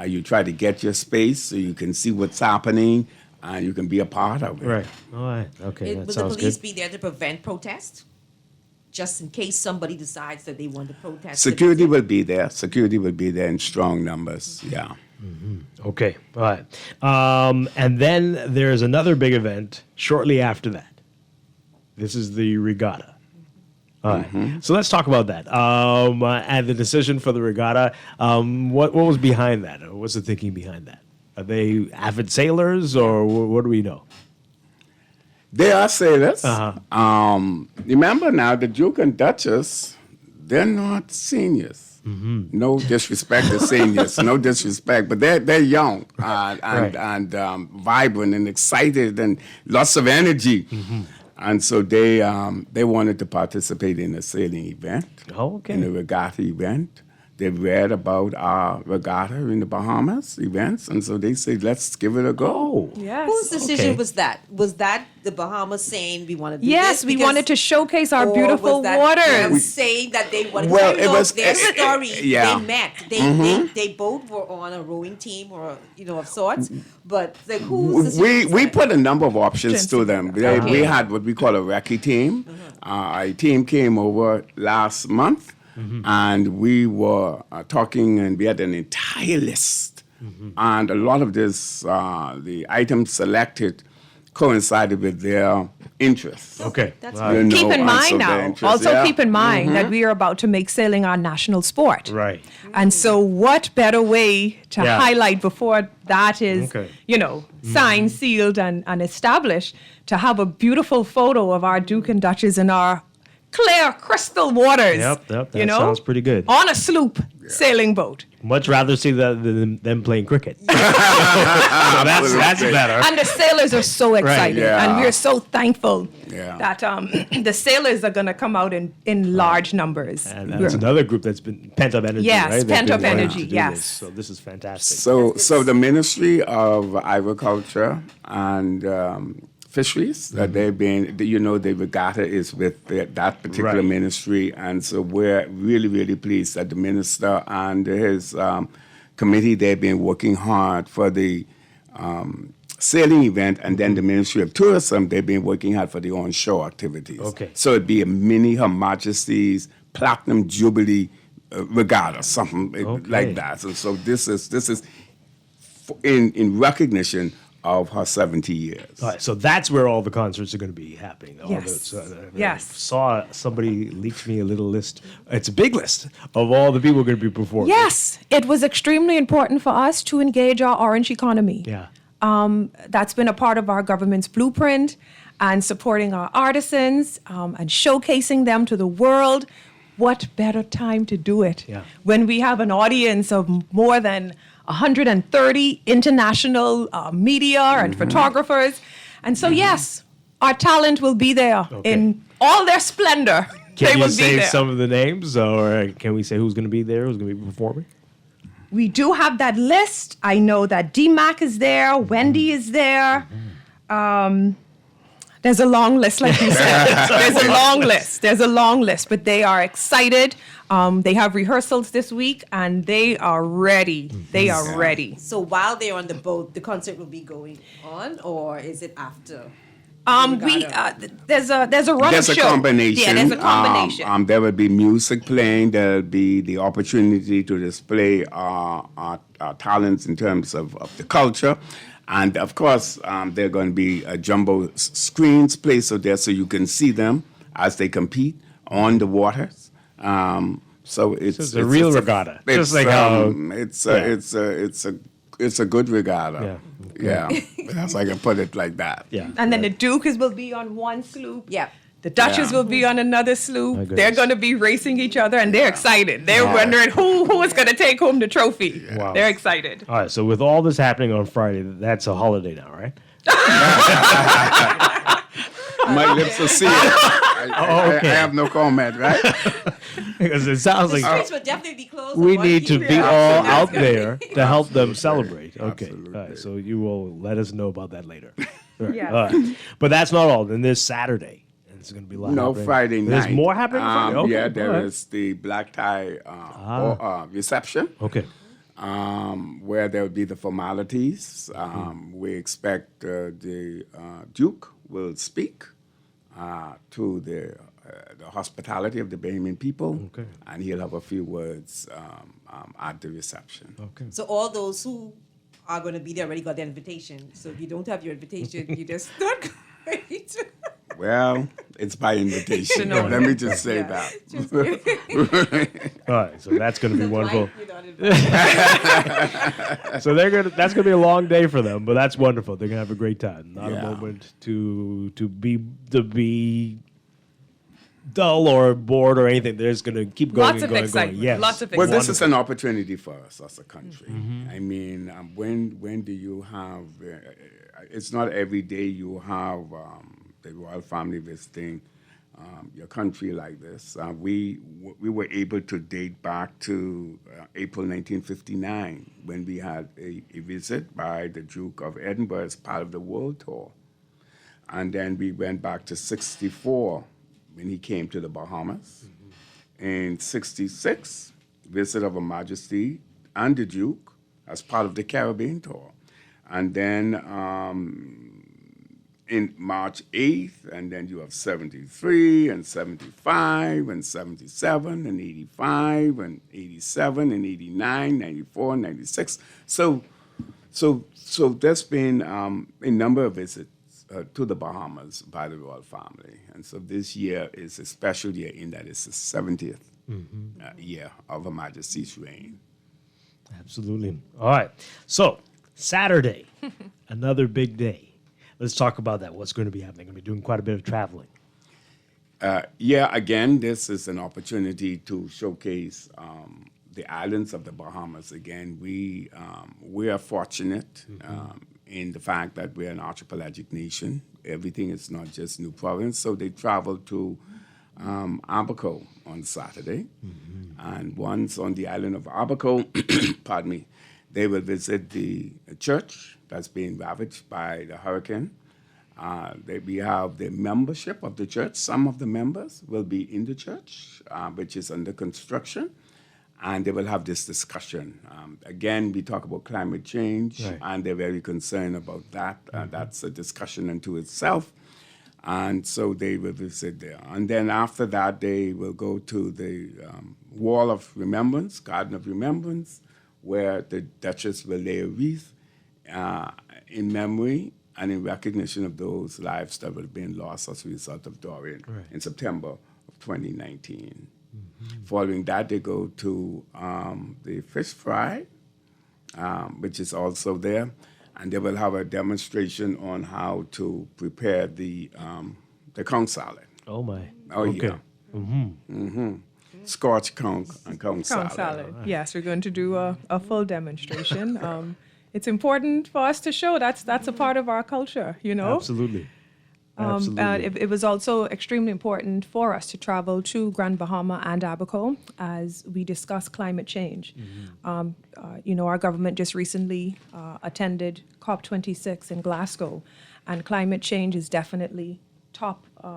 you try to get your space so you can see what's happening, and you can be a part of it. Right. All right. Okay. That Will sounds the police good. be there to prevent protest? Just in case somebody decides that they want to protest? Security will be there. Security will be there in strong numbers. Yeah. Okay. All right. And then there's another big event shortly after that. This is the regatta. All right. So let's talk about that. And the decision for the regatta. What was behind that? Or what's the thinking behind that? Are they avid sailors, or what do we know? They are sailors. Remember now, the Duke and Duchess, they're not seniors. No disrespect to seniors, no disrespect, but they're young and vibrant and excited and lots of energy. And so they wanted to participate in a sailing event, in a regatta event. they read about our regatta in the Bahamas events, and so they said, let's give it a go. Oh, Yes. Whose decision was that? Was that the Bahamas saying we want to do Yes, this? we wanted to showcase our or beautiful was that waters. them saying that they wanted Well, to it know was- their story. yeah. They met. They both were on a rowing team or of sorts. But like whose decision was We that? put a number of options to them. Okay. We had what we call a recce team. A team came over last month, and we were talking, and we had an entire list. And a lot of this, the items selected coincided with their interests. Okay. That's You know, Keep in and mind so their now, interests, also yeah. keep in mind that we are about to make sailing our national sport. Right. And so what better way to Yeah. highlight before that is, Okay. signed, sealed, and established, to have a beautiful photo of our Duke and Duchess in our clear crystal waters. Yep, that sounds pretty good. On a sloop sailing boat. Much rather see than them playing cricket. So that's better. And the sailors are so excited. yeah. And we're so thankful Yeah. that the sailors are going to come out in large numbers. And that's another group that's been pent-up energy, Yes, right? They've pent-up been wanting energy, to do yes. this. So this is fantastic. So the Ministry of Agriculture and Fisheries, that they've been, the regatta is with that particular Right. ministry, and so we're really, really pleased that the minister and his committee, they've been working hard for the sailing event, and then the Ministry of Tourism, they've been working hard for the onshore activities. Okay. So it'd be a mini Her Majesty's Platinum Jubilee regatta, something like that. And so this is in recognition of her 70 years. All right, so that's where all the concerts are going to be happening. All Yes. those, Yes. I saw somebody leaked me a little list. It's a big list of all the people going to be performing. Yes, it was extremely important for us to engage our orange economy. Yeah. That's been a part of our government's blueprint, and supporting our artisans and showcasing them to the world. What better time to do it when we have an audience of more than 130 international media and photographers. And so, yes, our talent will be there in all their splendor. Can They you will be say there. some of the names, or can we say who's going to be there, who's going to be performing? We do have that list. I know that D-Mac is there, Wendy is there. There's a long list, like you said. There's a long list. There's a long list, but they are excited. They have rehearsals this week, and they are ready. They are ready. So while they're on the boat, the concert will be going on, or is it after? There's a run There's of a show. combination. Yeah, there's a combination. There will be music playing. There'll be the opportunity to display our talents in terms of the culture. And of course, there are going to be jumbo screens placed so you can see them as they compete on the waters. So it's a real regatta. It's Just like it's a good regatta. Yeah, that's I can put it like that. Yeah. And then the Duke will be on one sloop. Yeah. The Duchess Yeah. will be on another sloop. goodness. They're going to be racing each other, and they're excited. They're wondering who is going to take home the trophy. Wow. They're excited. All right, so with all this happening on Friday, that's a holiday now, right? My lips are sealed. I have no comment, right? Because it sounds The like streets will definitely be closed. we on one need to key. be Yeah. all That's out gonna there be- to help them celebrate. Okay, all right, so you will let us know about that later. All right, Yes. all right. But that's not all. Then there's Saturday, and it's going to be a lot. No, happening. Friday night. There's more happening on Friday? Okay, Yeah, all there right. is the black tie reception. Okay. Where there will be the formalities. We expect the Duke will speak to the hospitality of the Bahamian people, and he'll have a few words at the reception. Okay. So all those who are going to be there already got their invitation. So if you don't have your invitation, you just not going to. Well, it's by invitation. No. Let me just say Yeah. that. All right, so that's going to be wonderful. You're not invited. So that's going to be a long day for them, but that's wonderful. They're going to have a great time. Not a Yeah. moment to be dull or bored or anything. They're just going to keep going Lots and of going, excitement. going. Yes. Lots of Well, this excitement. is an opportunity for us as a country. I mean, when do you have? It's not every day you have the royal family visiting your country like this. We were able to date back to April 1959 when we had a visit by the Duke of Edinburgh as part of the World Tour. And then we went back to 64 when he came to the Bahamas. In 66, visit of Her Majesty and the Duke as part of the Caribbean tour. And then in March 8th, and then you have 73 and 75 and 77 and 85 and 87 and 89, 94, 96. So there's been a number of visits to the Bahamas by the royal family. And so this year is a special year in that it's the 70th year of Her Majesty's reign. Absolutely. All right. So, Saturday, another big day. Let's talk about that. What's going to be happening? Going to be doing quite a bit of traveling. Again, this is an opportunity to showcase the islands of the Bahamas. Again, we are fortunate in the fact that we're an archipelagic nation. Everything is not just New Province. So they travel to Abaco on Saturday. And once on the island of Abaco, pardon me, they will visit the church that's being ravaged by the hurricane. We have the membership of the church. Some of the members will be in the church, which is under construction, and they will have this discussion. Again, we talk about climate change, and they're very concerned about that. That's a discussion unto itself. And so they will visit there. And then after that, they will go to the Wall of Remembrance, Garden of Remembrance, where the Duchess will lay a wreath in memory and in recognition of those lives that have been lost as a result of Dorian in September of 2019. Following that, they go to the fish fry, which is also there, and they will have a demonstration on how to prepare the conch salad. Oh, my. Oh, okay. Yeah. Scorched conch and conch salad. Conch salad. Yes, we're going to do a full demonstration. It's important for us to show that's a part of our culture, you know? Absolutely. It was also extremely important for us to travel to Grand Bahama and Abaco as we discuss climate change. Our government just recently attended COP26 in Glasgow, and climate change is definitely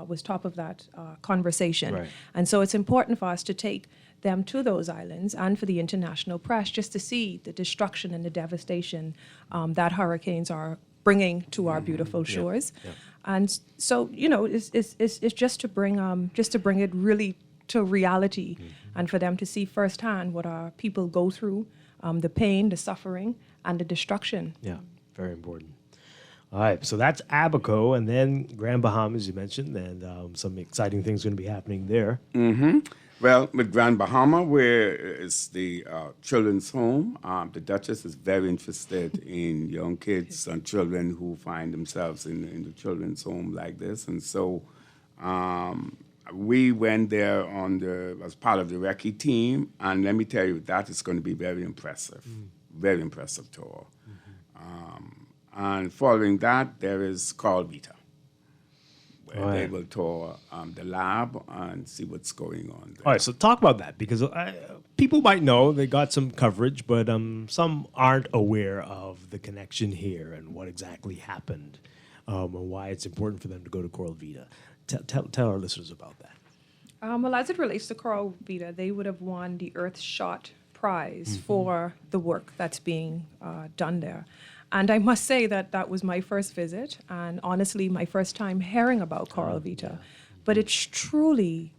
was top of that conversation. Right. And so it's important for us to take them to those islands and for the international press just to see the destruction and the devastation that hurricanes are bringing to our beautiful shores. Yeah. And so, it's just to bring it really to reality and for them to see firsthand what our people go through, the pain, the suffering, and the destruction. Yeah, very important. All right, so that's Abaco, and then Grand Bahama, as you mentioned, and some exciting things going to be happening there. Well, with Grand Bahama, where is the children's home, the Duchess is very interested in young kids and children who find themselves in the children's home like this. And so we went there as part of the recce team, and let me tell you, that is going to be very impressive, very impressive tour. And following that, there is Coral Vita, where they will tour the lab and see what's going on there. All right, so talk about that, because people might know they got some coverage, but some aren't aware of the connection here and what exactly happened and why it's important for them to go to Coral Vita. Tell our listeners about that. Well, as it relates to Coral Vita, they would have won the Earthshot Prize for the work that's being done there. And I must say that was my first visit, and honestly, my first time hearing about Coral Vita. But it's truly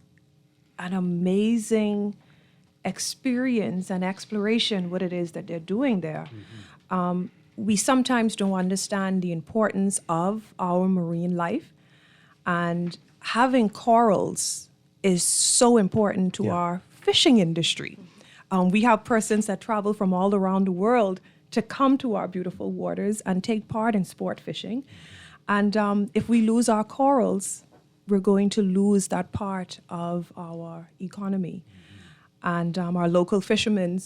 an amazing experience and exploration what it is that they're doing there. We sometimes don't understand the importance of our marine life, and having corals is so important to our fishing industry. We have persons that travel from all around the world to come to our beautiful waters and take part in sport fishing. And if we lose our corals, we're going to lose that part of our economy. And our local fishermen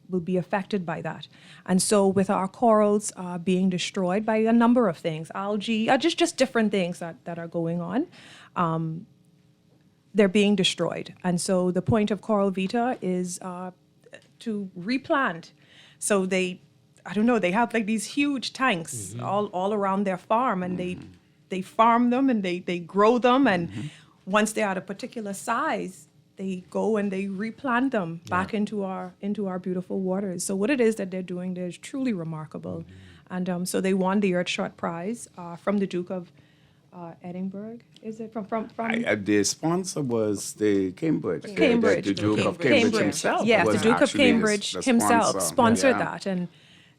will be affected by that. And so with our corals being destroyed by a number of things, algae, just different things that are going on, they're being destroyed. And so the point of Coral Vita is to replant. So they have like these huge tanks all around their farm, and they farm them and they grow them, and once they're at a particular size, they go and they replant them back into our beautiful waters. So what it is that they're doing there is truly remarkable. And so they won the Earthshot Prize from the Duke of Edinburgh. Is it from? The sponsor was the Cambridge. Cambridge. The Duke of Cambridge himself. Yes, was the Duke of actually Cambridge the himself sponsor. sponsored Yeah. that, and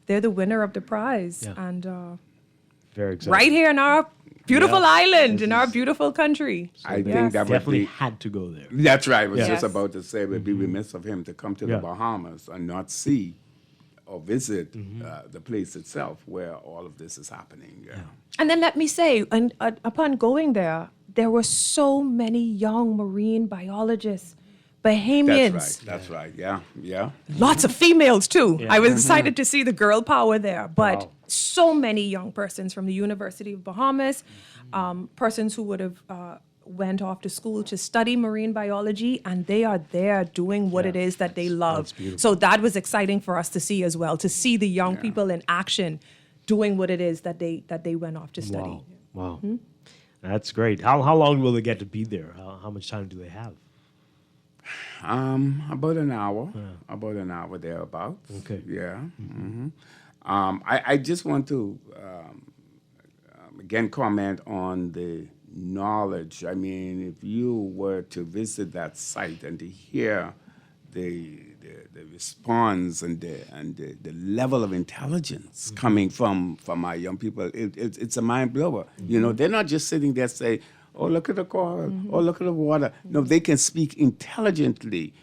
they're the winner of the prize. Yeah. And Very exciting. right here in our beautiful Yeah. island, in our beautiful country. I think that would Definitely be, had to go there. That's right. I was Yeah. just Yes. about to say it would be remiss of him to come to Yeah. the Bahamas and not see or visit the place itself where all of this is happening. Yeah. And then let me say, and upon going there were so many young marine biologists, Bahamians. That's right. Yeah. Yeah. Lots of females too. Yeah. I was Mhm. excited to see the girl power there, but Wow. so many young persons from the University of Bahamas, persons who would have went off to school to study marine biology, and they are there doing what it is that they love. beautiful. So that was exciting for us to see as well, to see the young people in action doing what it is that they went off to study. Wow. That's great. How long will they get to be there? How much time do they have? About an hour. About an hour thereabouts. Okay. Yeah. I just want to again comment on the knowledge. I mean, if you were to visit that site and to hear the response and the level of intelligence coming from our young people, it's a mind blower. You know, they're not just sitting there saying, "Oh, look at the coral! Oh, look at the water!" No, they can speak intelligently.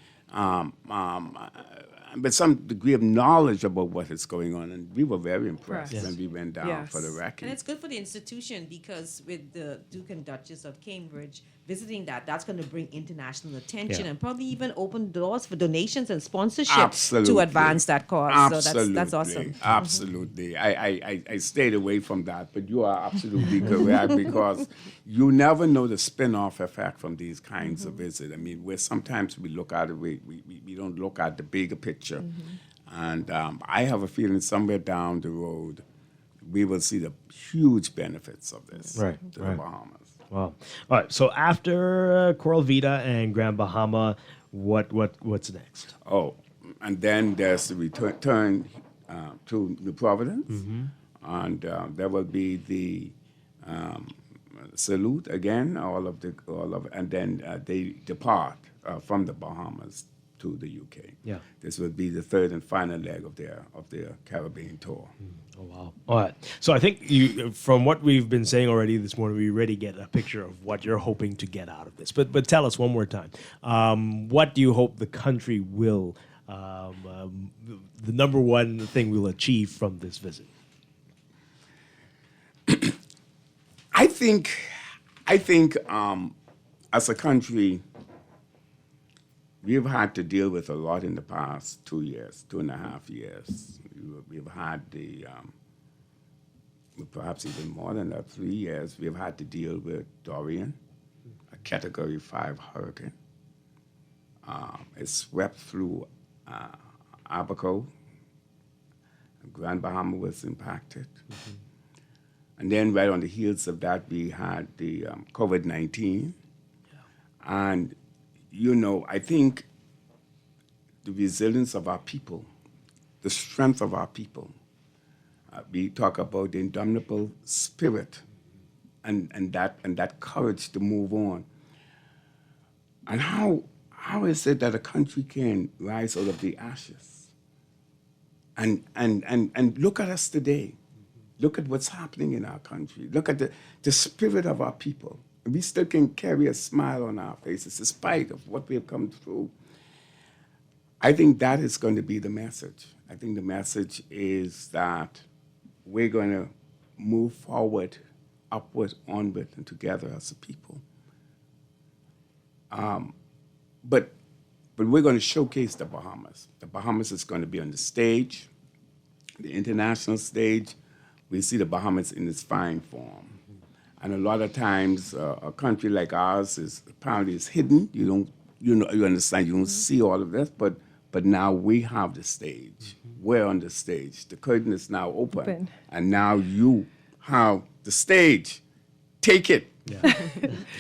But some degree of knowledge about what is going on, and we were very impressed when we went down for the wrecking. And it's good for the institution because with the Duke and Duchess of Cambridge visiting that's going to bring international attention and probably even open doors for donations and sponsorship to advance that cause. Absolutely. So that's awesome. Absolutely. I stayed away from that, but you are absolutely correct because you never know the spin-off effect from these kinds of visits. I mean, where sometimes we look at it, we don't look at the bigger picture. And I have a feeling somewhere down the road, we will see the huge benefits of this to the Bahamas. Wow. All right. So after Coral Vita and Grand Bahama, what's next? Oh, and then there's the return to New Providence, and there will be the salute again. And then they depart from the Bahamas to the UK. Yeah. This will be the third and final leg of their Caribbean tour. Oh, wow. All right. So I think from what we've been saying already this morning, we already get a picture of what you're hoping to get out of this. But tell us one more time, what do you hope the country will, the number one thing we'll achieve from this visit? I think as a country, we've had to deal with a lot in the past 2.5 years. We've had perhaps even more than that, 3 years. We've had to deal with Dorian, a Category 5 hurricane. It swept through Abaco. Grand Bahama was impacted. And then right on the heels of that, we had the COVID-19. And you know, I think the resilience of our people, the strength of our people, we talk about the indomitable spirit and that courage to move on. And how is it that a country can rise out of the ashes? And look at us today. Look at what's happening in our country. Look at the spirit of our people. We still can carry a smile on our faces in spite of what we have come through. I think that is going to be the message. I think the message is that we're going to move forward, upward, onward, and together as a people. But we're going to showcase the Bahamas. The Bahamas is going to be on the stage, the international stage. We see the Bahamas in its fine form. And a lot of times, a country like ours is apparently is hidden. You understand. You don't see all of this, but now we have the stage. We're on the stage. The curtain is now open. And now you have the stage. Take it.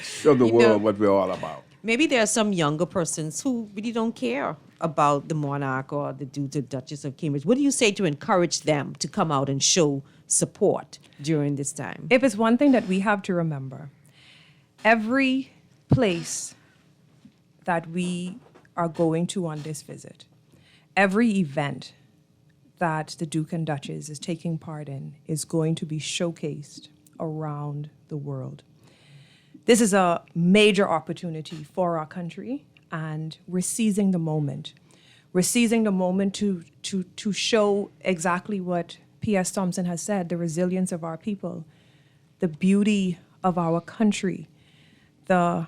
Show the world what we're all about. Maybe there are some younger persons who really don't care about the monarch or the Duke or Duchess of Cambridge. What do you say to encourage them to come out and show support during this time? If it's one thing that we have to remember, every place that we are going to on this visit, every event that the Duke and Duchess is taking part in is going to be showcased around the world. This is a major opportunity for our country, and we're seizing the moment. We're seizing the moment to show exactly what P.S. Thompson has said, the resilience of our people, the beauty of our country, the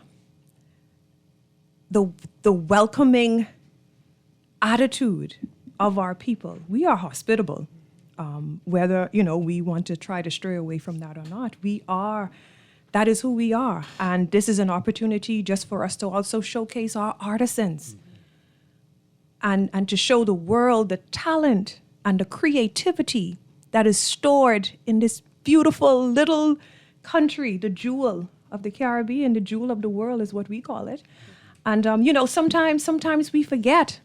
welcoming attitude of our people. We are hospitable. Whether, we want to try to stray away from that or not, that is who we are. And this is an opportunity just for us to also showcase our artisans and to show the world the talent and the creativity that is stored in this beautiful little country, the jewel of the Caribbean, the jewel of the world is what we call it. And, sometimes we forget.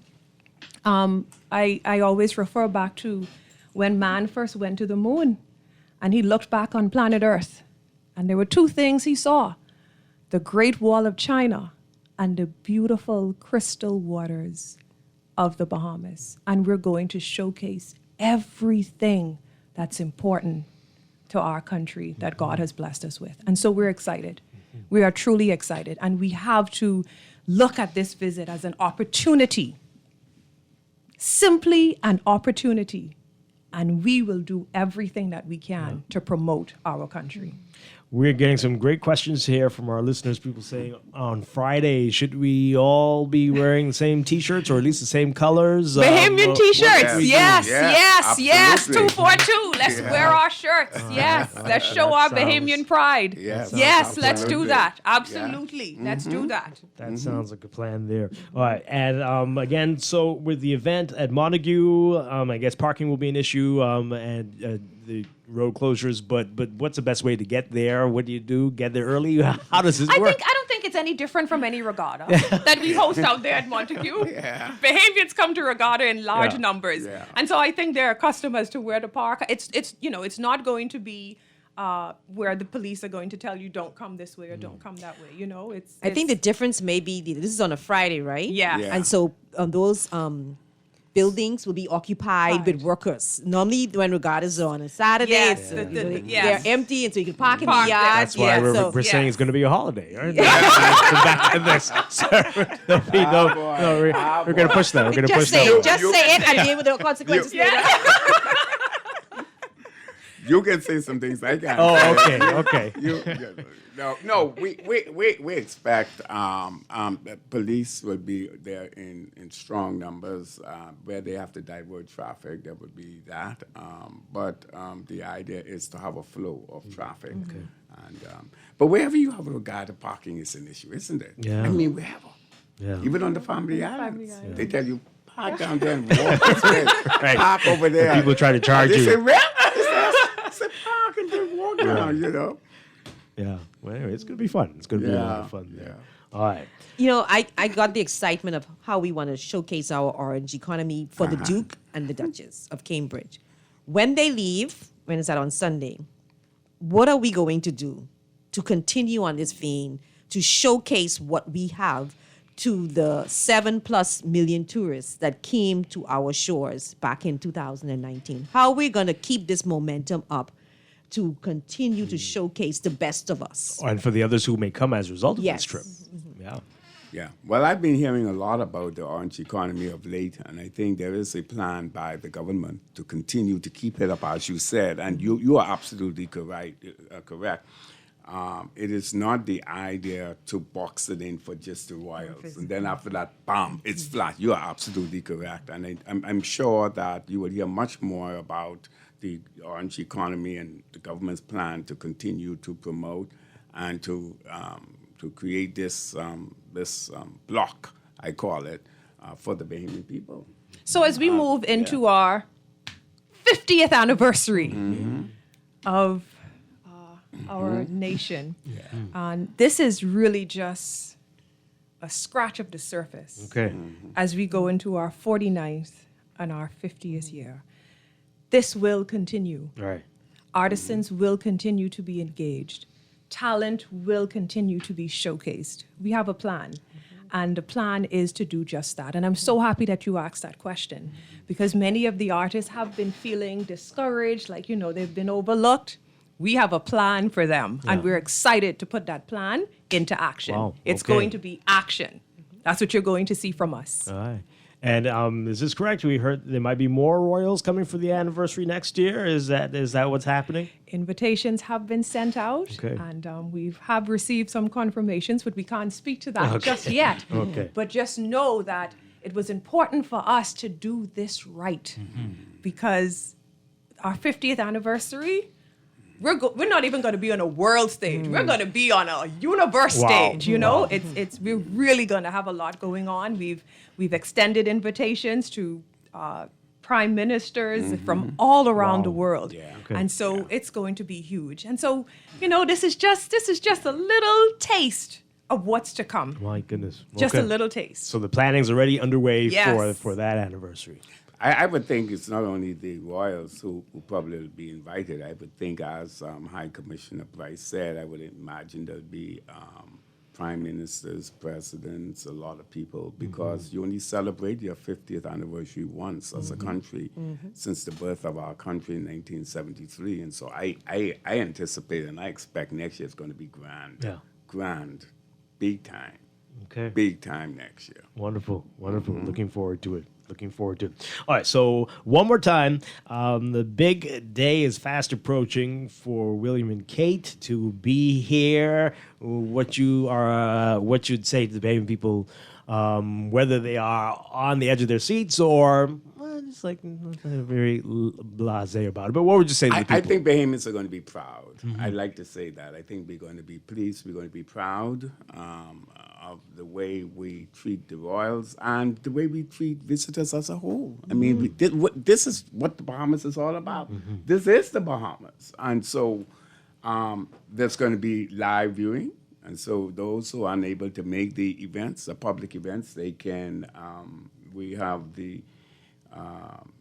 I always refer back to when man first went to the moon and he looked back on planet Earth. And there were two things he saw: the Great Wall of China and the beautiful crystal waters of the Bahamas. And we're going to showcase everything that's important to our country that God has blessed us with. And so we're excited. We are truly excited. And we have to look at this visit as an opportunity, simply an opportunity. And we will do everything that we can to promote our country. We're getting some great questions here from our listeners. People saying on Friday, should we all be wearing the same T-shirts or at least the same colors? Bahamian T-shirts, yes. 242. Let's wear our shirts. Yes, let's show our Bahamian pride. Yes, let's do that. Absolutely, let's do that. That sounds like a plan there. All right, and again, so with the event at Montague, I guess parking will be an issue, and the road closures. But what's the best way to get there? What do you do? Get there early? How does this work? I don't think it's any different from any regatta that we host out there at Montague. Bahamians come to regatta in large numbers, and so I think they're accustomed as to where to park. It's not going to be where the police are going to tell you don't come this way or don't come that way. I think the difference may be this is on a Friday, right? Yeah. And so those buildings will be occupied with workers. Normally, when regattas are on a Saturday, they're empty, and so you can park in the yard. That's why we're saying it's going to be a holiday, right? Back to this. We're going to push that. We're going to push that. Just say it and deal with the consequences later. You can say some things I can't. Oh, okay. No. We expect that police will be there in strong numbers. Where they have to divert traffic, there would be that. But the idea is to have a flow of traffic. But wherever you have regard to parking is an issue, isn't it? Yeah. I mean, wherever. Yeah. Even on the family islands, they tell you park down there and walk this way. Park over there. And people try to charge they you. Say, well, I said, park and just walk down, Yeah. Well, anyway, it's going to be fun. It's going to be a lot of fun. Yeah. All right. I got the excitement of how we want to showcase our orange economy for the Duke and the Duchess of Cambridge. When they leave, when is that on Sunday, what are we going to do to continue on this vein, to showcase what we have to the 7+ million tourists that came to our shores back in 2019? How are we going to keep this momentum up to continue to showcase the best of us? And for the others who may come as a result of this trip. Yeah. Well, I've been hearing a lot about the orange economy of late, and I think there is a plan by the government to continue to keep it up, as you said, and you are absolutely correct. it is not the idea to box it in for just the royals. And then after that, bam, it's flat. You are absolutely correct. And I'm sure that you will hear much more about the orange economy and the government's plan to continue to promote and to create this block, I call it, for the Bahamian people. So as we move into our 50th anniversary of our nation, and this is really just a scratch of the surface. Okay. As we go into our 49th and our 50th year, this will continue. Right. Artisans will continue to be engaged. Talent will continue to be showcased. We have a plan. And the plan is to do just that. And I'm so happy that you asked that question, because many of the artists have been feeling discouraged, like, they've been overlooked. We have a plan for them, and we're excited to put that plan into action. Wow, It's okay. going to be action. That's what you're going to see from us. All right. And is this correct? We heard there might be more royals coming for the anniversary next year. Is that what's happening? Invitations have been sent out, Okay. and we have received some confirmations, but we can't speak to that just yet. Okay. But just know that it was important for us to do this right, because our 50th anniversary, we're not even going to be on a world stage. We're going to be on a universe stage. Wow. We're really going to have a lot going on. We've extended invitations to prime ministers from all around the world, and so it's going to be huge. And so this is just a little taste of what's to come. My goodness. Just a little taste. So the planning's already underway Yes. for that anniversary. I would think it's not only the royals who probably will be invited. I would think, as High Commissioner Price said, I would imagine there'll be prime ministers, presidents, a lot of people, because you only celebrate your 50th anniversary once as a country since the birth of our country in 1973. And so I anticipate and I expect next year it's going to be grand. Yeah. Grand. Big time. Okay. Big time next year. Wonderful. Looking forward to it. All right, so one more time, the big day is fast approaching for William and Kate to be here. What you'd say to the Bahamian people, whether they are on the edge of their seats or just like very blasé about it. But what would you say to the people? I think Bahamians are going to be proud. I'd like to say that. I think we're going to be pleased. We're going to be proud of the way we treat the royals and the way we treat visitors as a whole. I mean, this is what the Bahamas is all about. This is the Bahamas. And so there's going to be live viewing. And so those who are unable to make the events, the public events, they can, we have the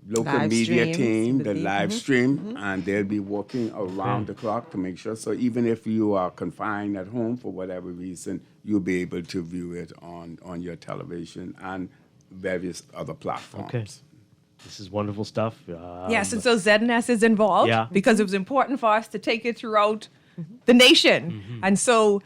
local Live media streams, team, the believe. live stream, and they'll be working around the clock to make sure. So even if you are confined at home for whatever reason, you'll be able to view it on your television and various other platforms. Okay. This is wonderful stuff. Yes, and so ZNS is involved because it was important for us to take it throughout the nation. And so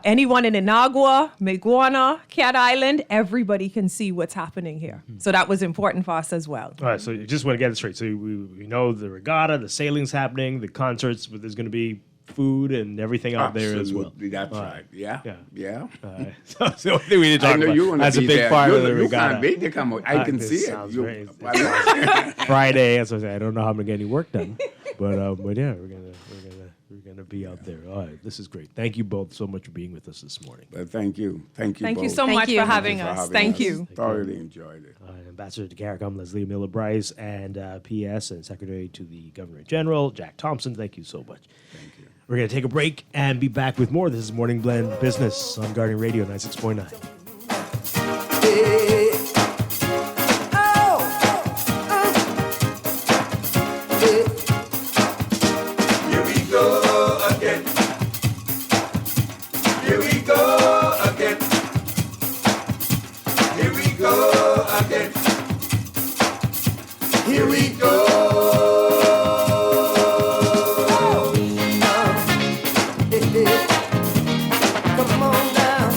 anyone in Inagua, Maguana, Cat Island, everybody can see what's happening here. So that was important for us as well. All right, so you just want to get it straight. So we know the regatta, the sailing's happening, the concerts, but there's going to be food and everything out there as well. Absolutely, that's right. Yeah. So the only thing we need to talk I know about. you want to That's a be big there. part of the You regatta. can't wait to come out. I can This see it. sounds You- great. Friday, as I say, I don't know how I'm gonna get any work done, but yeah, we're gonna be out there. All right, this is great. Thank you both so much for being with us this morning. Thank you. Thank you. Thank you both. so much for having us. Thank you. Thoroughly enjoyed it. Ambassador to CARICOM, Leslie Miller Bryce, and PS and Secretary to the Governor General, Jack Thompson. Thank you so much. Thank you. We're going to take a break and be back with more. This is Morning Blend Business on Guardian Radio 96.9. Here we go again. Here we go again. Here we go again. Here we go. Come on down.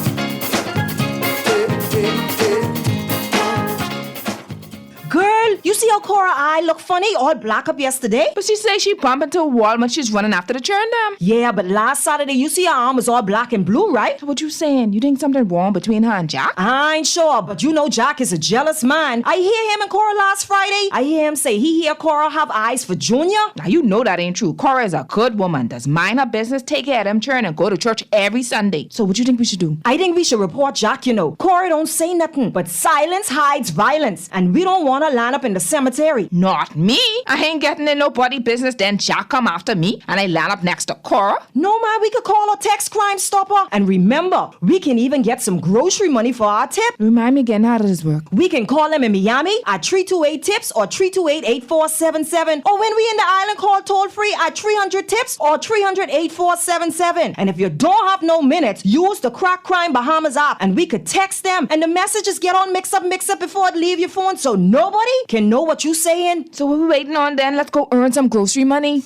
see how Cora eye look funny, all black up yesterday? But she say she bump into a wall when she's running after the churn them. Yeah, but last Saturday you see her arm was all black and blue, right? So what you saying? You think something wrong between her and Jack? I ain't sure, but you know Jack is a jealous man. I hear him and Cora last Friday. I hear him say he hear Cora have eyes for Junior. Now you know that ain't true. Cora is a good woman, does mind her business, take care of them churn, and go to church every Sunday. So what you think we should do? I think we should report Jack, you know. Cora don't say nothing, but silence hides violence, and we don't want to line up in the cemetery. Not me. I ain't getting in nobody business, then Jack come after me, and I line up next to Cora. No, man, we could call a text Crime Stopper. And remember, we can even get some grocery money for our tip. Remind me again, how does this work? We can call them in Miami at 328-TIPS or 328-8477. Or when we in the island, call toll-free at 300-TIPS or 300-8477. And if you don't have no minutes, use the Crack Crime Bahamas app and we could text them and the messages get on mix up before it leave your phone so nobody can know what you saying. So what we waiting on then? Let's go earn some grocery money.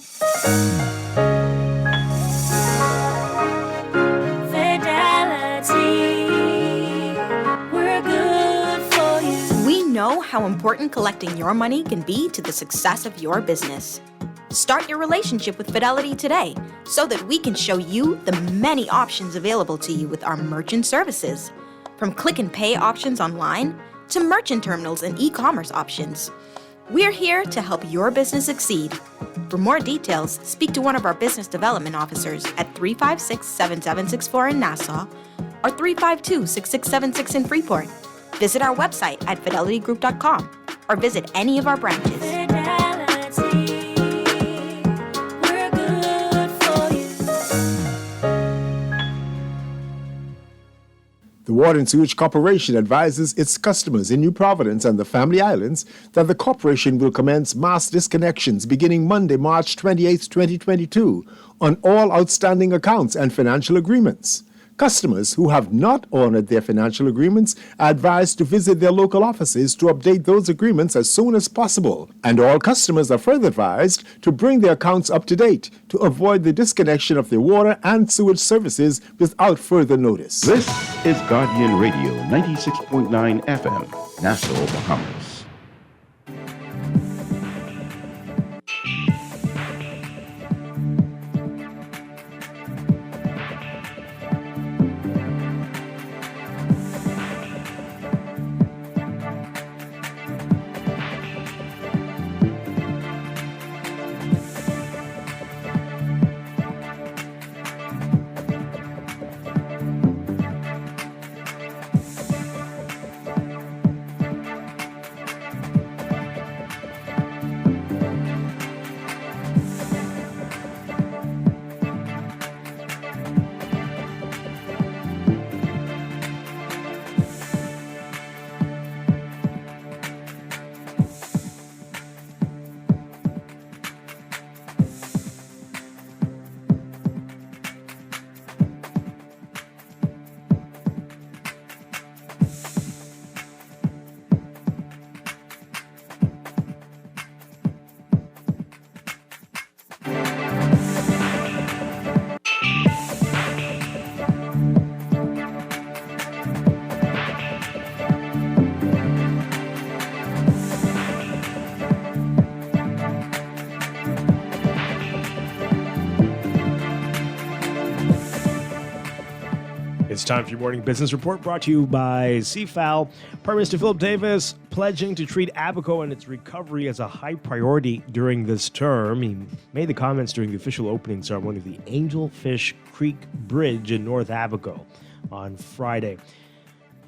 We know how important collecting your money can be to the success of your business. Start your relationship with Fidelity today so that we can show you the many options available to you with our merchant services. From click and pay options online to merchant terminals and e-commerce options. We're here to help your business succeed. For more details, speak to one of our business development officers at 356-7764 in Nassau or 352-6676 in Freeport. Visit our website at fidelitygroup.com or visit any of our branches. The Water and Sewage Corporation advises its customers in New Providence and the Family Islands that the corporation will commence mass disconnections beginning Monday, March 28, 2022, on all outstanding accounts and financial agreements. Customers who have not honored their financial agreements are advised to visit their local offices to update those agreements as soon as possible. And all customers are further advised to bring their accounts up to date to avoid the disconnection of their water and sewage services without further notice. This is Guardian Radio 96.9 FM, Nassau, Bahamas. It's time for your morning business report brought to you by CFAL. Prime Minister Philip Davis pledging to treat Abaco and its recovery as a high priority during this term. He made the comments during the official opening ceremony of the Angelfish Creek Bridge in North Abaco on Friday.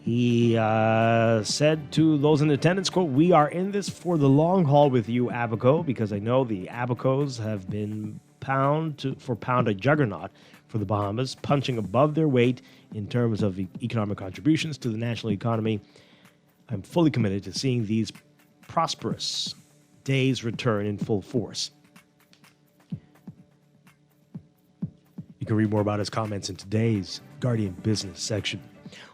He said to those in attendance, quote, "We are in this for the long haul with you, Abaco, because I know the Abacos have been pound for pound a juggernaut for the Bahamas, punching above their weight in terms of economic contributions to the national economy. I'm fully committed to seeing these prosperous days return in full force." You can read more about his comments in today's Guardian Business section.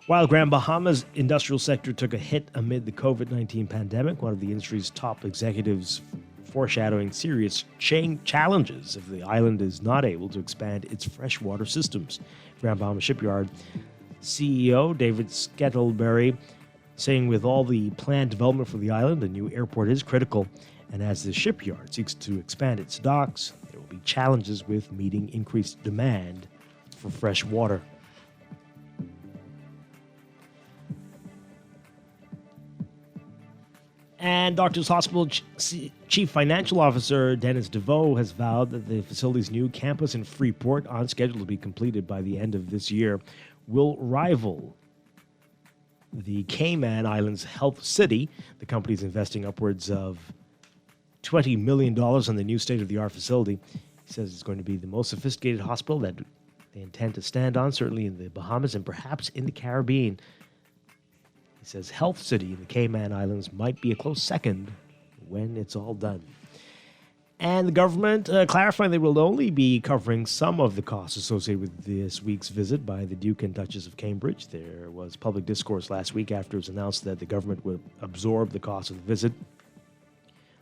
While Grand Bahama's industrial sector took a hit amid the COVID-19 pandemic, one of the industry's top executives foreshadowing serious challenges if the island is not able to expand its freshwater systems. Grand Bahama Shipyard CEO David Skettleberry saying with all the planned development for the island, a new airport is critical. And as the shipyard seeks to expand its docks, there will be challenges with meeting increased demand for fresh water. And Doctors Hospital Chief Financial Officer Dennis DeVoe has vowed that the facility's new campus in Freeport, on schedule to be completed by the end of this year, will rival the Cayman Islands Health City. The company is investing upwards of $20 million on the new state-of-the-art facility. He says it's going to be the most sophisticated hospital that they intend to stand on, certainly in the Bahamas and perhaps in the Caribbean. He says Health City in the Cayman Islands might be a close second when it's all done. And the government clarifying they will only be covering some of the costs associated with this week's visit by the Duke and Duchess of Cambridge. There was public discourse last week after it was announced that the government would absorb the cost of the visit.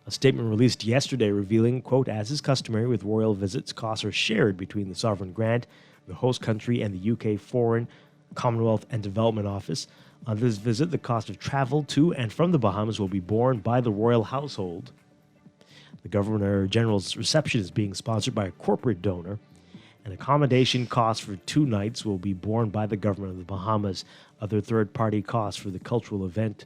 A statement released yesterday revealing, quote, as is customary with royal visits, costs are shared between the sovereign grant, the host country, and the UK Foreign, Commonwealth, and Development Office. On this visit, the cost of travel to and from the Bahamas will be borne by the royal household. The Governor General's reception is being sponsored by a corporate donor, and accommodation costs for 2 nights will be borne by the government of the Bahamas. Other third-party costs for the cultural event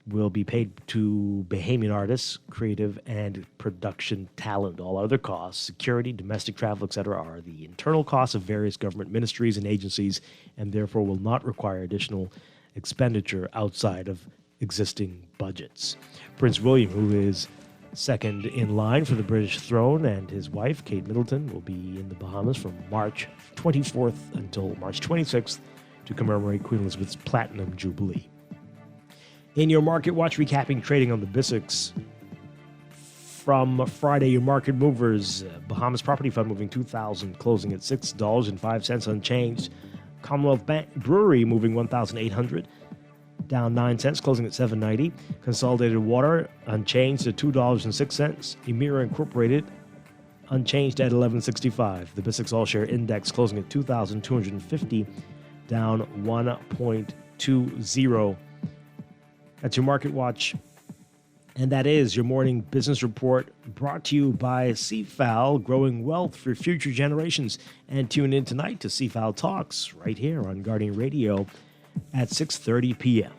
will be paid to Bahamian artists, creative, and production talent. All other costs, security, domestic travel, etc., are the internal costs of various government ministries and agencies, and therefore will not require additional expenditure outside of existing budgets. Prince William, who is second in line for the British throne, and his wife, Kate Middleton, will be in the Bahamas from March 24th until March 26th to commemorate Queen Elizabeth's Platinum Jubilee. In your Market Watch, recapping trading on the BISX from Friday, your market movers, Bahamas Property Fund moving $2,000, closing at $6.05 unchanged. Commonwealth Bank Brewery moving $1,800, down 9 cents, closing at $7.90. Consolidated Water unchanged at $2.06. Emira Incorporated unchanged at $11.65. The BISX All Share Index closing at 2,250, down 1.20. That's your Market Watch. And that is your morning business report brought to you by CFAL, growing wealth for future generations. And tune in tonight to CFAL Talks right here on Guardian Radio at 6:30 p.m.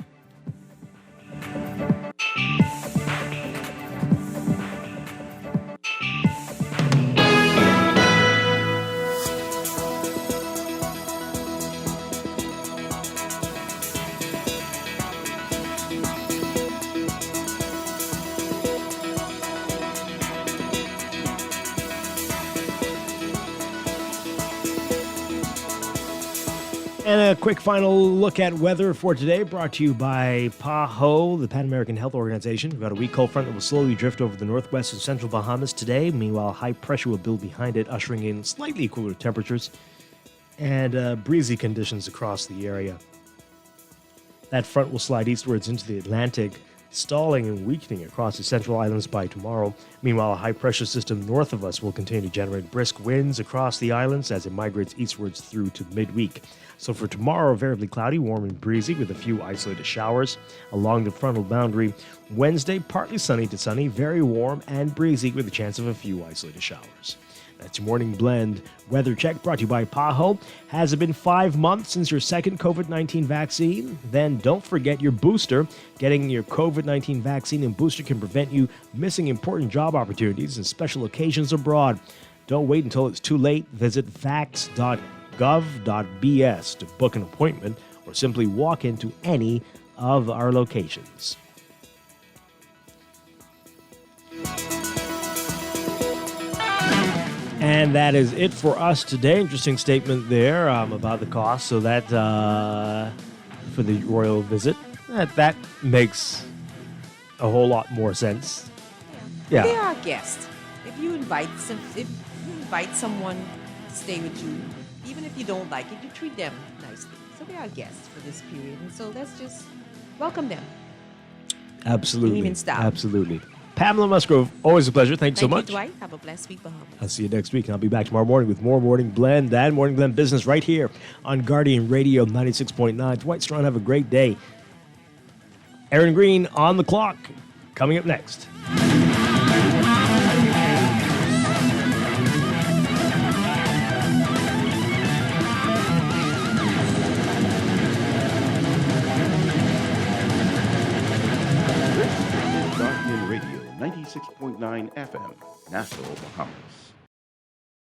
And a quick final look at weather for today, brought to you by PAHO, the Pan American Health Organization. We've got a weak cold front that will slowly drift over the northwest and central Bahamas today. Meanwhile, high pressure will build behind it, ushering in slightly cooler temperatures and breezy conditions across the area. That front will slide eastwards into the Atlantic, stalling and weakening across the central islands by tomorrow. Meanwhile, a high-pressure system north of us will continue to generate brisk winds across the islands as it migrates eastwards through to midweek. So for tomorrow, variably cloudy, warm and breezy with a few isolated showers along the frontal boundary. Wednesday, partly sunny to sunny, very warm and breezy with a chance of a few isolated showers. That's your morning blend weather check brought to you by PAHO. Has it been 5 months since your second COVID-19 vaccine? Then don't forget your booster. Getting your COVID-19 vaccine and booster can prevent you missing important job opportunities and special occasions abroad. Don't wait until it's too late. Visit vax.gov.bs to book an appointment or simply walk into any of our locations. And that is it for us today. Interesting statement there about the cost. So that for the royal visit, that makes a whole lot more sense. Yeah. They are guests. If you invite someone to stay with you, even if you don't like it, you treat them nicely. So they are guests for this period, and so let's just welcome them. Absolutely. Team and staff. Absolutely. Pamela Musgrove, always a pleasure. Thanks so much. Thank you, Dwight. Have a blessed week, Bahamas. I'll see you next week. I'll be back tomorrow morning with more Morning Blend and Morning Blend Business right here on Guardian Radio 96.9. Dwight Strachan, have a great day. Aaron Green on the clock. Coming up next. This is Guardian Radio 96.9 FM, Nassau, Bahamas.